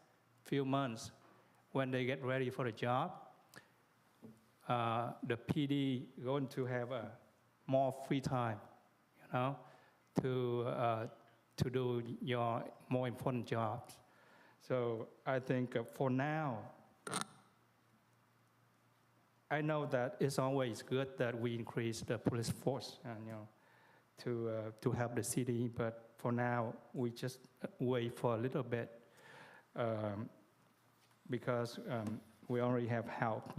few months, when they get ready for the job, the PD going to have more free time, to do your more important jobs. So I think for now, I know that it's always good that we increase the police force, to help the city. But for now, we just wait for a little bit, because we already have help,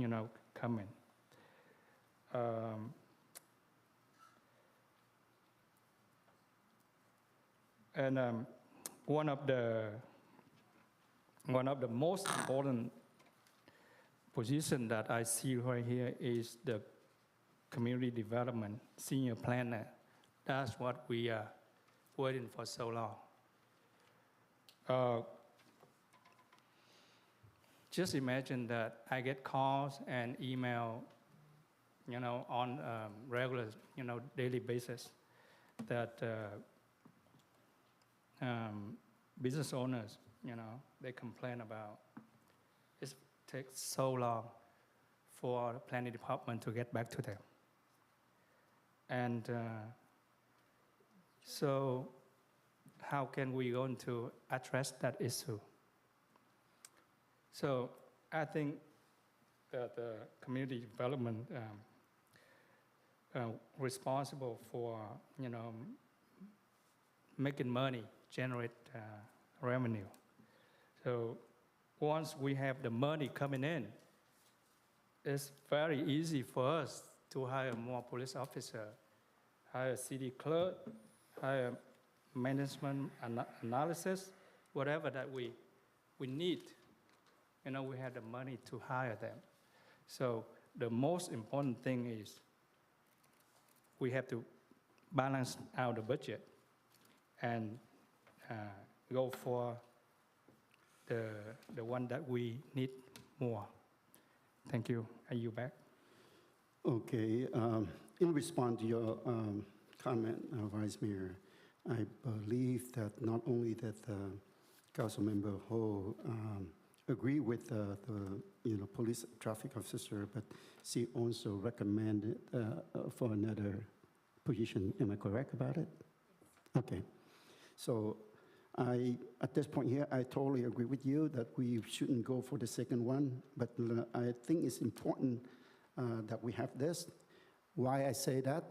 coming. And one of the most important position that I see right here is the community development senior planner. That's what we are waiting for so long. Just imagine that I get calls and email, on regular, daily basis, that business owners, they complain about it takes so long for the planning department to get back to them. And so how can we going to address that issue? So I think that the community development responsible for, making money, generate revenue. So once we have the money coming in, it's very easy for us to hire more police officers, hire city clerk, hire management analysis, whatever that we need. We have the money to hire them. So the most important thing is we have to balance out the budget and go for the one that we need more. Thank you. Are you back? Okay. In response to your comment, Vice Mayor, I believe that not only that Councilmember Ho agree with the police traffic officer, but she also recommended for another position. Am I correct about it? Okay. So at this point here, I totally agree with you that we shouldn't go for the second one, but I think it's important that we have this. Why I say that?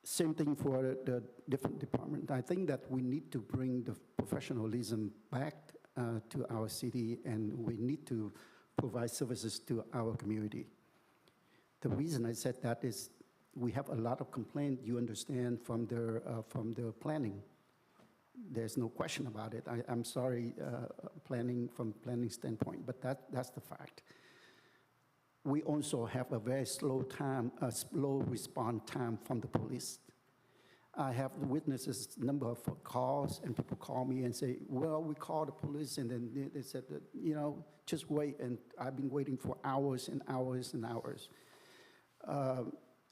Same thing for the different department. I think that we need to bring the professionalism back to our city, and we need to provide services to our community. The reason I said that is we have a lot of complaints, you understand, from the planning. There's no question about it. I'm sorry, from planning standpoint, but that's the fact. We also have a very slow response time from the police. I have witnesses number of calls, and people call me and say, well, we called the police, and then they said, that, just wait, and I've been waiting for hours and hours and hours.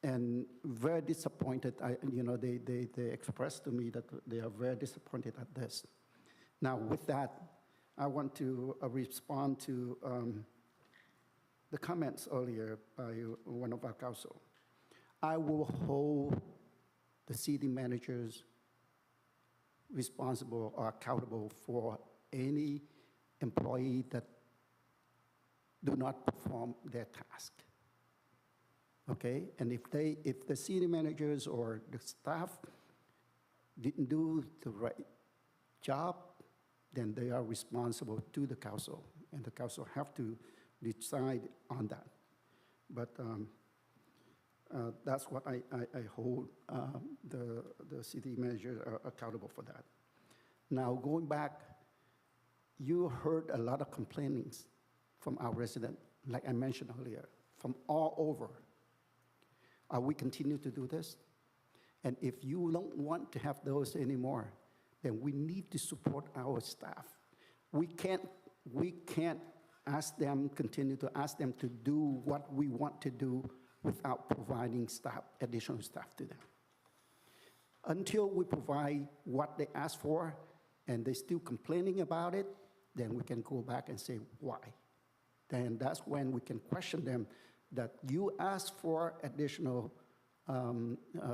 And very disappointed, they expressed to me that they are very disappointed at this. Now, with that, I want to respond to the comments earlier by one of our council. I will hold the city managers responsible or accountable for any employee that do not perform their task. Okay, and if the city managers or the staff didn't do the right job, then they are responsible to the council, and the council have to decide on that. But that's what I hold the city managers are accountable for that. Now, going back, you heard a lot of complainings from our residents, like I mentioned earlier, from all over. We continue to do this? And if you don't want to have those anymore, then we need to support our staff. We can't continue to ask them to do what we want to do without providing additional staff to them. Until we provide what they ask for and they're still complaining about it, then we can go back and say why. Then that's when we can question them that you asked for additional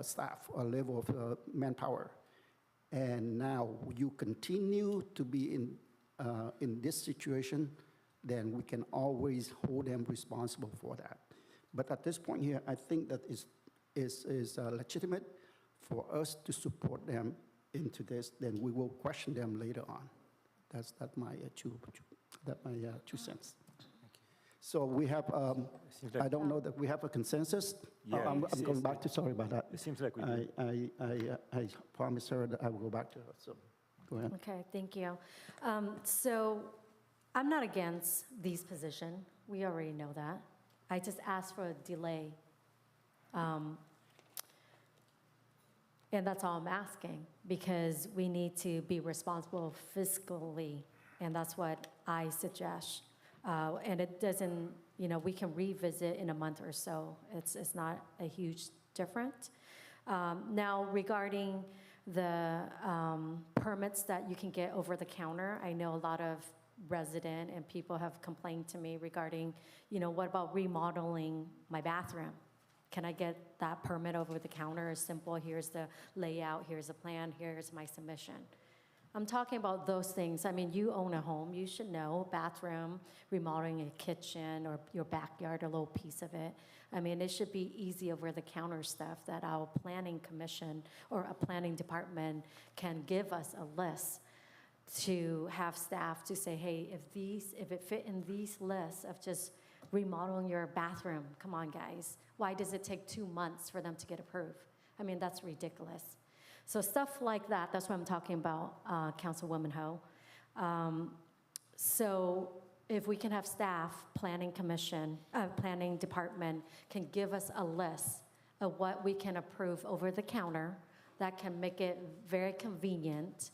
staff or level of manpower, and now you continue to be in this situation, then we can always hold them responsible for that. But at this point here, I think that is legitimate for us to support them into this. Then we will question them later on. That's my two cents. So we have, I don't know that we have a consensus. Yeah, I'm going back to, sorry about that. It seems like we do. I promised her that I will go back to her, so go ahead. Okay, thank you. So I'm not against these positions. We already know that. I just asked for a delay. And that's all I'm asking, because we need to be responsible fiscally, and that's what I suggest. And it doesn't, we can revisit in a month or so. It's not a huge difference. Now, regarding the permits that you can get over the counter, I know a lot of residents and people have complained to me regarding, what about remodeling my bathroom? Can I get that permit over the counter? It's simple, here's the layout, here's the plan, here's my submission. I'm talking about those things. I mean, you own a home, you should know bathroom, remodeling a kitchen or your backyard, a little piece of it. I mean, it should be easy over the counter stuff that our planning commission or a planning department can give us a list to have staff to say, hey, if it fit in these lists of just remodeling your bathroom, come on guys, why does it take 2 months for them to get approved? I mean, that's ridiculous. So stuff like that, that's what I'm talking about, Councilwoman Ho. So if we can have staff, planning commission, planning department can give us a list of what we can approve over the counter that can make it very convenient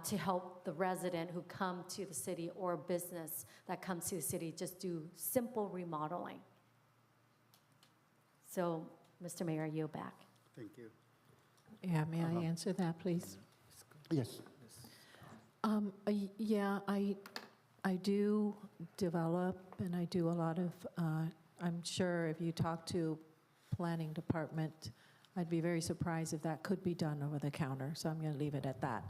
to help the resident who come to the city or business that comes to the city just do simple remodeling. So, Mr. Mayor, I yield back. Thank you. Yeah, may I answer that, please? Yes. Yeah, I do develop, and I do a lot of, I'm sure if you talk to planning department, I'd be very surprised if that could be done over the counter, so I'm going to leave it at that.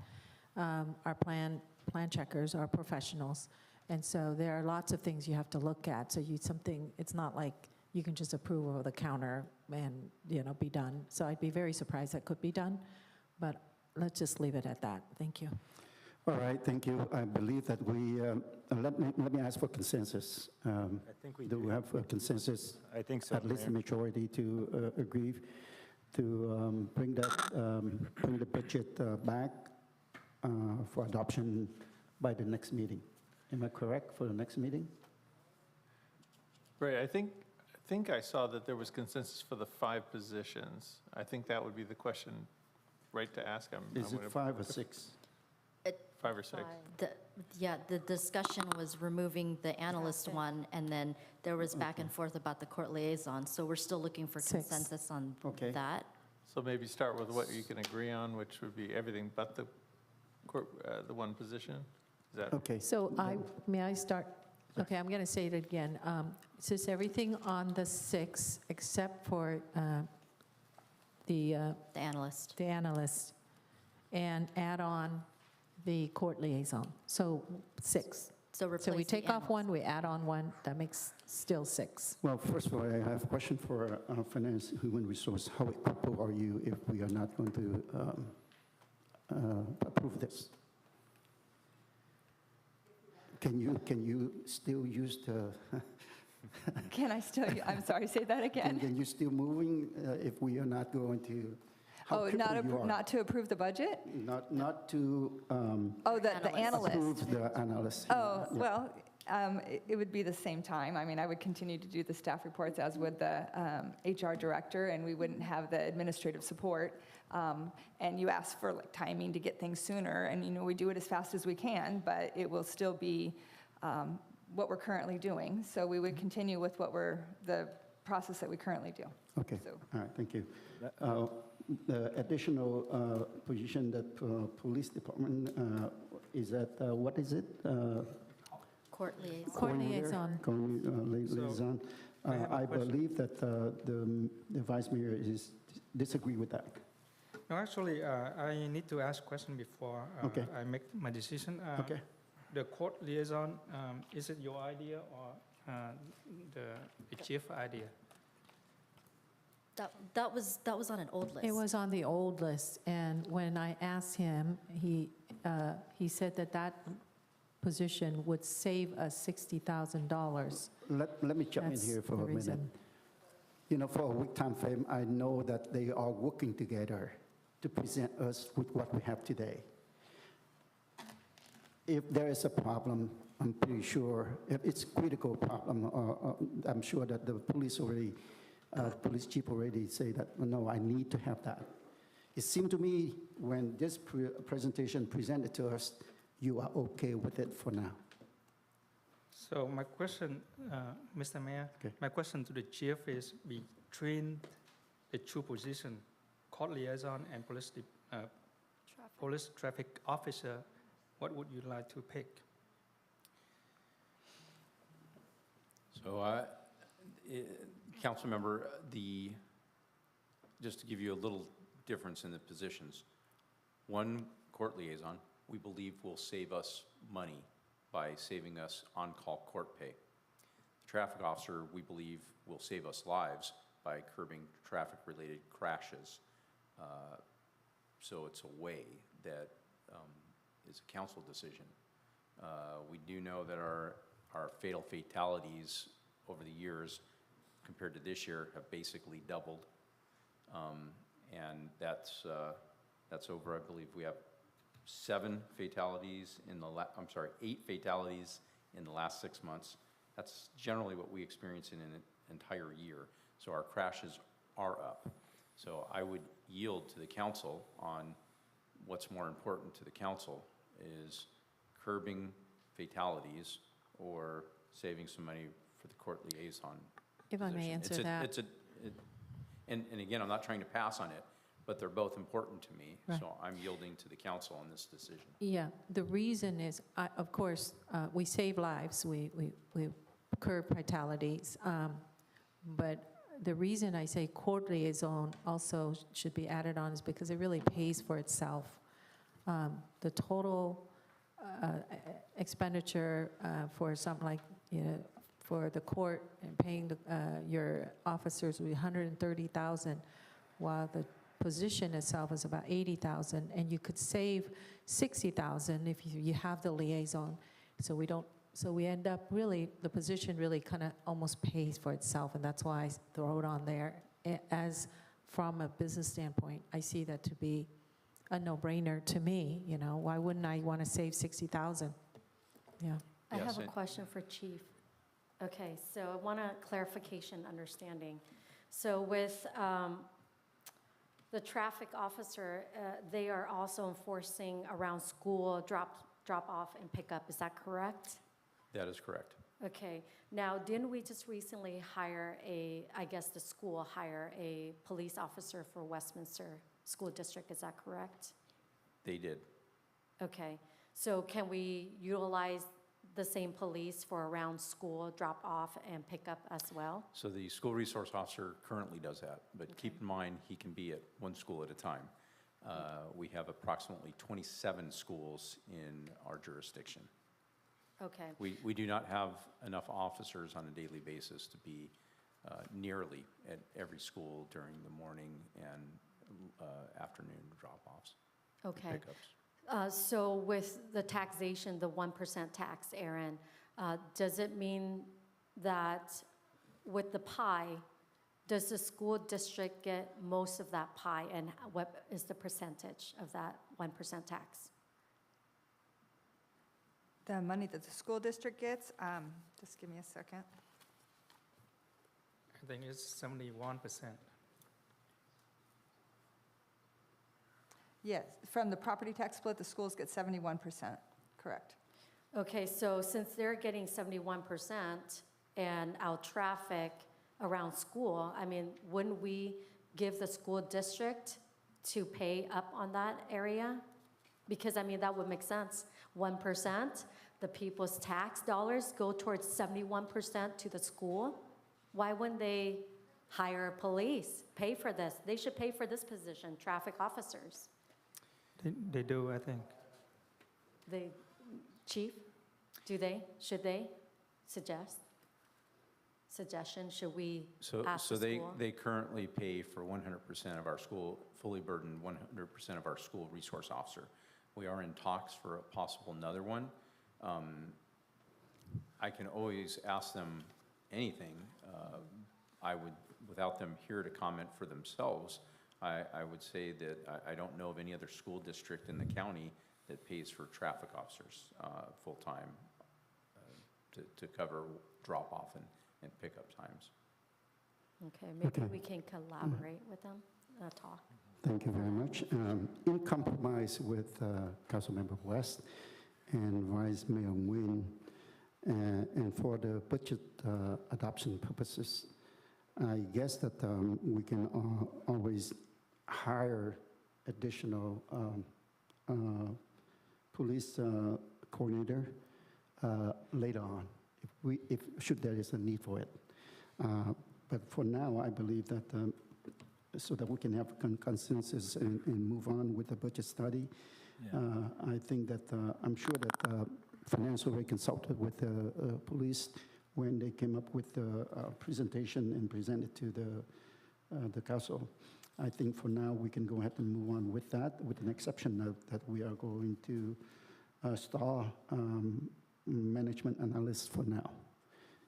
Our plan checkers are professionals, And so there are lots of things you have to look at. So it's not like you can just approve over the counter and, be done. So I'd be very surprised that could be done, but let's just leave it at that. Thank you. All right, thank you. I believe that let me ask for consensus. I think we Do we have a consensus? I think so, At least a Mayor. majority to agree to bring the budget back for adoption by the next meeting. Am I correct for the next meeting? Right, I think I saw that there was consensus for the 5 positions. I think that would be the question, right, to ask. Is it 5 or 6? 5 or 6? The discussion was removing the analyst one, and then there was back and forth about the court liaison. So we're still looking for 6. consensus on Okay. that. So maybe start with what you can agree on, which would be everything but the one position? Is that? Okay. So may I start? Okay, I'm going to say it again. It says everything on the 6 except for the analyst. The analyst, and add on the court liaison. So 6. So So replace we the take off analyst. 1, we add on 1, that makes still 6. Well, first of all, I have a question for Finance Human Resource. How equipped are you if we are not going to approve this? Can you still use the, Can I still, I'm sorry, say that again? can you still moving if we are not going to? How Oh, crippled you are? not to approve the budget? Not to Oh, the analyst. approve the analyst. Oh, Yeah. well, it would be the same time. I mean, I would continue to do the staff reports, as would the HR director, and we wouldn't have the administrative support. And you asked for like timing to get things sooner, and we do it as fast as we can, but it will still be what we're currently doing. So we would continue with the process that we currently do. Okay, So- all right, thank you. The additional position that police department, is that, what is it? Court liaison. Court liaison. Liaison. I have a I question. believe that the vice mayor disagree with that. No, actually, I need to ask question before Okay. I make my decision. Okay. The court liaison, is it your idea or the chief idea? That was on an old list. It was on the old list, and when I asked him, he said that position would save us $60,000. Let me jump in That's here for the a minute. reason. For a week time frame, I know that they are working together to present us with what we have today. If there is a problem, I'm pretty sure, if it's critical problem, I'm sure that the police chief already say that, no, I need to have that. It seemed to me when this presentation presented to us, you are okay with it for now. So my question, Mr. Mayor, Okay. my question to the chief is between the two positions, court liaison and police traffic officer, what would you like to pick? So, council member, just to give you a little difference in the positions, one court liaison, we believe will save us money by saving us on-call court pay. The traffic officer, we believe, will save us lives by curbing traffic-related crashes. So it's a way that is a council decision. We do know that our fatal fatalities over the years compared to this year have basically doubled. And that's over, I believe we have 8 fatalities in the last 6 months. That's generally what we experience in an entire year. So our crashes are up. So I would yield to the council on what's more important to the council is curbing fatalities or saving some money for the court liaison. If I may position. answer that. And again, I'm not trying to pass on it, but they're both important to me. Right. So I'm yielding to the council on this decision. Yeah, the reason is, of course, we save lives, we curb fatalities, but the reason I say court liaison also should be added on is because it really pays for itself. The total expenditure for something like, for the court and paying your officers with $130,000, while the position itself is about $80,000, and you could save $60,000 if you have the liaison. So we end up really, the position really kind of almost pays for itself, and that's why I throw it on there. As from a business standpoint, I see that to be a no-brainer to me. Why wouldn't I want to save $60,000? Yeah. I Yes, have a and- question for Chief. Okay, so I want a clarification, understanding. So with the traffic officer, they are also enforcing around school drop off and pickup, is that correct? That is correct. Okay, now, didn't we just recently hire I guess the school hire a police officer for Westminster School District, is that correct? They did. Okay, so can we utilize the same police for around school drop off and pick up as well? So the school resource officer currently does that, but keep in mind, he can be at one school at a time. We have approximately 27 schools in our jurisdiction. Okay. We do not have enough officers on a daily basis to be nearly at every school during the morning and afternoon drop-offs. Okay. Pickups. So with the taxation, the 1% tax, Aaron, does it mean that with the pie, does the school district get most of that pie, and what is the percentage of that 1% tax? The money that the school district gets, just give me a second. I think it's 71%. Yes, from the property tax split, the schools get 71%, correct. Okay, so since they're getting 71% and our traffic around school, I mean, wouldn't we give the school district to pay up on that area? Because, I mean, that would make sense. 1%, the people's tax dollars go towards 71% to the school. Why wouldn't they hire police, pay for this? They should pay for this position, traffic officers. They do, I think. Chief, should they suggestion, should we ask So the school? they currently pay for 100% of our school, fully burdened 100% of our school resource officer. We are in talks for a possible another one. I can always ask them anything. I would, without them here to comment for themselves, I would say that I don't know of any other school district in the county that pays for traffic officers full-time to cover drop-off and pickup times. Okay, maybe Okay. we can collaborate with them, talk. Thank you very much. In compromise with Councilmember West and Vice Mayor Nguyen, and for the budget adoption purposes, I guess that we can always hire additional police coordinator later on, should there is a need for it. But for now, I believe that so that we can have consensus and move on with the budget study. Yeah. I think that, I'm sure that Finance already consulted with the police when they came up with the presentation and presented to the council. I think for now, we can go ahead and move on with that, with an exception that we are going to stall management analysts for now.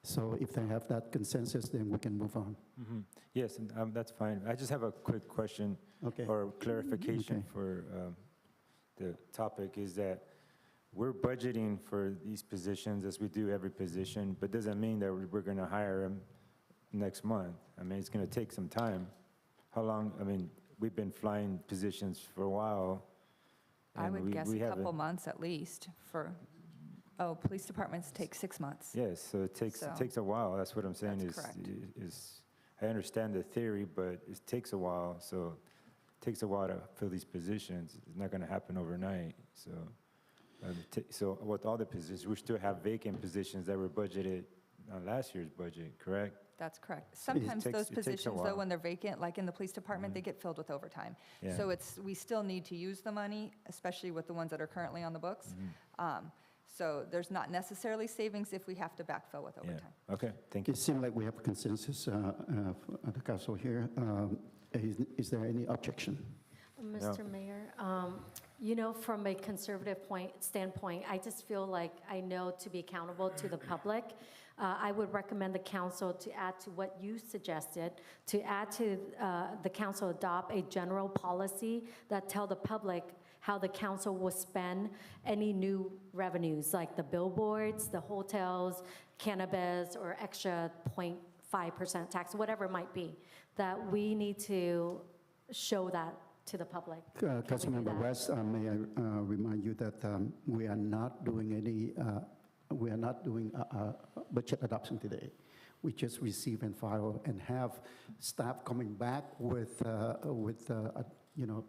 So if they have that consensus, then we can move on. Mhm. Yes, and, that's fine. I just have a quick question or clarification for the topic, is that we're budgeting for these positions as we do every position, but doesn't mean that we're going to hire them next month. I mean, it's going to take some time. How long? I mean, we've been flying positions for a while. I and would guess we a haven't- couple months at least police departments take 6 months. Yes, so it takes a while. That's what I'm saying. That's correct. Is I understand the theory, but it takes a while. So it takes a while to fill these positions. It's not going to happen overnight. So, so with all the positions, we still have vacant positions that were budgeted on last year's budget, correct? That's correct. Sometimes takes- those it takes a positions, though, while. when they're vacant, like in the police department, they get filled with overtime. Yeah. So we still need to use the money, especially with the ones that are currently on the books. So there's not necessarily savings if we have to backfill with Yeah, overtime. okay, thank you. It seems like we have a consensus at the council here. Is there any objection? Mr. Mayor, from a conservative standpoint, I just feel like I know to be accountable to the public. I would recommend the council to add to what you suggested, to add to the council adopt a general policy that tell the public how the council will spend any new revenues, like the billboards, the hotels, cannabis, or extra 0.5% tax, whatever it might be, that we need to show that to the public. Councilmember West, may I remind you that we are not doing a budget adoption today. We just receive and file and have staff coming back with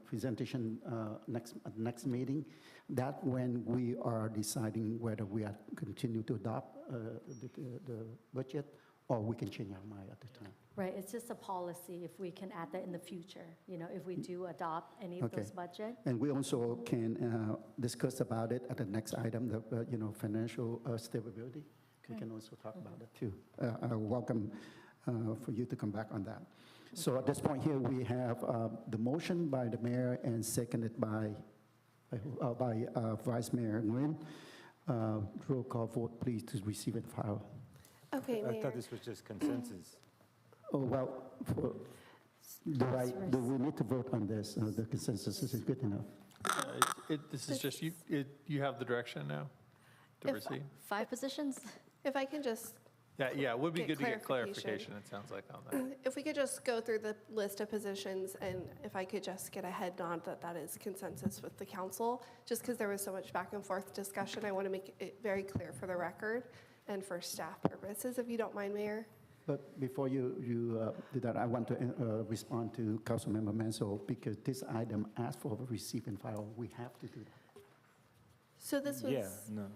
presentation next meeting. That when we are deciding whether we are continue to adopt the budget or we can change our mind at the time. Right, it's just a policy, if we can add that in the future, if we do adopt any of Okay. those budget. And we also can discuss about it at the next item, the financial stability. We can also talk about that too. I welcome for you to come back on that. So at this point here, we have the motion by the mayor and seconded by Vice Mayor Nguyen. Roll call vote, please, to receive and file. Okay, I Mayor. thought this was just consensus. Oh, well, do we need to vote on this? The consensus is good enough. This is just, you have the direction now to If- proceed? 5 positions? If I can just, Yeah, it would be Get good to get clarification. clarification, it sounds like, on that. if we could just go through the list of positions, and if I could just get a head nod that that is consensus with the council, just because there was so much back and forth discussion, I want to make it very clear for the record and for staff purposes, if you don't mind, Mayor. But before you do that, I want to respond to Councilmember Mansell, because this item asked for a receive and file. We have to do that. So this was. Yeah, no.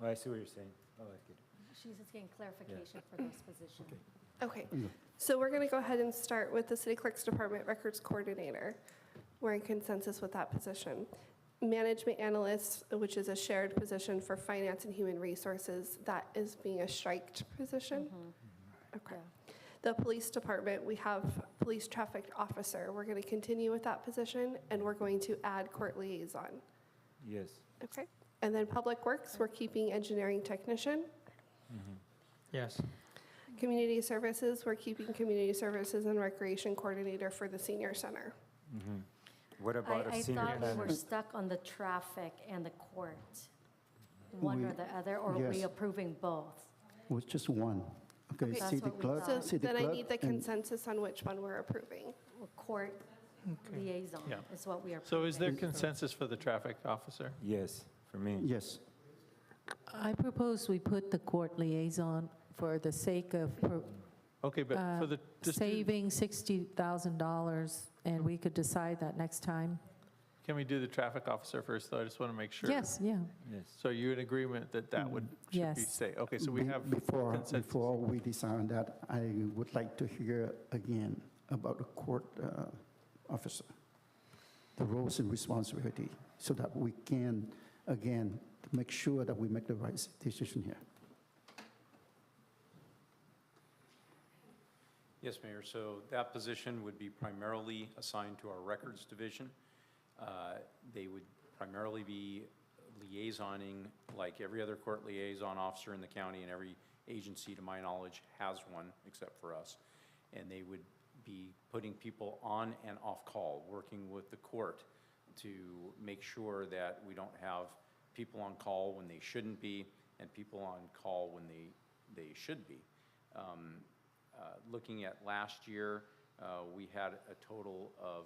Oh, I see what you're saying. I like it. She's just getting clarification for those positions. Okay, so we're going to go ahead and start with the City Clerk's Department Records Coordinator. We're in consensus with that position. Management Analyst, which is a shared position for Finance and Human Resources, that is being a striked position. Okay. The Police Department, we have Police Traffic Officer. We're going to continue with that position, and we're going to add Court Liaison. Yes. Okay. And then Public Works, we're keeping Engineering Technician. Yes. Community Services, we're keeping Community Services and Recreation Coordinator for the Senior Center. What about a I senior thought we were planner? stuck on the traffic and the court, one or the other, or yes. we approving both? It was just one. Okay, Okay. That's city what we clerk, thought. So city then I clerk, need the and- consensus on which one we're approving. Or Court liaison Yeah. is what we are. So is there approving. consensus for the traffic officer? Yes, for me. Yes. I propose we put the court liaison for the sake of Okay, but for the, just do- saving $60,000, and we could decide that next time. can we do the traffic officer first, though? I just want to make sure. Yes, yeah. Yes. So are you in agreement that that should be Yes. stay? Okay, so we Be- have Before consensus. we decide on that, I would like to hear again about the court officer, the roles and responsibility, so that we can, again, make sure that we make the right decision here. Yes, Mayor. So that position would be primarily assigned to our Records Division. They would primarily be liaisoning, like every other court liaison officer in the county, and every agency, to my knowledge, has one, except for us. And they would be putting people on and off call, working with the court to make sure that we don't have people on call when they shouldn't be, and people on call when they should be. Looking at last year, we had a total of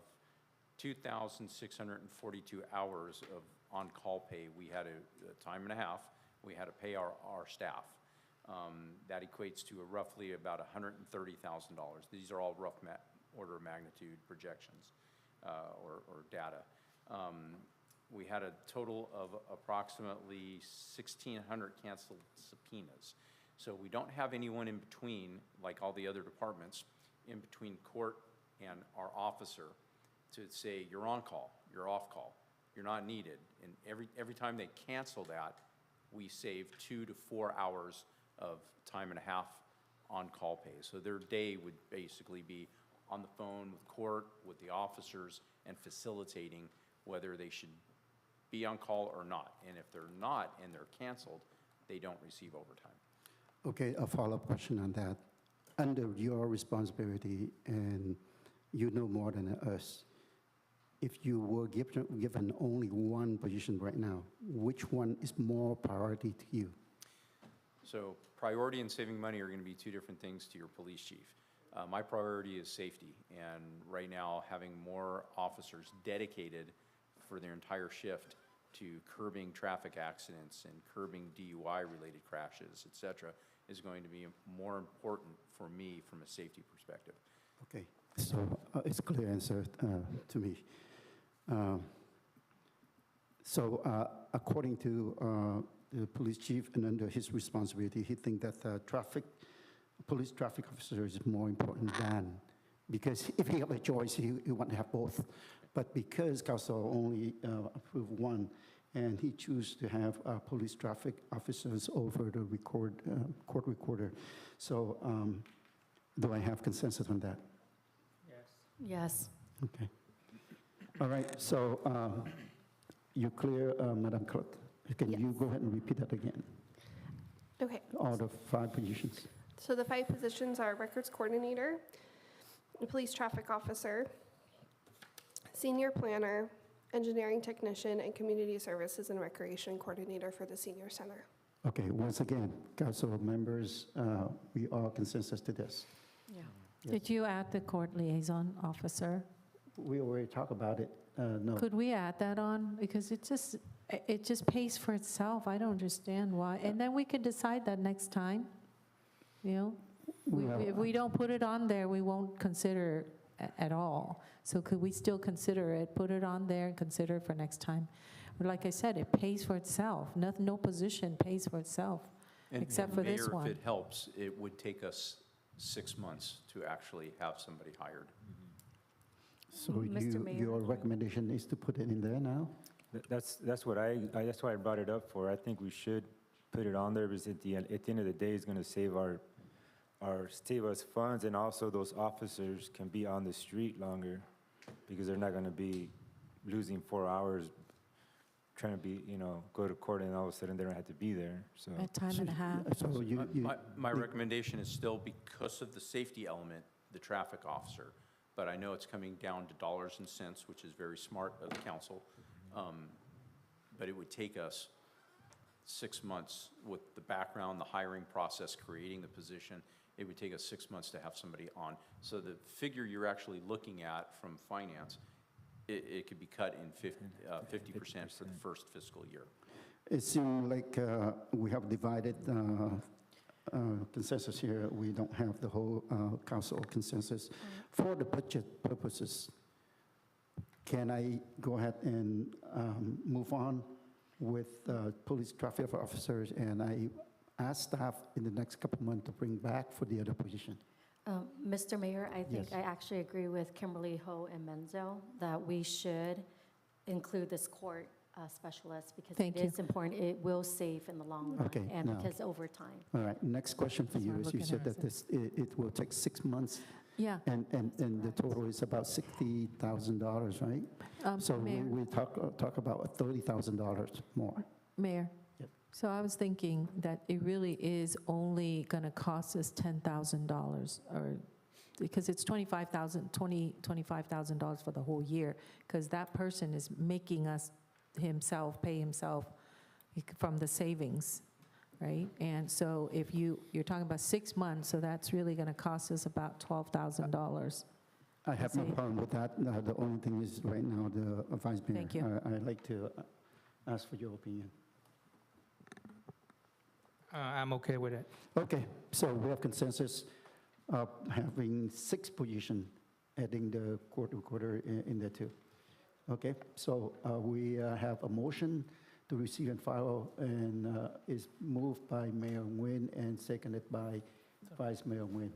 2,642 hours of on-call pay. We had a time and a half. We had to pay our staff. That equates to roughly about $130,000. These are all rough order of magnitude projections or data. We had a total of approximately 1,600 canceled subpoenas. So we don't have anyone in between, like all the other departments, in between court and our officer to say, you're on call, you're off call, you're not needed. And every time they cancel that, we save 2 to 4 hours of time and a half on-call pay. So their day would basically be on the phone with court, with the officers, and facilitating whether they should be on call or not. And if they're not and they're canceled, they don't receive overtime. Okay, a follow-up question on that. Under your responsibility, and you know more than us, if you were given only one position right now, which one is more priority to you? So priority and saving money are going to be two different things to your police chief. My priority is safety, and right now, having more officers dedicated for their entire shift to curbing traffic accidents and curbing DUI-related crashes, et cetera, is going to be more important for me from a safety perspective. Okay, so it's a clear answer to me. According to the police chief and under his responsibility, he thinks that police traffic officer is more important than, because if he have a choice, he want to have both. But because council only approved one, and he choose to have police traffic officers over the court recorder. So do I have consensus on that? Yes. Okay. All right, so you clear, Madam Clerk? Can you go ahead and repeat that again? Okay. All the 5 positions. So the 5 positions are records coordinator, police traffic officer, senior planner, engineering technician, and community services and recreation coordinator for the senior center. Okay, once again, council members, we are consensus to this. Yeah. Yes. Did you add the court liaison officer? We already talked about it. No. Could we add that on? Because it just pays for itself. I don't understand why. And then we could decide that next time, you know? If we don't put it on there, we won't consider at all. So could we still consider it, put it on there and consider it for next time? But like I said, it pays for itself. No position pays for itself, except for this one. Mayor, if it helps, it would take us 6 months to actually have somebody hired. So Mr. Mayor? your recommendation is to put it in there now? That's why I brought it up for. I think we should put it on there, because at the end of the day, it's going to save save us funds, and also those officers can be on the street longer, because they're not going to be losing 4 hours trying to go to court, and all of a sudden they don't have to be there. So A time and a half. So My recommendation is still, because of the safety element, the traffic officer. But I know it's coming down to dollars and cents, which is very smart of the council. But it would take us 6 months with the background, the hiring process, creating the position. It would take us 6 months to have somebody on. So the figure you're actually looking at from finance, it could be cut in 50% for the first fiscal year. It seems like we have divided consensus here. We don't have the whole council consensus. For the budget purposes, can I go ahead and move on with police traffic officers, and I ask staff in the next couple of months to bring back for the other position? Mr. Mayor, I think Yes. I actually agree with Kimberly Ho and Menzo that we should include this court specialist, because Thank it you. is important. It will save in the long run, Okay, and now- because over time. All right, next question for That's you what I'm is, you looking said at. that it will take 6 months, Yeah. and the total is about $60,000, right? So Mayor. we talk about $30,000 more. Mayor, Yep. so I was thinking that it really is only going to cost us $10,000, or, because it's $25,000 for the whole year, because that person is making us pay himself from the savings, right? And so if you're talking about 6 months, so that's really going to cost us about $12,000. I have no See. problem with that. The only thing is, right now, the Vice Mayor. Thank you. I'd like to ask for your opinion. I'm okay with it. Okay, so we have consensus of having 6 positions, adding the court recorder in there too. Okay, so we have a motion to receive and file, and is moved by Mayor Nguyen and seconded by Vice Mayor Nguyen.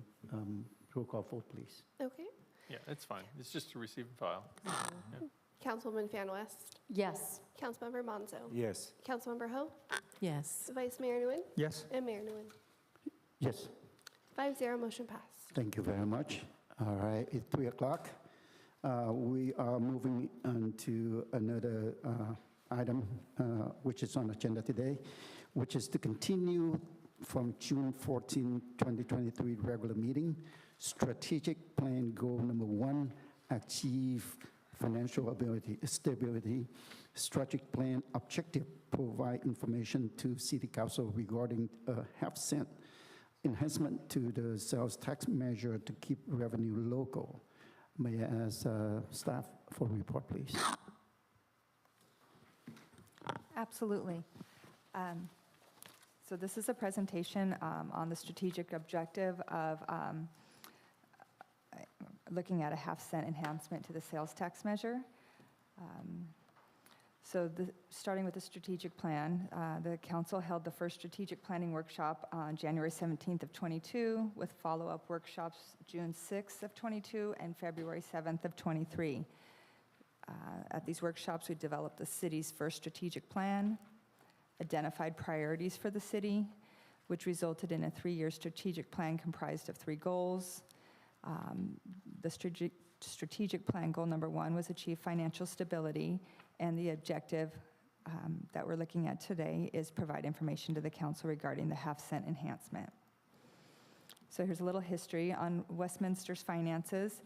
Roll call vote, please. Okay. Yeah, it's fine. It's just to receive and file. Yeah. Councilwoman Fan West, Yes. Councilmember Monzo, Yes. Councilmember Ho, Yes. Vice Mayor Nguyen, Yes. and Mayor Nguyen. Yes. 5-0, motion passed. Thank you very much. All right, it's 3 o'clock. We are moving on to another item, which is on the agenda today, which is to continue from June 14, 2023 regular meeting, strategic plan goal number 1, achieve financial stability. Strategic plan objective, provide information to City Council regarding a half-cent enhancement to the sales tax measure to keep revenue local. May I ask staff for a report, please? Absolutely. So this is a presentation on the strategic objective of looking at a half-cent enhancement to the sales tax measure. Starting with the strategic plan, the council held the first strategic planning workshop on January 17th of 22, with follow-up workshops June 6th of 22 and February 7th of 23. At these workshops, we developed the city's first strategic plan, identified priorities for the city, which resulted in a 3-year strategic plan comprised of 3 goals. The strategic plan goal number 1 was achieve financial stability, and the objective that we're looking at today is provide information to the council regarding the half-cent enhancement. So here's a little history on Westminster's finances.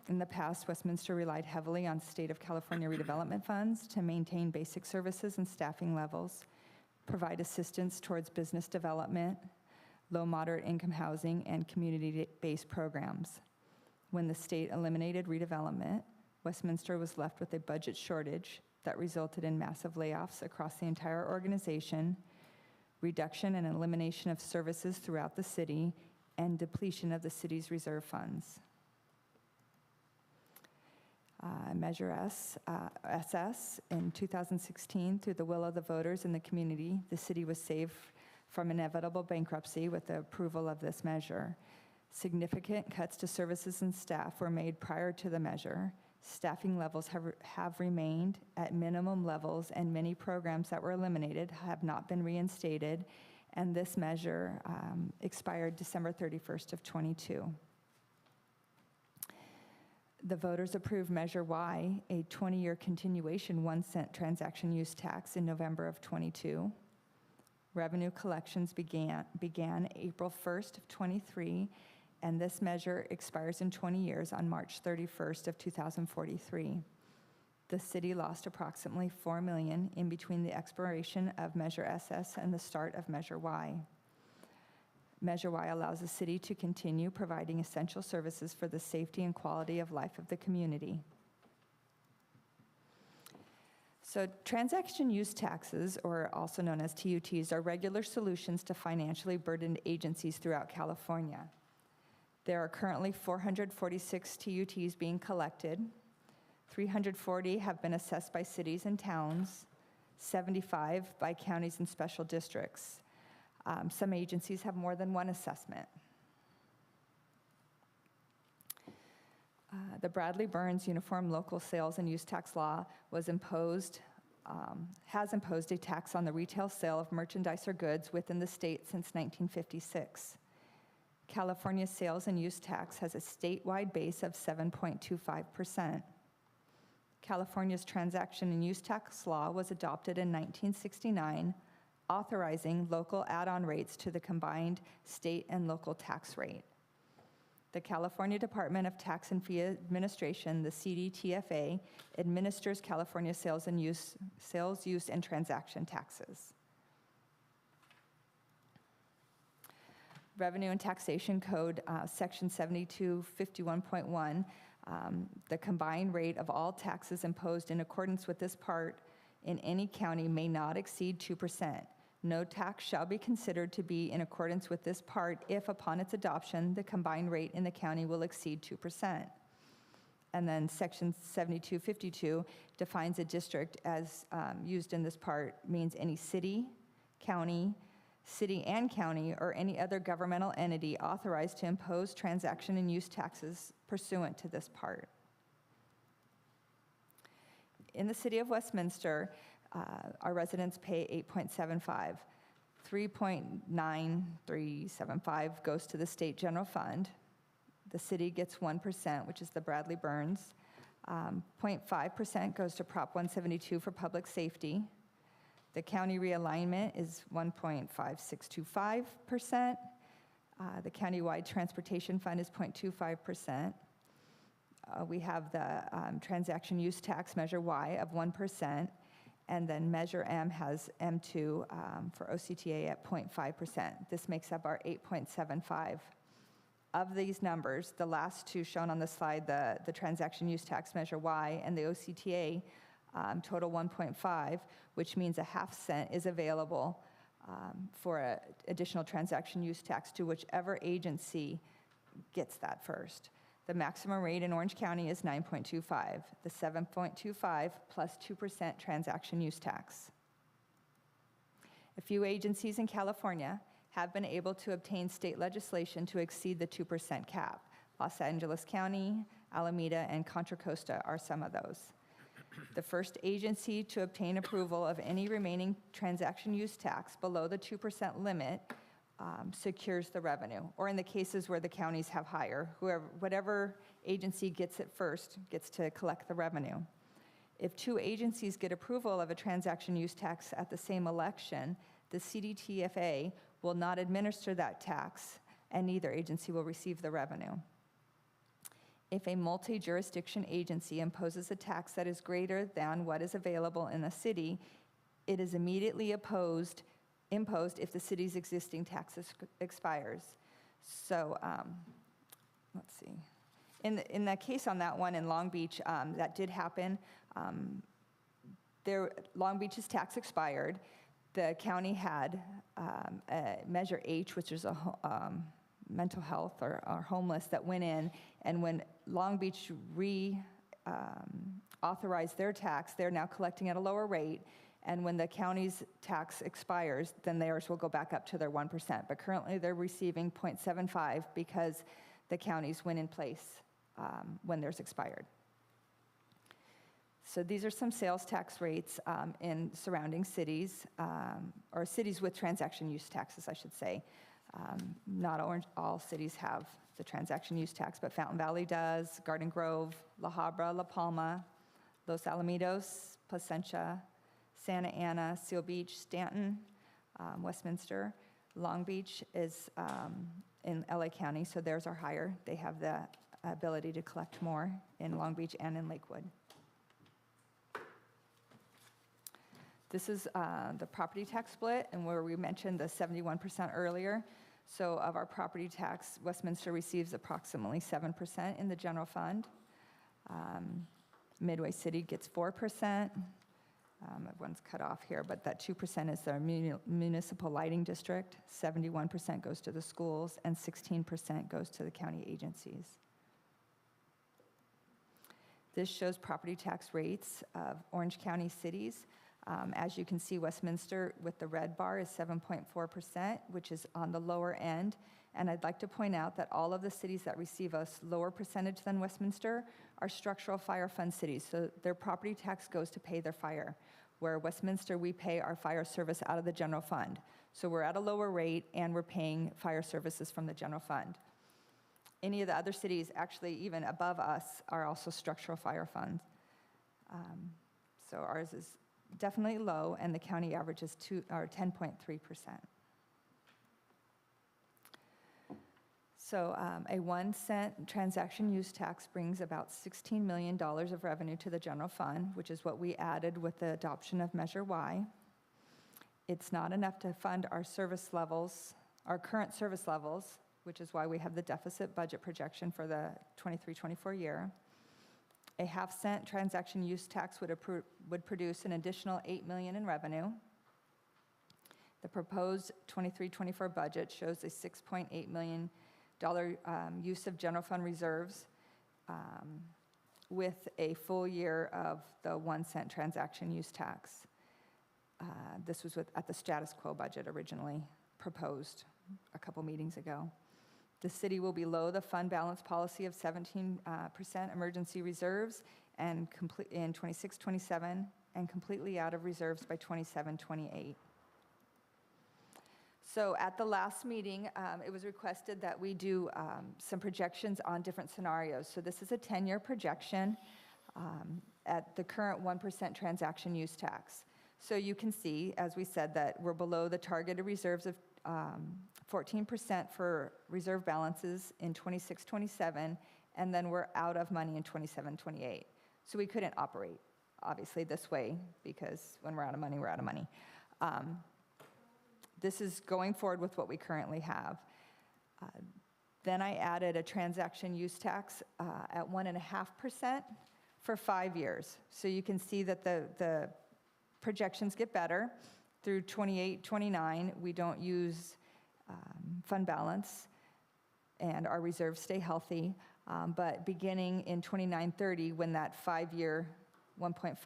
In the past, Westminster relied heavily on state of California redevelopment funds to maintain basic services and staffing levels, provide assistance towards business development, low moderate income housing, and community-based programs. When the state eliminated redevelopment, Westminster was left with a budget shortage that resulted in massive layoffs across the entire organization, reduction and elimination of services throughout the city, and depletion of the city's reserve funds. Measure SS, in 2016, through the will of the voters and the community, the city was saved from inevitable bankruptcy with the approval of this measure. Significant cuts to services and staff were made prior to the measure. Staffing levels have remained at minimum levels, and many programs that were eliminated have not been reinstated, and this measure expired December 31st of 22. The voters approved Measure Y, a 20-year continuation 1-cent transaction use tax, in November of 22. Revenue collections began April 1st of 23, and this measure expires in 20 years on March 31st of 2043. The city lost approximately $4 million in between the expiration of Measure SS and the start of Measure Y. Measure Y allows the city to continue providing essential services for the safety and quality of life of the community. So transaction use taxes, or also known as TUTs, are regular solutions to financially burdened agencies throughout California. There are currently 446 TUTs being collected. 340 have been assessed by cities and towns, 75 by counties and special districts. Some agencies have more than one assessment. The Bradley-Burns Uniform Local Sales and Use Tax Law has imposed a tax on the retail sale of merchandise or goods within the state since 1956. California's sales and use tax has a statewide base of 7.25%. California's transaction and use tax law was adopted in 1969, authorizing local add-on rates to the combined state and local tax rate. The California Department of Tax and Fee Administration, the CDTFA, administers California sales, use, and transaction taxes. Revenue and Taxation Code, Section 7251.1, the combined rate of all taxes imposed in accordance with this part in any county may not exceed 2%. No tax shall be considered to be in accordance with this part if, upon its adoption, the combined rate in the county will exceed 2%. And then Section 7252 defines a district as used in this part, means any city and county, or any other governmental entity authorized to impose transaction and use taxes pursuant to this part. In the city of Westminster, our residents pay 8.75. 3.9375 goes to the state general fund. The city gets 1%, which is the Bradley Burns. 0.5% goes to Prop 172 for public safety. The county realignment is 1.5625%. The countywide transportation fund is 0.25%. We have the transaction use tax, Measure Y, of 1%. And then Measure M has M2 for OCTA at 0.5%. This makes up our 8.75. Of these numbers, the last two shown on the slide, the transaction use tax Measure Y and the OCTA, total 1.5, which means a half cent is available for additional transaction use tax to whichever agency gets that first. The maximum rate in Orange County is 9.25, the 7.25 plus 2% transaction use tax. A few agencies in California have been able to obtain state legislation to exceed the 2% cap. Los Angeles County, Alameda, and Contra Costa are some of those. The first agency to obtain approval of any remaining transaction use tax below the 2% limit secures the revenue, or in the cases where the counties have higher, whatever agency gets it first gets to collect the revenue. If two agencies get approval of a transaction use tax at the same election, the CDTFA will not administer that tax, and neither agency will receive the revenue. If a multi-jurisdiction agency imposes a tax that is greater than what is available in the city, it is immediately imposed if the city's existing tax expires. So, let's see. In the case on that one in Long Beach, that did happen. Long Beach's tax expired. The county had a Measure H, which is a mental health or homeless, that went in, and when Long Beach authorized their tax, they're now collecting at a lower rate, and when the county's tax expires, then theirs will go back up to their 1%. But currently, they're receiving 0.75 because the counties went in place when theirs expired. So these are some sales tax rates in surrounding cities, or cities with transaction use taxes, I should say. Not all cities have the transaction use tax, but Fountain Valley does, Garden Grove, La Habra, La Palma, Los Alamitos, Placentia, Santa Ana, Seal Beach, Stanton, Westminster. Long Beach is in LA County, so theirs are higher. They have the ability to collect more in Long Beach and in Lakewood. This is the property tax split, and where we mentioned the 71% earlier. So of our property tax, Westminster receives approximately 7% in the general fund. Midway City gets 4%. One's cut off here, but that 2% is their municipal lighting district. 71% goes to the schools, and 16% goes to the county agencies. This shows property tax rates of Orange County cities. As you can see, Westminster with the red bar is 7.4%, which is on the lower end. And I'd like to point out that all of the cities that receive a lower percentage than Westminster are structural fire fund cities. So their property tax goes to pay their fire, where Westminster, we pay our fire service out of the general fund. So we're at a lower rate, and we're paying fire services from the general fund. Any of the other cities, actually even above us, are also structural fire funds. So ours is definitely low, and the county average is 10.3%. So a 1 cent transaction use tax brings about $16 million of revenue to the general fund, which is what we added with the adoption of Measure Y. It's not enough to fund our service levels, our current service levels, which is why we have the deficit budget projection for the 23-24 year. A half-cent transaction use tax would produce an additional $8 million in revenue. The proposed 23-24 budget shows a $6.8 million use of general fund reserves. with a full year of the 1 cent transaction use tax. This was at the status quo budget originally proposed a couple meetings ago. The city will be below the fund balance policy of 17% emergency reserves and in 26-27, and completely out of reserves by 27-28. So at the last meeting, it was requested that we do some projections on different scenarios. So this is a 10-year projection at the current 1% transaction use tax. So you can see, as we said, that we're below the targeted reserves of 14% for reserve balances in 26-27, and then we're out of money in 27-28. So we couldn't operate, obviously, this way, because when we're out of money, we're out of money. This is going forward with what we currently have. Then I added a transaction use tax at 1.5% for 5 years. So you can see that the projections get better. Through 28-29, we don't use fund balance, and our reserves stay healthy. But beginning in 29-30, when that 5-year 1.5%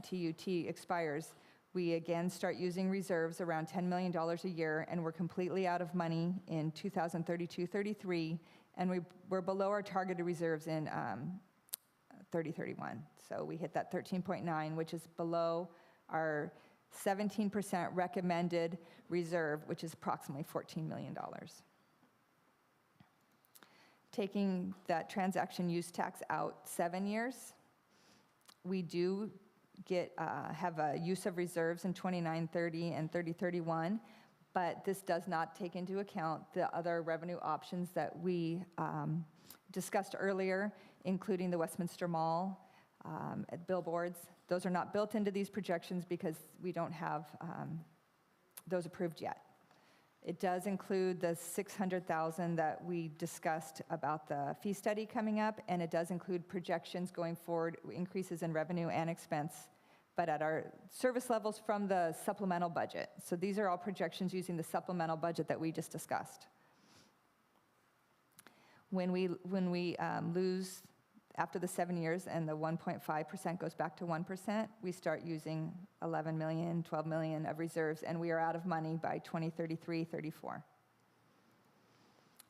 TUT expires, we again start using reserves around $10 million a year, and we're completely out of money in 2032-33, and we're below our targeted reserves in 30-31. So we hit that 13.9, which is below our 17% recommended reserve, which is approximately $14 million. Taking that transaction use tax out 7 years, we do have a use of reserves in 29-30 and 30-31, but this does not take into account the other revenue options that we discussed earlier, including the Westminster Mall, billboards. Those are not built into these projections because we don't have those approved yet. It does include the $600,000 that we discussed about the fee study coming up, and it does include projections going forward, increases in revenue and expense, but at our service levels from the supplemental budget. So these are all projections using the supplemental budget that we just discussed. When we lose after the 7 years and the 1.5% goes back to 1%, we start using 11 million, 12 million of reserves, and we are out of money by 2033-34.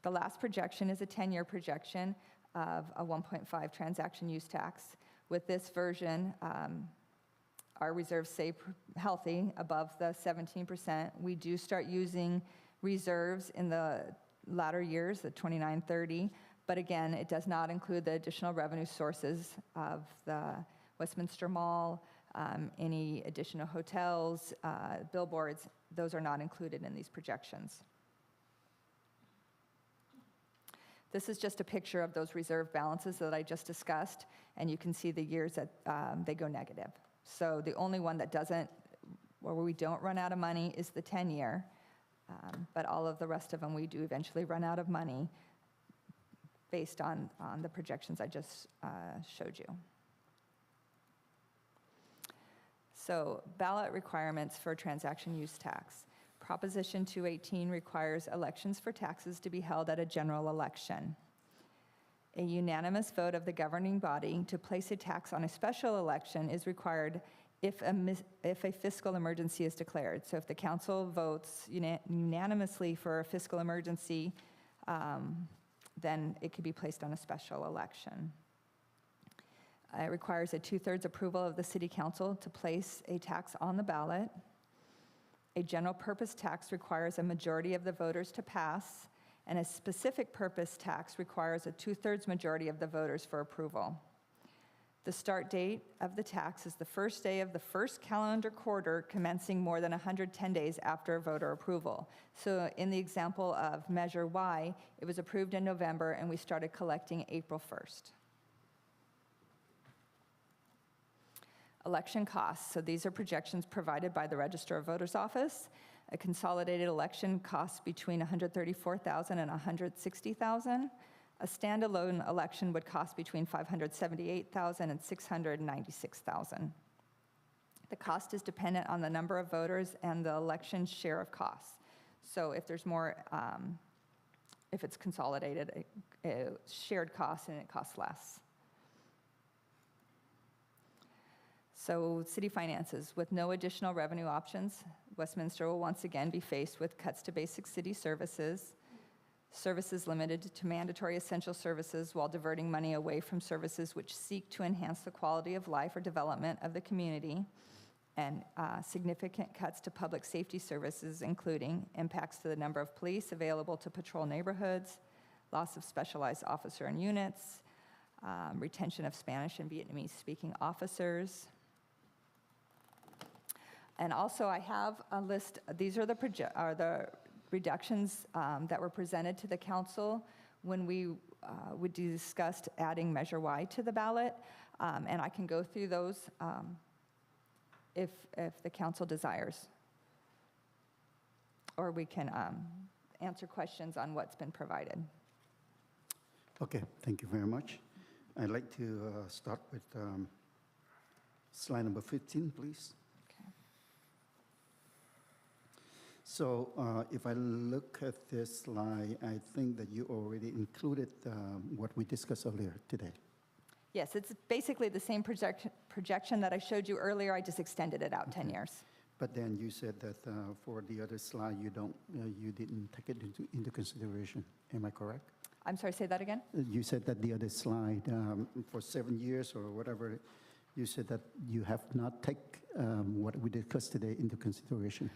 The last projection is a 10-year projection of a 1.5 transaction use tax. With this version, our reserves stay healthy above the 17%. We do start using reserves in the latter years, the 29-30, but again, it does not include the additional revenue sources of the Westminster Mall, any additional hotels, billboards. Those are not included in these projections. This is just a picture of those reserve balances that I just discussed, and you can see the years that they go negative. So the only one that doesn't, where we don't run out of money, is the 10-year, but all of the rest of them, we do eventually run out of money based on the projections I just showed you. So ballot requirements for transaction use tax. Proposition 218 requires elections for taxes to be held at a general election. A unanimous vote of the governing body to place a tax on a special election is required if a fiscal emergency is declared. So if the council votes unanimously for a fiscal emergency, then it could be placed on a special election. It requires a 2/3 approval of the city council to place a tax on the ballot. A general purpose tax requires a majority of the voters to pass, and a specific purpose tax requires a 2/3 majority of the voters for approval. The start date of the tax is the first day of the first calendar quarter commencing more than 110 days after voter approval. So in the example of Measure Y, it was approved in November and we started collecting April 1st. Election costs. So these are projections provided by the Register of Voters Office. A consolidated election costs between $134,000 and $160,000. A standalone election would cost between $578,000 and $696,000. The cost is dependent on the number of voters and the election's share of costs. So if there's more, if it's consolidated, a shared cost and it costs less. So city finances, with no additional revenue options, Westminster will once again be faced with cuts to basic city services, services limited to mandatory essential services while diverting money away from services which seek to enhance the quality of life or development of the community, and significant cuts to public safety services, including impacts to the number of police available to patrol neighborhoods, loss of specialized officer and units, retention of Spanish and Vietnamese-speaking officers. And also, I have a list, these are the reductions that were presented to the council when we discussed adding Measure Y to the ballot, and I can go through those if the council desires. Or we can answer questions on what's been provided. Okay, thank you very much. I'd like to start with slide number 15, please. Okay. So if I look at this slide, I think that you already included what we discussed earlier today. Yes, it's basically the same projection that I showed you earlier. I just extended it out 10 years. But then you said that for the other slide, you didn't take it into consideration. Am I correct? I'm sorry, say that again? You said that the other slide, for 7 years or whatever, you said that you have not taken what we discussed today into consideration.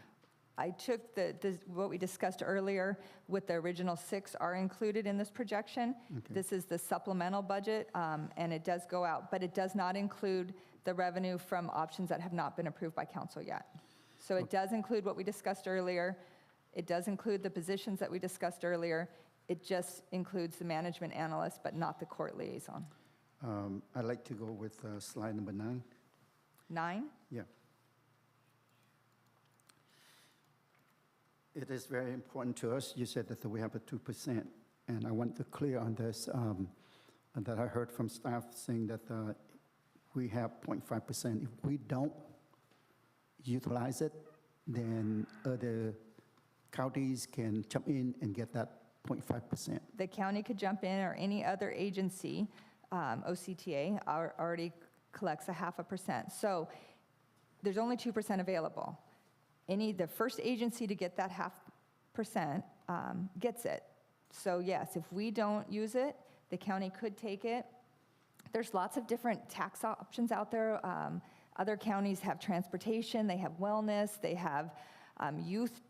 I took what we discussed earlier with the original 6 are included in this projection. Okay. This is the supplemental budget, and it does go out, but it does not include the revenue from options that have not been approved by council yet. So it does include what we discussed earlier. It does include the positions that we discussed earlier. It just includes the management analyst, but not the court liaison. I'd like to go with slide number 9. 9? Yeah. It is very important to us. You said that we have a 2%, and I want to clear on this, that I heard from staff saying that we have 0.5%. If we don't utilize it, then other counties can jump in and get that 0.5%. The county could jump in, or any other agency, OCTA, already collects a 0.5%. So there's only 2% available. The first agency to get that 0.5% gets it. So yes, if we don't use it, the county could take it. There's lots of different tax options out there. Other counties have transportation, they have wellness, they have youth.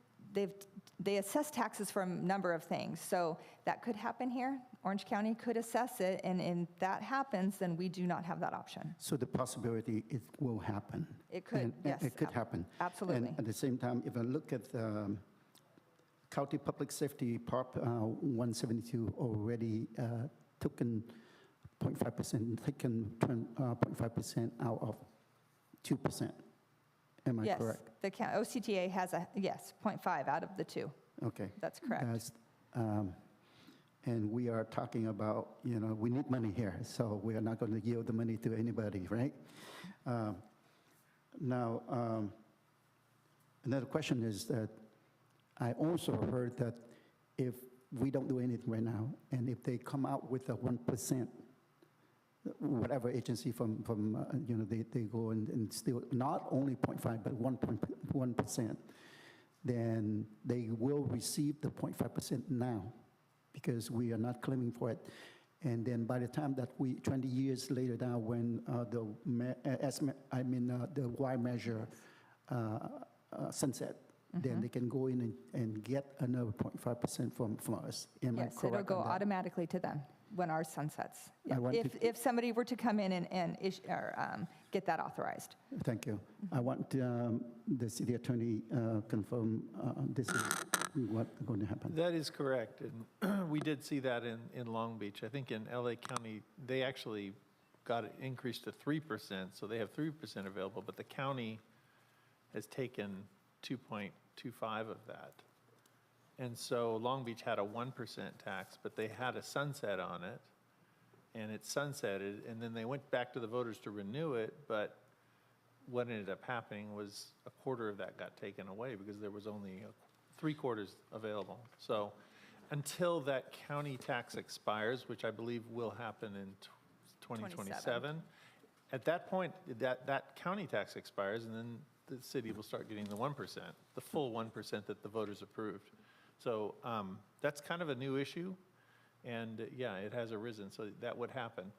They assess taxes for a number of things. So that could happen here. Orange County could assess it, and if that happens, then we do not have that option. So the possibility it will happen. It could, And yes. it could happen. Absolutely. And at the same time, if I look at the County Public Safety Part 172 already taken 0.5%, taken 0.5% out of 2%. Am I correct? Yes, the OCTA has 0.5 out of the 2. Okay. That's correct. And we are talking about, we need money here, so we are not going to yield the money to anybody, right? Now, another question is that I also heard that if we don't do anything right now, and if they come out with a 1%, whatever agency they go and still not only 0.5 but 1%, then they will receive the 0.5% now because we are not claiming for it. And then by the time that 20 years later now, when the Y measure sunset, then they can go in and get another 0.5% from us. Am I correct? Yes, it'll go on that? automatically to them when ours sunsets. I want If somebody were to come in and get that authorized. Thank you. I want the city attorney confirm this is what's going to happen. That is correct, and we did see that in Long Beach. I think in LA County, they actually got it increased to 3%, so they have 3% available, but the county has taken 2.25 of that. And so Long Beach had a 1% tax, but they had a sunset on it, and it sunsetted, and then they went back to the voters to renew it, but what ended up happening was a quarter of that got taken away because there was only 3/4 available. So until that county tax expires, which I believe will happen in 2027, At that point, that county tax expires, and then the city will start getting the 1%, the full 1% that the voters approved. So that's kind of a new issue, and yeah, it has arisen, so that would happen.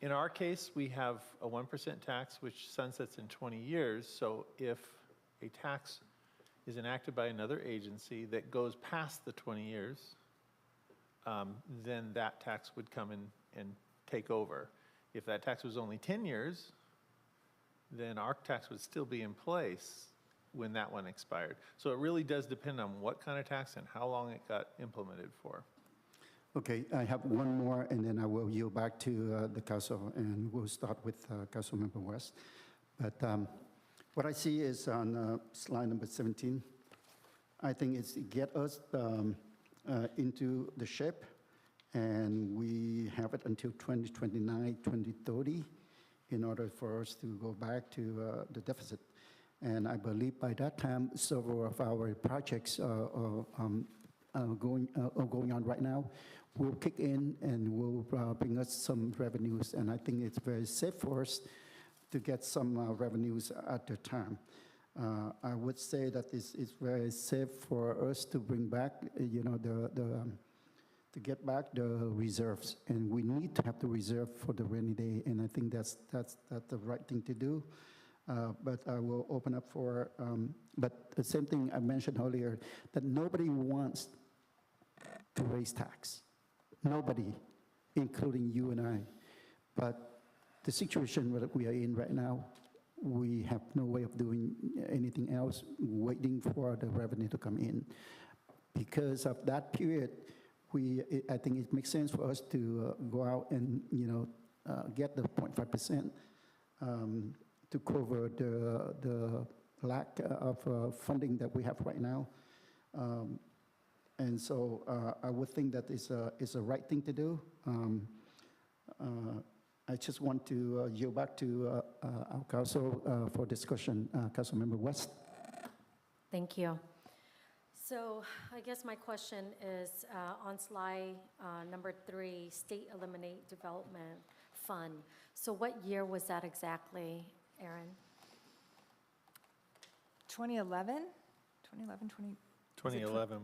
In our case, we have a 1% tax, which sunsets in 20 years, so if a tax is enacted by another agency that goes past the 20 years, then that tax would come in and take over. If that tax was only 10 years, then our tax would still be in place when that one expired. So it really does depend on what kind of tax and how long it got implemented for. Okay, I have one more, and then I will yield back to the council, and we'll start with Councilmember West. But what I see is on slide number 17, I think it's to get us into the shape, and we have it until 2029, 2030, in order for us to go back to the deficit. And I believe by that time, several of our projects are going on right now will kick in and will bring us some revenues. And I think it's very safe for us to get some revenues at the time. I would say that it's very safe for us to bring back, to get back the reserves, and we need to have the reserve for the rainy day, and I think that's the right thing to do. But I will open up for, but the same thing I mentioned earlier, that nobody wants to raise tax. Nobody, including you and I. But the situation that we are in right now, we have no way of doing anything else, waiting for the revenue to come in. Because of that period, I think it makes sense for us to go out and get the 0.5% to cover the lack of funding that we have right now. And so I would think that is a right thing to do. I just want to yield back to our council for discussion. Councilmember West. Thank you. So I guess my question is on slide number 3, State Eliminate Development Fund. So what year was that exactly, Aaron? 2011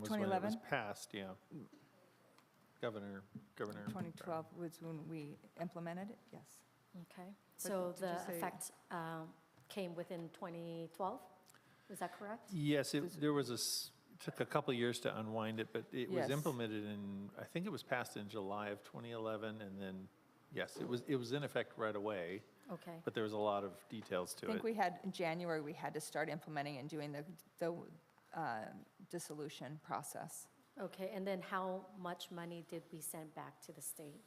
was when it was passed, yeah. Governor. 2012 was when we implemented it, yes. Okay. But So did you the say- effect came within 2012? Is that correct? Yes, took a couple of years to unwind it, but it was Yes. implemented I think it was passed in July of 2011, and then, yes, it was in effect right away. Okay. But there was a lot of details to I think it. we had, in January, we had to start implementing and doing the dissolution process. Okay, and then how much money did we send back to the state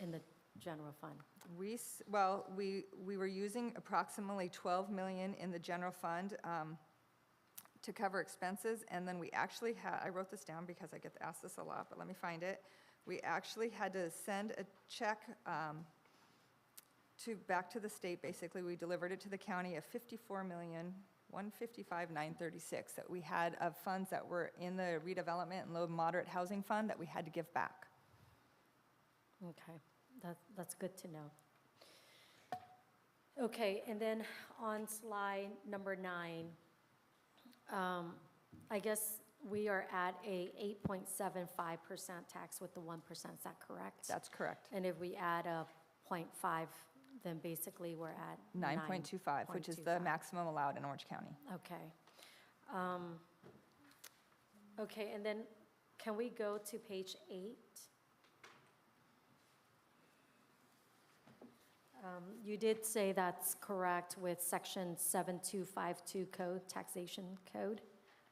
in the general fund? We were using approximately 12 million in the general fund to cover expenses, and then we actually had, I wrote this down because I get asked this a lot, but let me find it. We actually had to send a check back to the state. Basically, we delivered it to the county of $54,155,936 that we had of funds that were in the redevelopment and low moderate housing fund that we had to give back. Okay, that's good to know. Okay, and then on slide number 9, I guess we are at a 8.75% tax with the 1%, is that correct? That's correct. And if we add a 0.5, then basically we're at 9.25, which is the maximum allowed in Orange County. Okay. Okay, and then can we go to page 8? You did say that's correct with section 7252 code, taxation code,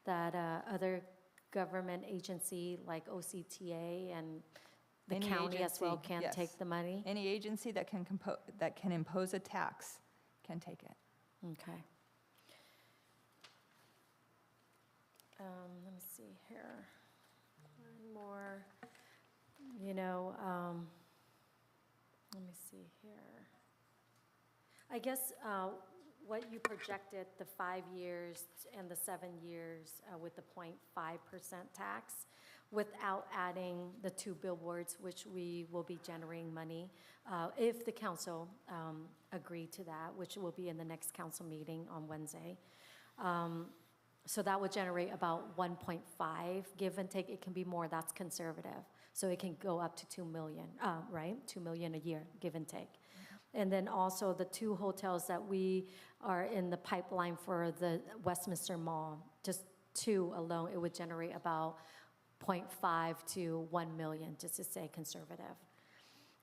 that other government agency like OCTA and the Any county as well agency, can't yes. take the money? Any agency that can impose a tax can take it. Okay. Let me see here. One more. Let me see here. I guess what you projected, the 5 years and the 7 years with the 0.5% tax, without adding the 2 billboards, which we will be generating money, if the council agree to that, which will be in the next council meeting on Wednesday. So that would generate about 1.5, give and take. It can be more, that's conservative. So it can go up to 2 million, right? 2 million a year, give and take. And then also the 2 hotels that we are in the pipeline for the Westminster Mall, just 2 alone, it would generate about 0.5 to 1 million, just to say conservative.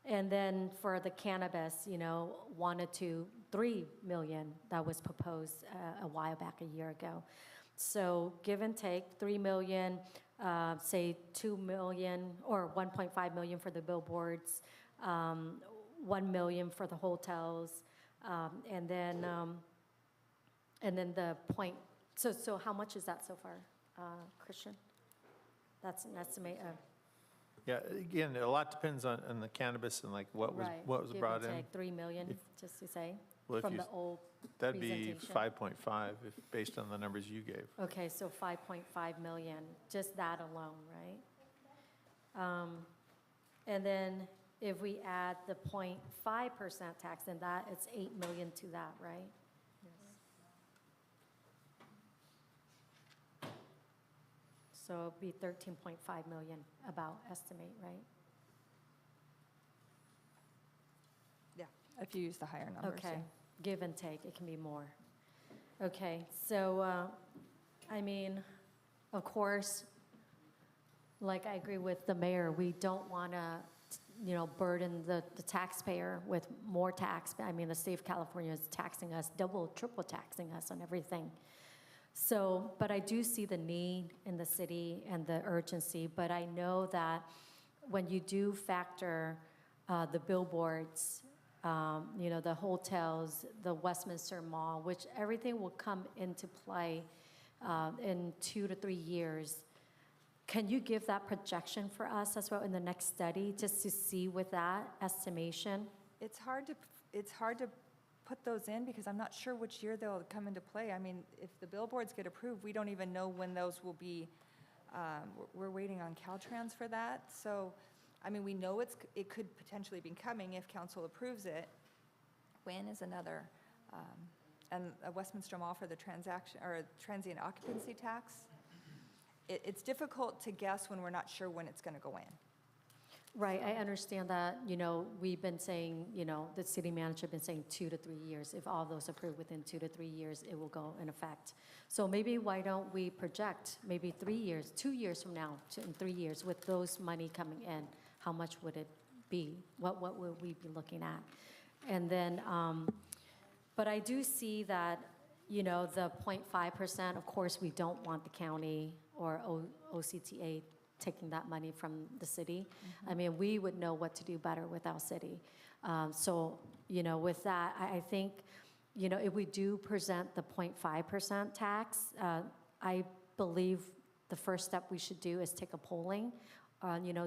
And then for the cannabis, 1 to 3 million that was proposed a while back, a year ago. So give and take, 3 million, say 2 million or 1.5 million for the billboards, 1 million for the hotels, and then the point. So how much is that so far, Christian? That's an estimate of. Yeah, again, a lot depends on the cannabis and like what was brought in. Give and take 3 million, just to say, Well, if from you the old That'd be presentation. 5.5 based on the numbers you gave. Okay, so 5.5 million, just that alone, right? And then if we add the 0.5% tax, then it's 8 million to that, right? So it'd be 13.5 million, about estimate, right? Yeah. If you use the higher numbers. Okay, yeah. give and take, it can be more. Okay, so, of course, like I agree with the mayor, we don't want to, burden the taxpayer with more tax. The state of California is taxing us, double, triple taxing us on everything. So, but I do see the need in the city and the urgency, but I know that when you do factor the billboards, the hotels, the Westminster Mall, which everything will come into play in 2 to 3 years. Can you give that projection for us as well in the next study, just to see with that estimation? It's hard to put those in because I'm not sure which year they'll come into play. If the billboards get approved, we don't even know when those will be. We're waiting on Caltrans for that. So, we know it could potentially be coming if council approves it. When is another, and a Westminster Mall for the transient occupancy tax. It's difficult to guess when we're not sure when it's going to go in. Right, I understand that, we've been saying, the city manager been saying 2 to 3 years. If all those approved within 2 to 3 years, it will go in effect. So maybe why don't we project maybe 3 years, 2 years from now, in 3 years, with those money coming in, how much would it be? What would we be looking at? And then, but I do see that, the 0.5%, of course, we don't want the county or OCTA taking that money from the city. We would know what to do better with our city. So, with that, I think, if we do present the 0.5% tax, I believe the first step we should do is take a polling,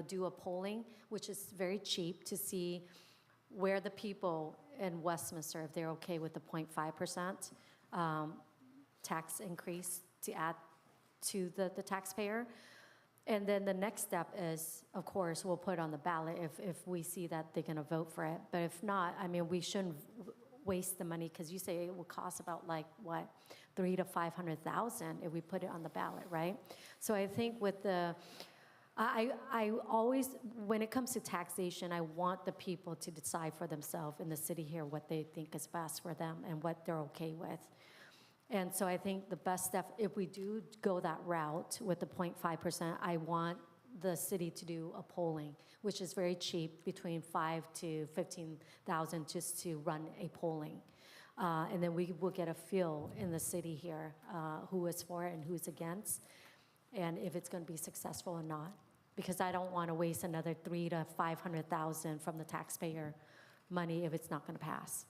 do a polling, which is very cheap, to see where the people in Westminster, if they're okay with the 0.5% tax increase to add to the taxpayer. And then the next step is, of course, we'll put it on the ballot if we see that they're going to vote for it. But if not, we shouldn't waste the money, because you say it will cost about $300,000 to $500,000 if we put it on the ballot, right? So I think with I always, when it comes to taxation, I want the people to decide for themselves in the city here what they think is best for them and what they're okay with. And so I think the best step, if we do go that route with the 0.5%, I want the city to do a polling, which is very cheap, between $5,000 to $15,000 just to run a polling. And then we will get a feel in the city here who is for it and who's against, and if it's going to be successful or not. Because I don't want to waste another $300,000 to $500,000 from the taxpayer money if it's not going to pass.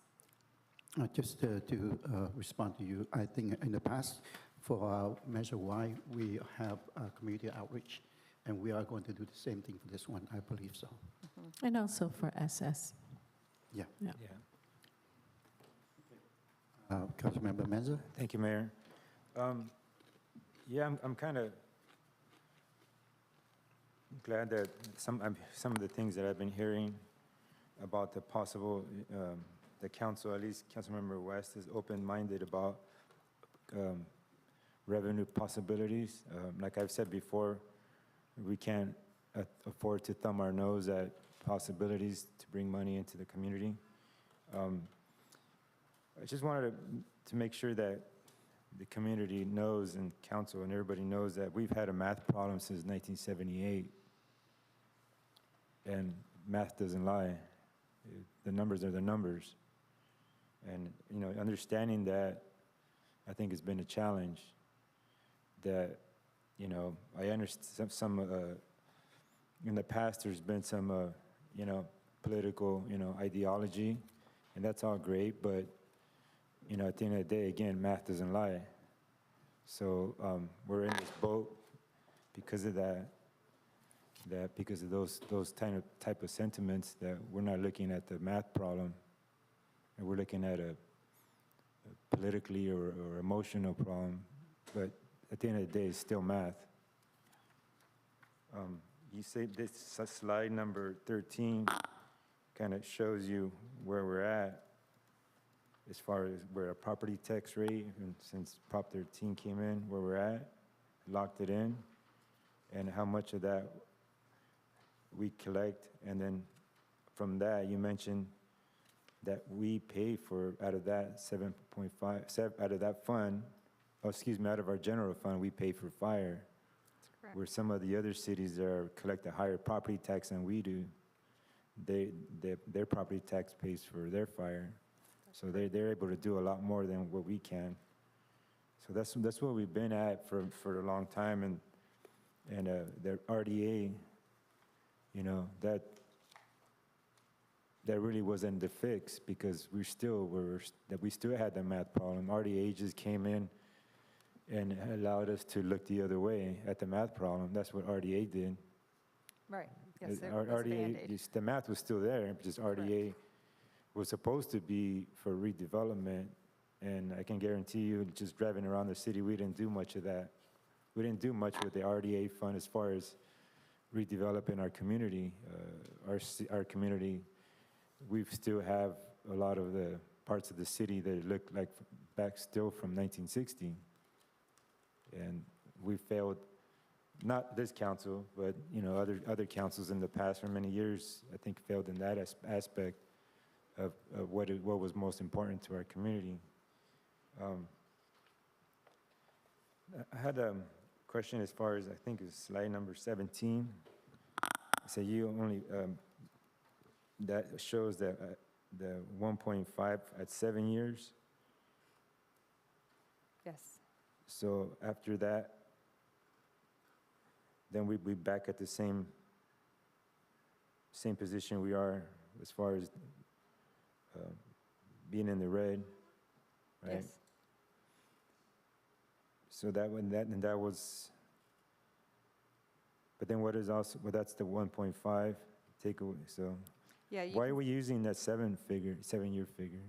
Just to respond to you, I think in the past, for Measure Y, we have community outreach, and we are going to do the same thing for this one, I believe so. And also for SS. Yeah. Yeah. Councilmember Menza? Thank you, Mayor. Yeah, I'm kind of glad that some of the things that I've been hearing about the possible, the council, at least Councilmember West, is open-minded about revenue possibilities. Like I've said before, we can't afford to thumb our nose at possibilities to bring money into the community. I just wanted to make sure that the community knows, and council and everybody knows, that we've had a math problem since 1978. And math doesn't lie. The numbers are the numbers. And, you know, understanding that, I think, has been a challenge. That, you know, I understand in the past there's been some, you know, political, you know, ideology, and that's all great, but, you know, at the end of the day, again, math doesn't lie. So we're in this boat because of that, because of those type of sentiments, that we're not looking at the math problem, and we're looking at a politically or emotional problem. But at the end of the day, it's still math. You say this slide number 13 kind of shows you where we're at as far as where a property tax rate, and since Prop 13 came in, where we're at, locked it in, and how much of that we collect. And then from that, you mentioned that we pay for, out of that 7.5, out of that fund, out of our general fund, we pay for fire. Where some of the other cities that collect a higher property tax than we do, their property tax pays for their fire. So they're able to do a lot more than what we can. So that's what we've been at for a long time. And the RDA, you know, that really wasn't the fix, because we still had the math problem. RDA just came in and allowed us to look the other way at the math problem. That's what RDA did. Right, yes, it was a RDA, Band-Aid. the math was still there, just RDA was supposed to be for redevelopment, and I can guarantee you, just driving around the city, we didn't do much of that. We didn't do much with the RDA fund as far as redeveloping our community. Our community, we still have a lot of the parts of the city that look like back still from 1960. And we failed, not this council, but, you know, other councils in the past for many years, I think, failed in that aspect of what was most important to our community. I had a question as far as, I think it's slide number 17. So you only, that shows that the 1.5 at 7 years. Yes. So after that, then we'd be back at the same position we are as far as being in the red, right? Yes. So that was, but then what is also, well, that's the 1.5 takeaway, so. Yeah. Why are we using that 7-year figure?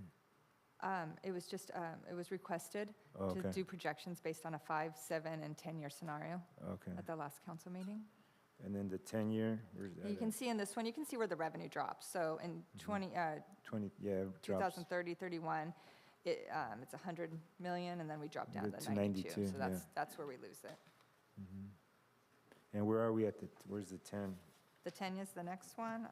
It was just, it was requested Oh, to okay. do projections based on a 5, 7, and 10-year scenario Okay. at the last council meeting. And then the 10-year, where's that? You can see in this one, you can see where the revenue drops. So in 20, yeah, it drops 2030, 31, it's 100 million, and then we drop down To to 92. 92, So that's where we lose it. And where are we at where's the 10? The 10 is the next one.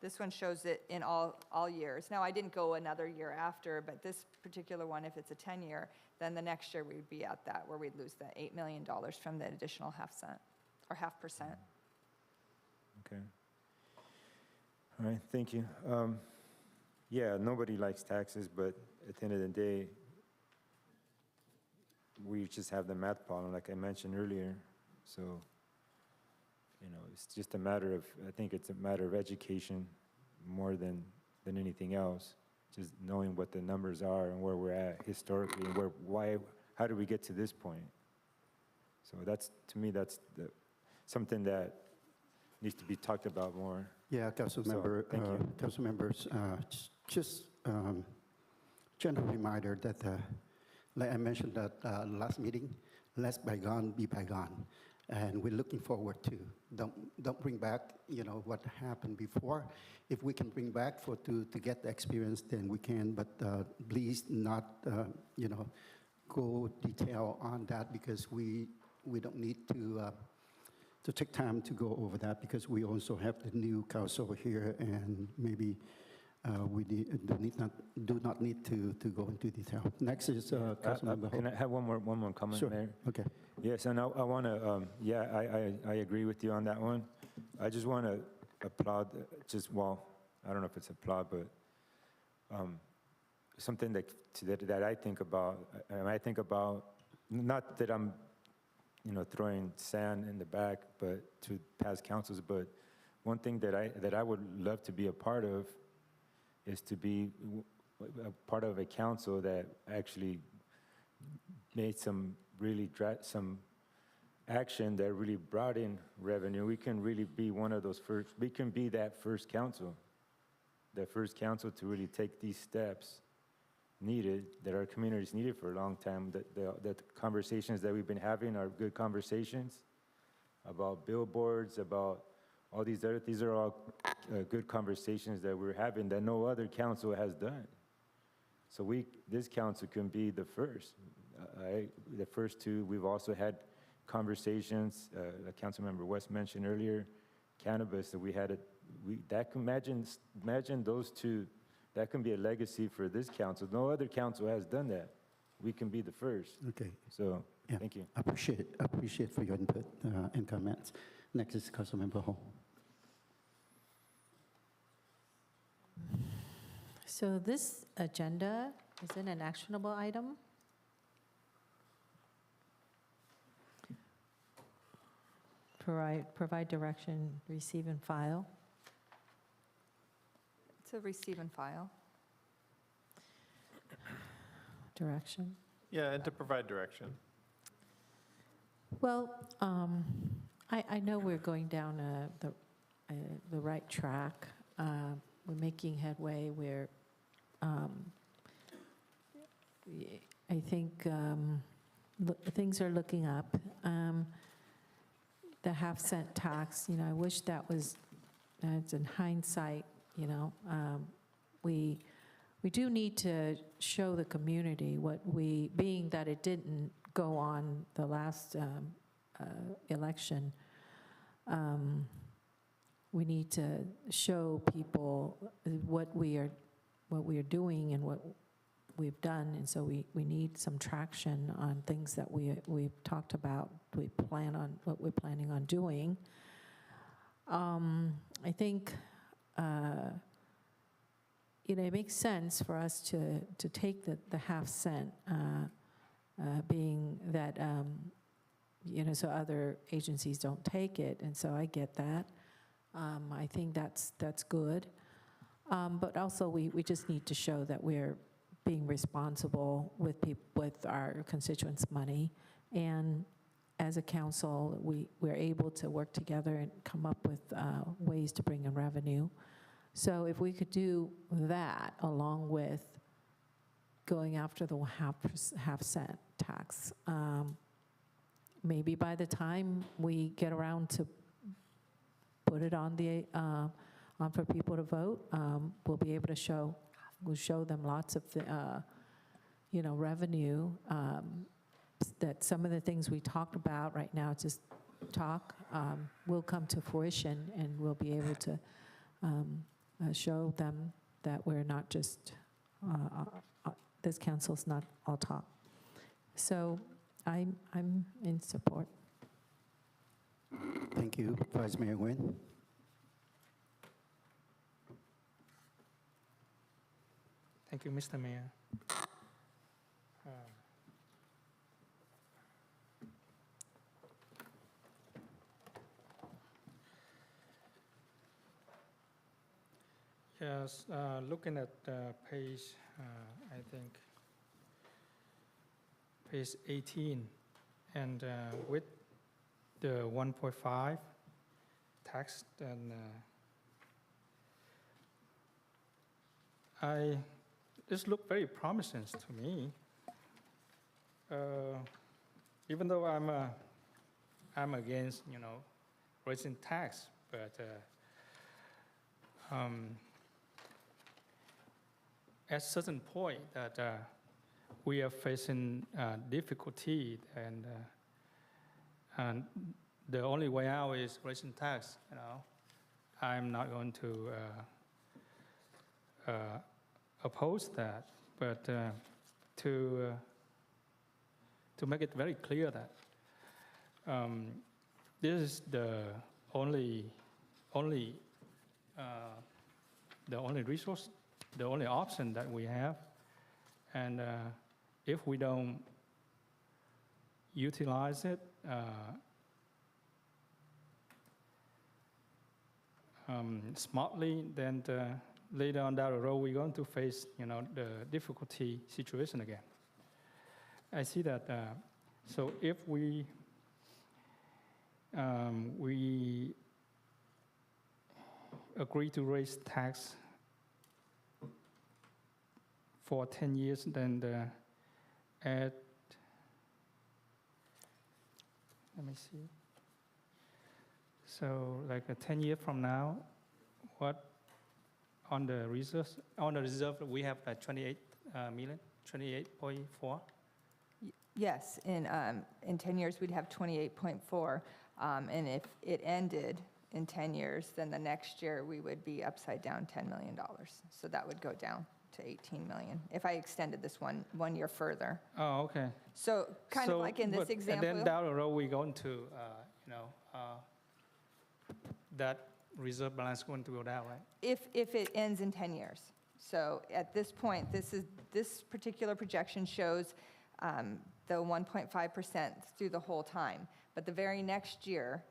This one shows it in all years. Now, I didn't go another year after, but this particular one, if it's a 10-year, then the next year we'd be at that, where we'd lose the $8 million from the additional 0.5% or 0.5%. Okay. All right, thank you. Yeah, nobody likes taxes, but at the end of the day, we just have the math problem, like I mentioned earlier. So, you know, it's just a matter of, I think it's a matter of education more than anything else. Just knowing what the numbers are and where we're at historically, and how did we get to this point? So that's, to me, that's something that needs to be talked about more. Yeah, Councilmember, thank you. Council members, just general reminder that, like I mentioned at last meeting, let's bygone be bygone. and we're looking forward to. Don't bring back, what happened before. If we can bring back to get the experience, then we can, but please not, go detail on that, because we don't need to take time to go over that, because we also have the new council here, and maybe we do not need to go into detail. Next is Councilmember Can Ho. I have one more comment, Sure. Mayor? Okay. Yes, and I want to, I agree with you on that one. I just want to applaud, I don't know if it's applaud, but something that I think about, and I think about, not that I'm, throwing sand in the back, but to past councils, but one thing that I would love to be a part of is to be a part of a council that actually made some action that really brought in revenue. We can really be one of those we can be that first council to really take these steps needed, that our communities needed for a long time, that the conversations that we've been having are good conversations about billboards, about all these are all good conversations that we're having that no other council has done. So this council can be the first. The first two, we've also had conversations, Councilmember West mentioned earlier, cannabis, that we had imagine those two, that can be a legacy for this council. No other council has done that. We can be the first. Okay. So, Yeah. thank you. Appreciate for your input and comments. Next is Councilmember Ho. So this agenda, is it an actionable item? Provide direction, receive and file. To receive and file. Direction. Yeah, and to provide direction. Well, I know we're going down the right track. We're making headway. I think things are looking up. The half-cent tax, I wish that was, it's in hindsight, we do need to show the community being that it didn't go on the last election, we need to show people what we are doing and what we've done, and so we need some traction on things that we've talked about, what we're planning on doing. I think it makes sense for us to take the half cent, being that so other agencies don't take it, and so I get that. I think that's good, but also we just need to show that we're being responsible with our constituents' money, and as a council, we're able to work together and come up with ways to bring in revenue. So if we could do that along with going after the half cent tax, maybe by the time we get around to put it on for people to vote, we'll be able to show them lots of revenue, that some of the things we talked about right now, just talk, will come to fruition, and we'll be able to show them that we're not just, this council's not all talk. So I'm in support. Thank you, Vice Mayor Nguyen. Thank you, Mr. Mayor. Yes, looking at page, I think, page 18, and with the 1.5 tax, and this looked very promising to me. Even though I'm against, raising tax, but at certain point that we are facing difficulty, and the only way out is raising tax. I'm not going to oppose that, but to make it very clear that this is the only resource, the only option that we have, and if we don't utilize it smartly, then later on down the road we're going to face, the difficulty situation again. I see that. So if we agree to raise tax for 10 years, then let me see. So like 10 years from now, what on the reserve we have 28 million, 28.4. Yes, in 10 years, we'd have 28.4. And if it ended in 10 years, then the next year we would be upside down $10 million. So that would go down to 18 million if I extended this one year further. Oh, okay. So kind of like in this example. And then down the road, we're going to, that reserve balance going to go down, right? If it ends in 10 years. So at this point, this particular projection shows the 1.5% through the whole time. But the very next year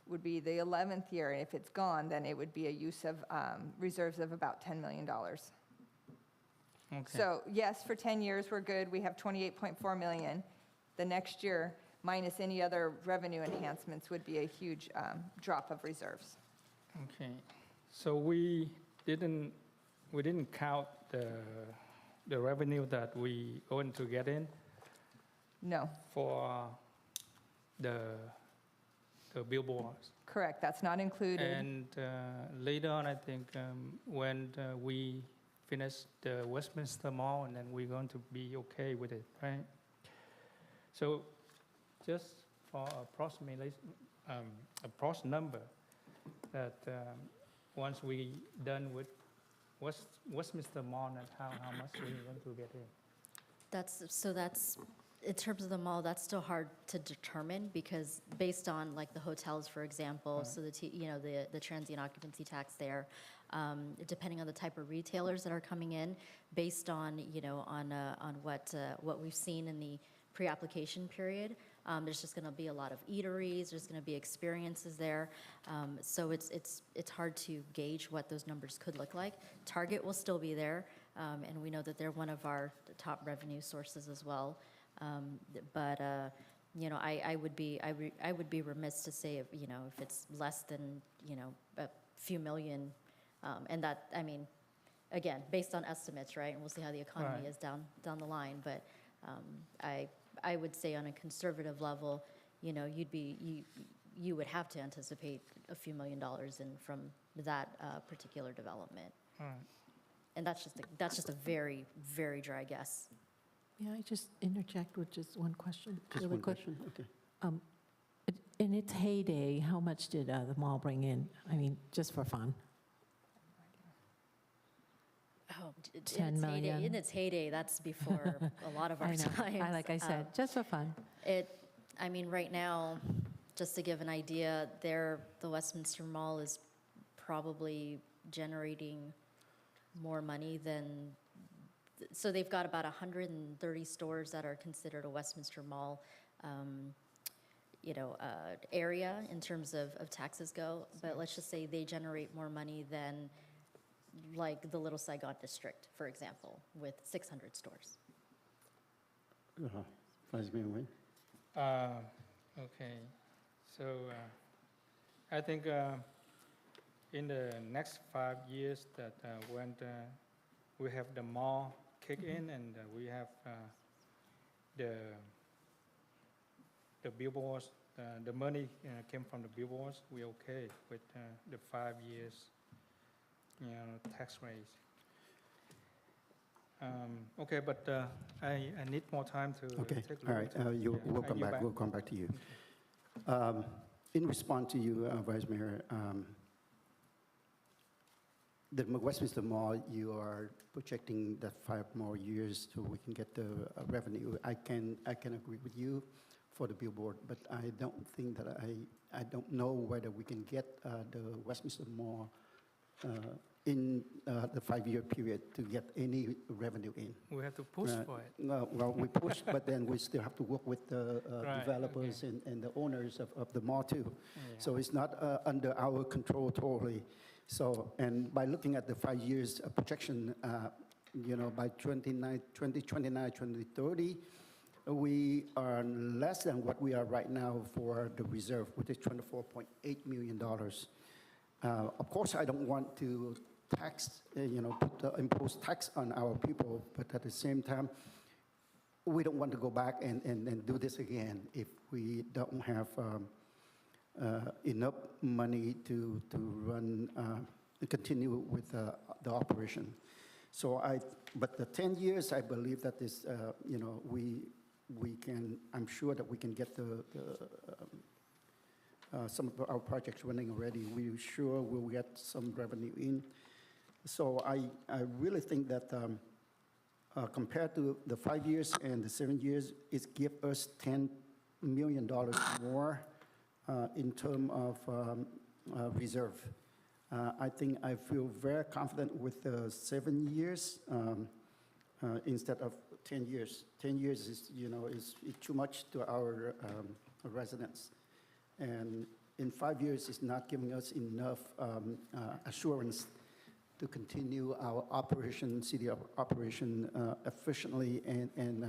would be the 11th year, and if it's gone, then it would be a use of reserves of about $10 million. Okay. So yes, for 10 years, we're good. We have 28.4 million. The next year, minus any other revenue enhancements, would be a huge drop of reserves. Okay. So we didn't count the revenue that we going to get in? No. For the billboards? Correct, that's not included. And later on, I think, when we finish the Westminster Mall, and then we're going to be okay with it, right? So just for approximately, approximate number, that once we done with Westminster Mall, and how much we're going to get in? That's, in terms of the mall, that's still hard to determine, because based on like the hotels, for example, so the transient occupancy tax there, depending on the type of retailers that are coming in, based on, on what we've seen in the pre-application period, there's just going to be a lot of eateries, there's going to be experiences there, so it's hard to gauge what those numbers could look like. Target will still be there, and we know that they're one of our top revenue sources as well. But I would be remiss to say if it's less than a few million, and that, I mean, again, based on estimates, right? And we'll see how the economy is down the line. But I would say on a conservative level, you would have to anticipate a few $1 million in from that particular development. And that's just a very, very dry guess. May I just interject with just one question? Just really one quick? question, okay. In its heyday, how much did the mall bring in? I mean, just for fun? Oh, 10 million. In its heyday, that's before a lot of our time. Like I said, just for fun. I mean, right now, just to give an idea, the Westminster Mall is probably generating more money than. So they've got about 130 stores that are considered a Westminster Mall, area in terms of taxes go. But let's just say they generate more money than, like, the Little Saigon District, for example, with 600 stores. Vice Mayor Nguyen. Okay. So I think in the next 5 years that when we have the mall kick in, and we have the billboards, the money came from the billboards, we okay with the 5 years, tax raise. Okay, but I need more time to Okay, take a look. all right, we'll come back, we'll come back to you. In response to you, Vice Mayor, the Westminster Mall, you are projecting that 5 more years so we can get the revenue. I can agree with you for the billboard, but I don't think that I don't know whether we can get the Westminster Mall in the 5-year period to get any revenue in. We have to push for it. Well, we push, but then we still have to work with the Right, developers okay. and the owners of the mall too. Yeah. So it's not under our control totally. So, and by looking at the 5 years projection, by 2029, 2030, we are less than what we are right now for the reserve, which is $24.8 million. Of course, I don't want to tax, impose tax on our people, but at the same time, we don't want to go back and do this again if we don't have enough money to run, to continue with the operation. So but the 10 years, I believe that is, we can, I'm sure that we can get some of our projects running already. We sure will get some revenue in. So I really think that compared to the 5 years and the 7 years, it gives us $10 million more in terms of reserve. I think I feel very confident with the 7 years instead of 10 years. 10 years is, is too much to our residents. And in 5 years, it's not giving us enough assurance to continue our operation, city operation efficiently and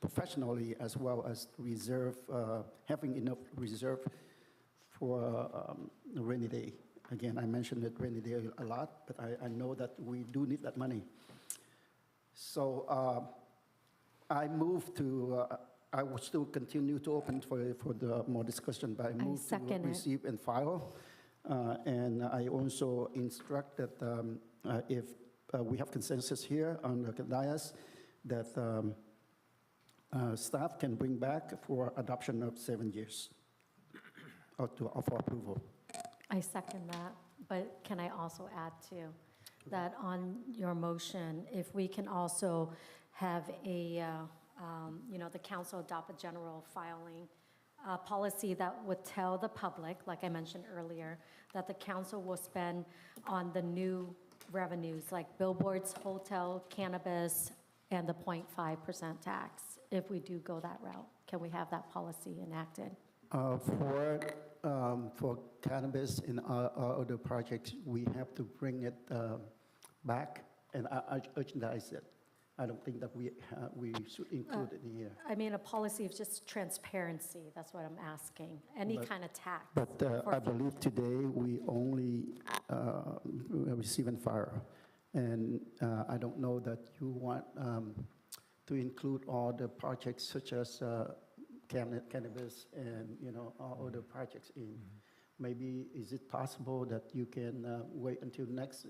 professionally, as well as reserve, having enough reserve for a rainy day. Again, I mentioned that rainy day a lot, but I know that we do need that money. So I move to, I will still continue to open for the more discussion, but I move to second it. receive and file. And I also instruct that if we have consensus here on the dais, that staff can bring back for adoption of 7 years or for approval. I second that, but can I also add too, that on your motion, if we can also have a, the council adopt a general filing policy that would tell the public, like I mentioned earlier, that the council will spend on the new revenues, like billboards, hotel, cannabis, and the 0.5% tax, if we do go that route. Can we have that policy enacted? For cannabis and other projects, we have to bring it back and urgentize it. I don't think that we should include it in here. I mean, a policy of just transparency, that's what I'm asking. Any kind of tax. But I believe today we only receive and fire. And I don't know that you want to include all the projects such as cannabis and, all other projects in. Maybe is it possible that you can wait until next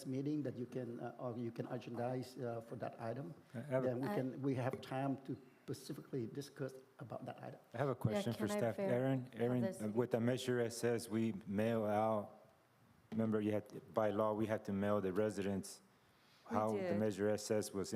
meeting that you can, or you can agendize for that item? Then we have time to specifically discuss about that item. I have a question for can I staff. Aaron, with the Measure SS, we mail out, remember by law, we had to mail the residents how the Measure SS was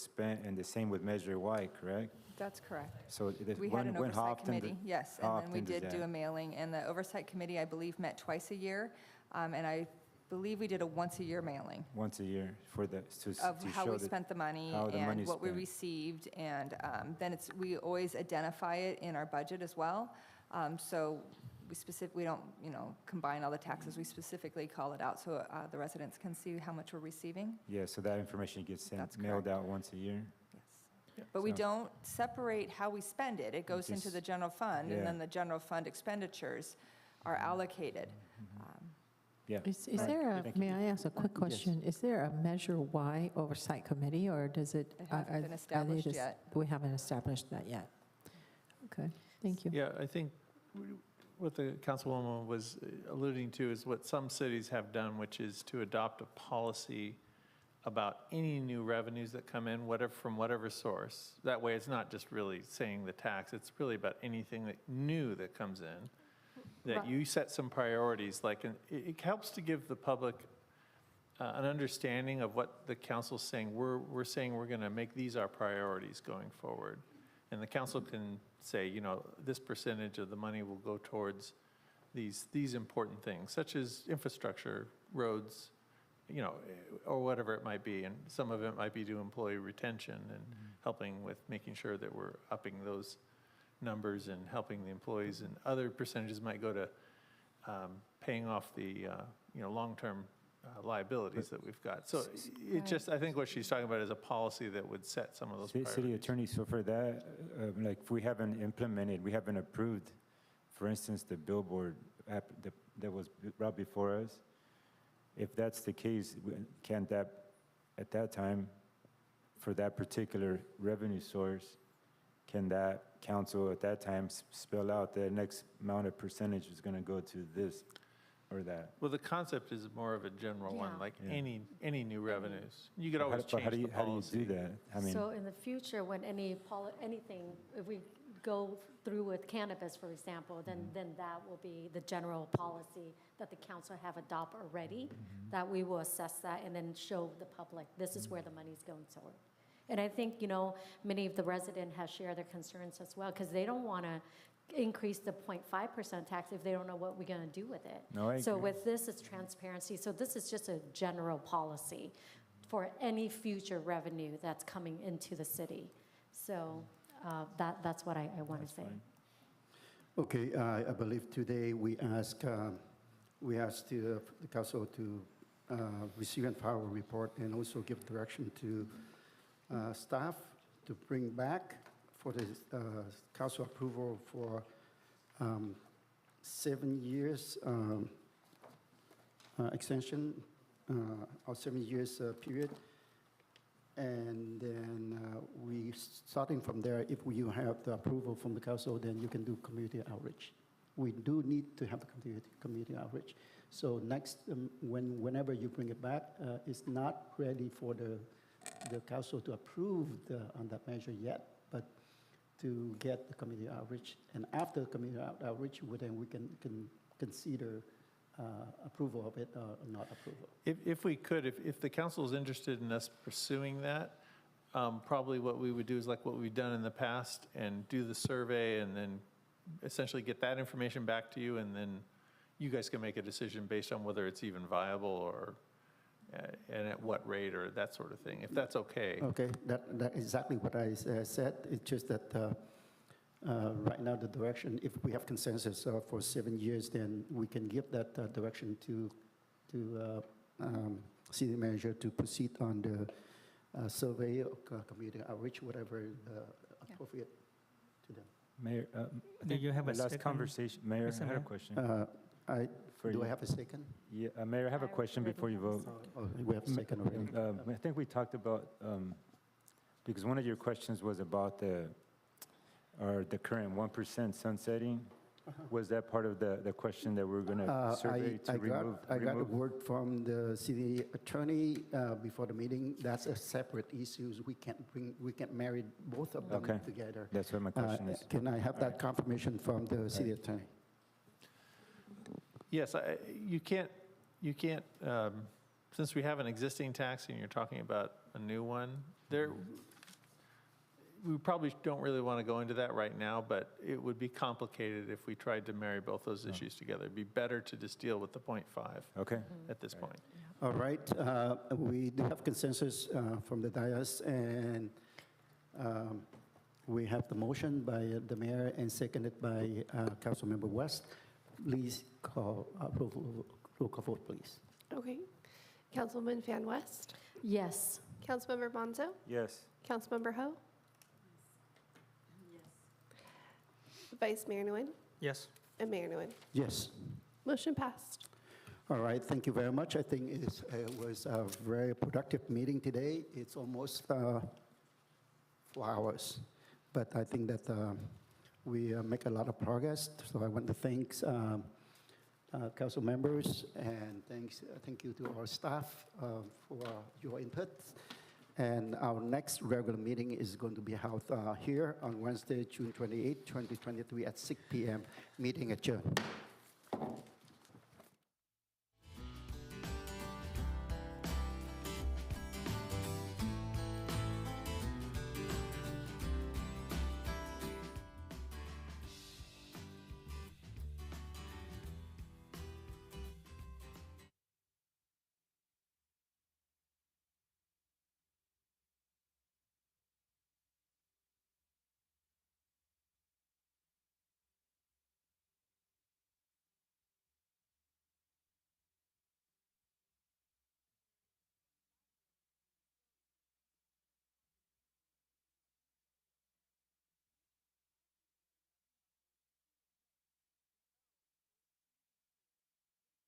spent, and the same with Measure Y, correct? That's correct. So We had an when oversight often committee, yes, and then we often does did do that? a mailing, and the oversight committee, I believe, met twice a year, and I believe we did a once-a-year mailing Once a year for the, to of to how show we the- spent the money how the and money's what we spent. received, and then we always identify it in our budget as well. So we don't, combine all the taxes, we specifically call it out so the residents can see how much we're receiving. Yeah, so that information gets That's mailed out once a year? But we So- don't separate how we spend it. It goes into just- the general fund, and yeah. then the general fund expenditures are allocated. Yeah. Is Right. there a, Thank you. may I ask a quick question? Is there a Measure Y oversight committee, or does it? It hasn't been are they established just- yet. We haven't established that yet. Okay, thank you. Yeah, I think what the councilwoman was alluding to is what some cities have done, which is to adopt a policy about any new revenues that come in, from whatever source. That way, it's not just really saying the tax, it's really about anything new that comes in, that Right. you set some priorities, it helps to give the public an understanding of what the council's saying. We're saying we're going to make these our priorities going forward. And the council can say, this percentage of the money will go towards these important things, such as infrastructure, roads, or whatever it might be. And some of it might be to employee retention and helping with making sure that we're upping those numbers and helping the employees. And other percentages might go to paying off the, long-term liabilities that we've got. So I think what she's talking about is a policy that would set some of those priorities. City Attorney, so for that, if we haven't implemented, we haven't approved, for instance, the billboard app that was brought before us, if that's the case, can't that, at that time, for that particular revenue source, can that council at that time spell out the next amount of percentage is going to go to this or that? Well, the concept is more of a general one, Yeah. like any new revenues. You could always change the How do policy. you do that? So in the future, when anything, if we go through with cannabis, for example, then that will be the general policy that the council have adopted already, that we will assess that and then show the public, this is where the money's going toward. And I think, many of the residents have shared their concerns as well, because they don't want to increase the 0.5% tax if they don't know what we're going to do with it. No, I So agree. with this, it's transparency. So this is just a general policy for any future revenue that's coming into the city. So that's what I want to say. Okay, I believe today we asked the council to receive and file a report and also give direction to staff to bring back for the council approval for 7 years extension or 7 years period. And then starting from there, if you have the approval from the council, then you can do community outreach. We do need to have the community outreach. So next, whenever you bring it back, it's not ready for the council to approve on that measure yet, but to get the community outreach. And after community outreach, then we can consider approval of it or not approval. If we could, if the council is interested in us pursuing that, probably what we would do is like what we've done in the past and do the survey and then essentially get that information back to you, and then you guys can make a decision based on whether it's even viable or and at what rate or that sort of thing, if that's okay. Okay, that is exactly what I said. It's just that right now the direction, if we have consensus for 7 years, then we can give that direction to city manager to proceed on the survey or community outreach, whatever appropriate to them. Mayor, Do you have a last second, conversation, Mayor, Mr. I have a Mayor? question. Do I have a second? Yeah, Mayor, I have a question before you vote. Oh, we have a second already. I think we talked about, because one of your questions was about the current 1% sunsetting. Was that part of the question that we're going to survey to remove? I got a word from the city attorney before the meeting. That's a separate issue. We can't marry both of them Okay. together. That's what my question is. Can I have that confirmation from the city attorney? Yes, you can't, since we have an existing tax and you're talking about a new one, we probably don't really want to go into that right now, but it would be complicated if we tried to marry both those issues together. It'd be better to just deal with the 0.5 Okay. at this point. All right, we do have consensus from the dais, and we have the motion by the mayor and seconded by Councilmember West. Please call roll call vote, please. Okay. Councilman Fan West, Yes. Councilmember Bonzo, Yes. Councilmember Ho. Vice Mayor Nguyen, Yes. and Mayor Nguyen. Yes. Motion passed. All right, thank you very much. I think it was a very productive meeting today. It's almost 4 hours, but I think that we make a lot of progress. So I want to thank council members, and thank you to our staff for your input. And our next regular meeting is going to be held here on Wednesday, June 28, 2023 at 6 p.m. Meeting adjourned.